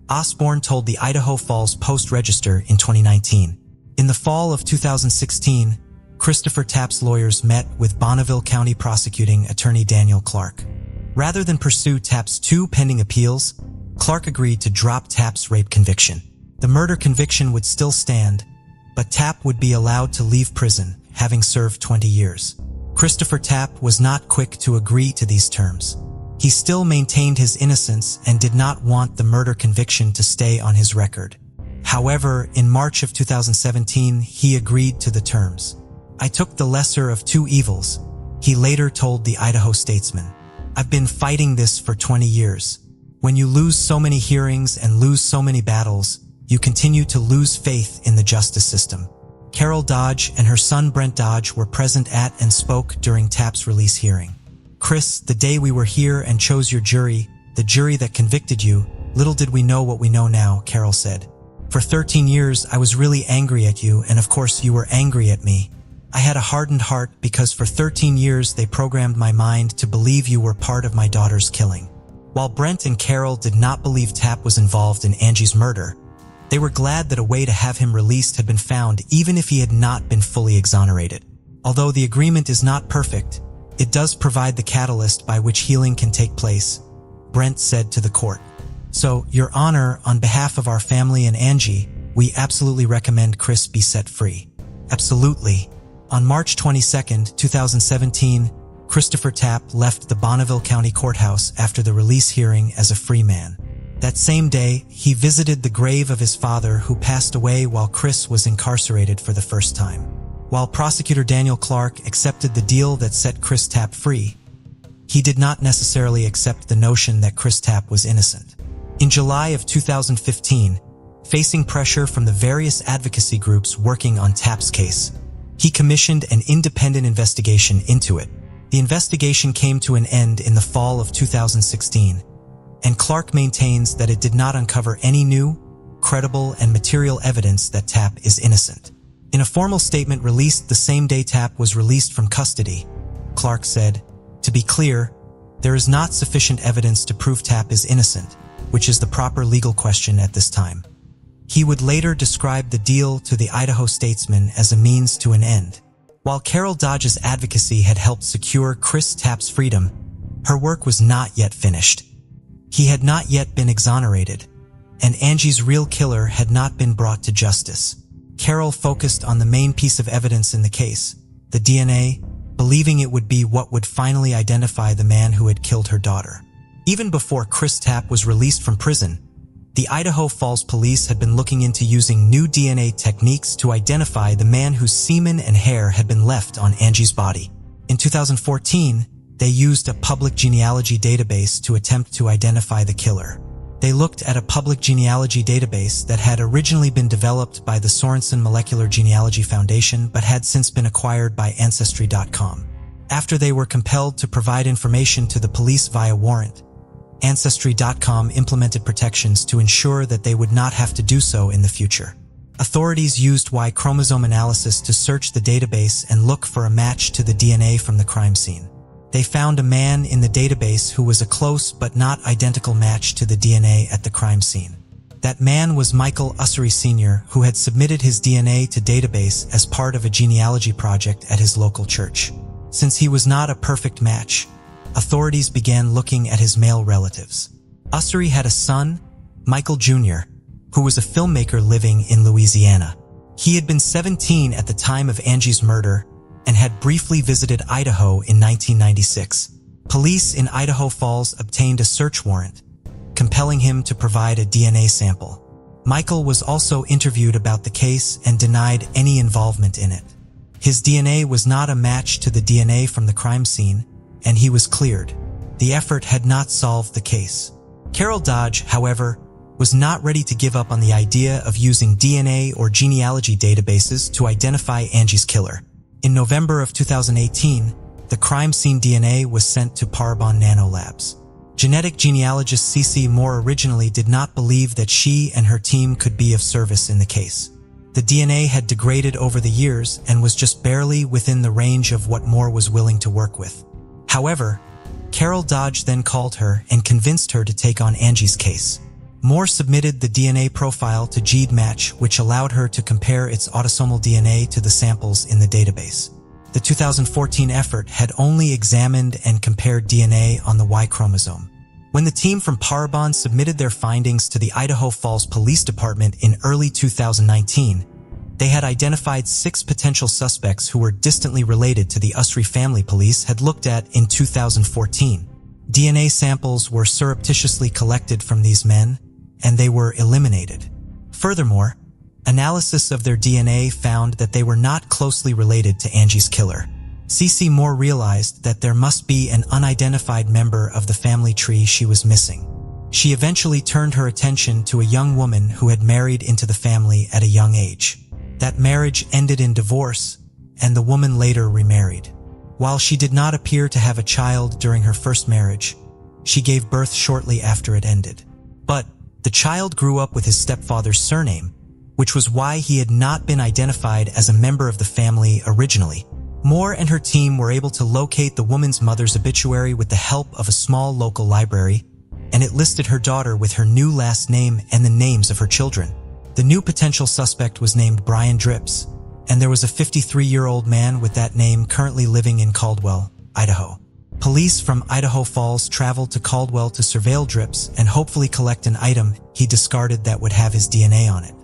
Osborne told the Idaho Falls Post-Register in 2019. In the fall of 2016, Christopher Tapp's lawyers met with Bonneville County Prosecuting Attorney Daniel Clark. Rather than pursue Tapp's 2 pending appeals, Clark agreed to drop Tapp's rape conviction. The murder conviction would still stand, but Tapp would be allowed to leave prison, having served 20 years. Christopher Tapp was not quick to agree to these terms. He still maintained his innocence and did not want the murder conviction to stay on his record. However, in March of 2017, he agreed to the terms. "I took the lesser of 2 evils," he later told the Idaho Statesman. "I've been fighting this for 20 years. When you lose so many hearings and lose so many battles, you continue to lose faith in the justice system." Carol Dodge and her son Brent Dodge were present at and spoke during Tapp's release hearing. "Chris, the day we were here and chose your jury, the jury that convicted you, little did we know what we know now," Carol said. "For 13 years, I was really angry at you, and of course you were angry at me. I had a hardened heart because for 13 years they programmed my mind to believe you were part of my daughter's killing." While Brent and Carol did not believe Tapp was involved in Angie's murder, they were glad that a way to have him released had been found even if he had not been fully exonerated. Although the agreement is not perfect, It does provide the catalyst by which healing can take place, Brent said to the court. So, Your Honor, on behalf of our family and Angie, we absolutely recommend Chris be set free. Absolutely. On March 22, 2017, Christopher Tapp left the Bonneville County Courthouse after the release hearing as a free man. That same day, he visited the grave of his father who passed away while Chris was incarcerated for the first time. While prosecutor Daniel Clark accepted the deal that set Chris Tapp free, he did not necessarily accept the notion that Chris Tapp was innocent. In July of 2015, facing pressure from the various advocacy groups working on Tapp's case, he commissioned an independent investigation into it. The investigation came to an end in the fall of 2016, and Clark maintains that it did not uncover any new, credible, and material evidence that Tapp is innocent. In a formal statement released the same day Tapp was released from custody, Clark said, "To be clear, there is not sufficient evidence to prove Tapp is innocent, which is the proper legal question at this time." He would later describe the deal to the Idaho statesman as a means to an end. While Carol Dodge's advocacy had helped secure Chris Tapp's freedom, her work was not yet finished. He had not yet been exonerated, and Angie's real killer had not been brought to justice. Carol focused on the main piece of evidence in the case, the DNA, believing it would be what would finally identify the man who had killed her daughter. Even before Chris Tapp was released from prison, the Idaho Falls police had been looking into using new DNA techniques to identify the man whose semen and hair had been left on Angie's body. In 2014, they used a public genealogy database to attempt to identify the killer. They looked at a public genealogy database that had originally been developed by the Sorensen Molecular Genealogy Foundation but had since been acquired by Ancestry.com. After they were compelled to provide information to the police via warrant, Ancestry.com implemented protections to ensure that they would not have to do so in the future. Authorities used Y chromosome analysis to search the database and look for a match to the DNA from the crime scene. They found a man in the database who was a close but not identical match to the DNA at the crime scene. That man was Michael Ussery Sr., who had submitted his DNA to database as part of a genealogy project at his local church. Since he was not a perfect match, authorities began looking at his male relatives. Ussery had a son, Michael Jr., who was a filmmaker living in Louisiana. He had been 17 at the time of Angie's murder and had briefly visited Idaho in 1996. Police in Idaho Falls obtained a search warrant, compelling him to provide a DNA sample. Michael was also interviewed about the case and denied any involvement in it. His DNA was not a match to the DNA from the crime scene, and he was cleared. The effort had not solved the case. Carol Dodge, however, was not ready to give up on the idea of using DNA or genealogy databases to identify Angie's killer. In November of 2018, the crime scene DNA was sent to Parabon Nanolabs. Genetic genealogist Cece Moore originally did not believe that she and her team could be of service in the case. The DNA had degraded over the years and was just barely within the range of what Moore was willing to work with. However, Carol Dodge then called her and convinced her to take on Angie's case. Moore submitted the DNA profile to GEDmatch, which allowed her to compare its autosomal DNA to the samples in the database. The 2014 effort had only examined and compared DNA on the Y chromosome. When the team from Parabon submitted their findings to the Idaho Falls Police Department in early 2019, they had identified 6 potential suspects who were distantly related to the Ussery family police had looked at in 2014. DNA samples were surreptitiously collected from these men, and they were eliminated. Furthermore, analysis of their DNA found that they were not closely related to Angie's killer. Cece Moore realized that there must be an unidentified member of the family tree she was missing. She eventually turned her attention to a young woman who had married into the family at a young age. That marriage ended in divorce, and the woman later remarried. While she did not appear to have a child during her first marriage, she gave birth shortly after it ended. But the child grew up with his stepfather's surname, which was why he had not been identified as a member of the family originally. Moore and her team were able to locate the woman's mother's obituary with the help of a small local library, and it listed her daughter with her new last name and the names of her children. The new potential suspect was named Brian Drips, and there was a 53-year-old man with that name currently living in Caldwell, Idaho. Police from Idaho Falls traveled to Caldwell to surveil Drips and hopefully collect an item he discarded that would have his DNA on it.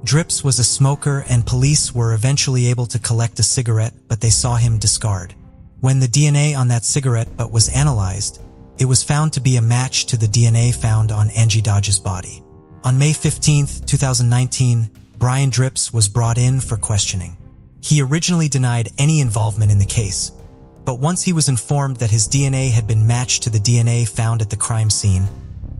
Drips was a smoker and police were eventually able to collect a cigarette, but they saw him discard. When the DNA on that cigarette butt was analyzed, it was found to be a match to the DNA found on Angie Dodge's body. On May 15, 2019, Brian Drips was brought in for questioning. He originally denied any involvement in the case, but once he was informed that his DNA had been matched to the DNA found at the crime scene,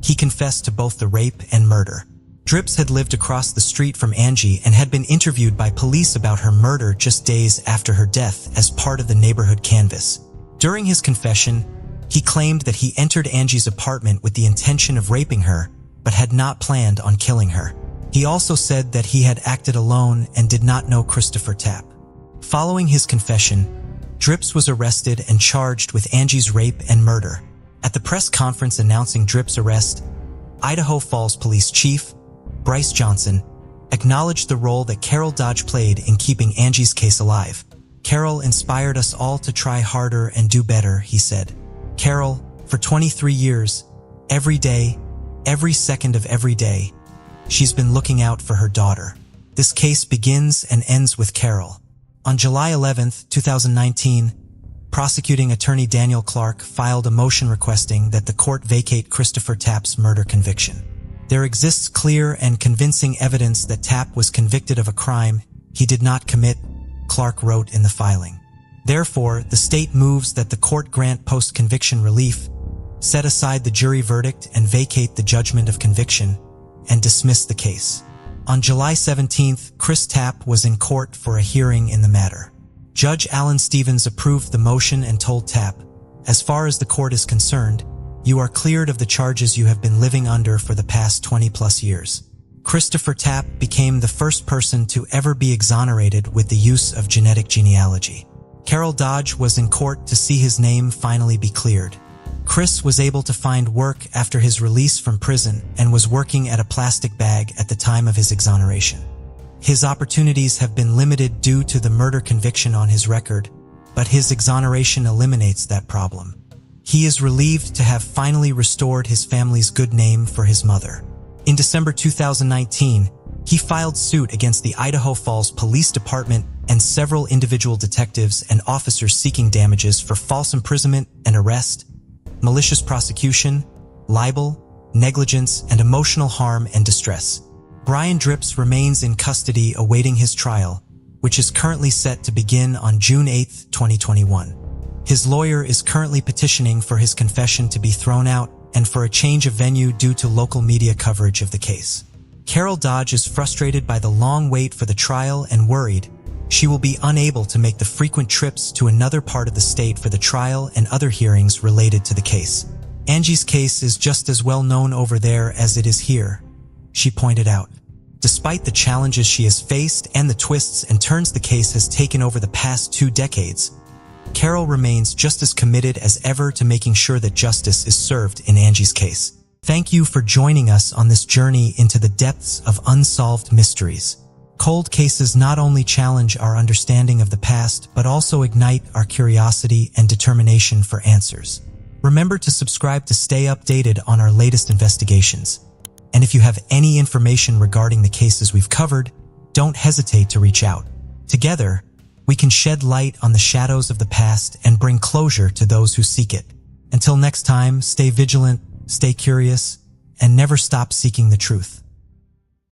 he confessed to both the rape and murder. Drips had lived across the street from Angie and had been interviewed by police about her murder just days after her death as part of the neighborhood canvass. During his confession, he claimed that he entered Angie's apartment with the intention of raping her, but had not planned on killing her. He also said that he had acted alone and did not know Christopher Tapp. Following his confession, Drips was arrested and charged with Angie's rape and murder. At the press conference announcing Drips' arrest, Idaho Falls Police Chief Bryce Johnson acknowledged the role that Carol Dodge played in keeping Angie's case alive. "Carol inspired us all to try harder and do better," he said. "Carol, for 23 years, every day, every second of every day, she's been looking out for her daughter. This case begins and ends with Carol." On July 11, 2019, prosecuting attorney Daniel Clark filed a motion requesting that the court vacate Christopher Tapp's murder conviction. "There exists clear and convincing evidence that Tapp was convicted of a crime he did not commit," Clark wrote in the filing. "Therefore, the state moves that the court grant post-conviction relief, set aside the jury verdict and vacate the judgment of conviction, and dismiss the case." On July 17th, Chris Tapp was in court for a hearing in the matter. Judge Alan Stevens approved the motion and told Tapp, "As far as the court is concerned, you are cleared of the charges you have been living under for the past 20-plus years." Christopher Tapp became the first person to ever be exonerated with the use of genetic genealogy. Carol Dodge was in court to see his name finally be cleared. Chris was able to find work after his release from prison and was working at a plastic bag at the time of his exoneration. His opportunities have been limited due to the murder conviction on his record, but his exoneration eliminates that problem. He is relieved to have finally restored his family's good name for his mother. In December 2019, he filed suit against the Idaho Falls Police Department and several individual detectives and officers seeking damages for false imprisonment and arrest, malicious prosecution, libel, negligence, and emotional harm and distress. Brian Drips remains in custody awaiting his trial, which is currently set to begin on June 8, 2021. His lawyer is currently petitioning for his confession to be thrown out and for a change of venue due to local media coverage of the case. Carol Dodge is frustrated by the long wait for the trial and worried she will be unable to make the frequent trips to another part of the state for the trial and other hearings related to the case. "Angie's case is just as well known over there as it is here," she pointed out. Despite the challenges she has faced and the twists and turns the case has taken over the past 2 decades, Carol remains just as committed as ever to making sure that justice is served in Angie's case. Thank you for joining us on this journey into the depths of unsolved mysteries. Cold cases not only challenge our understanding of the past, but also ignite our curiosity and determination for answers. Remember to subscribe to stay updated on our latest investigations. And if you have any information regarding the cases we've covered, don't hesitate to reach out. Together, we can shed light on the shadows of the past and bring closure to those who seek it. Until next time, stay vigilant, stay curious, and never stop seeking the truth.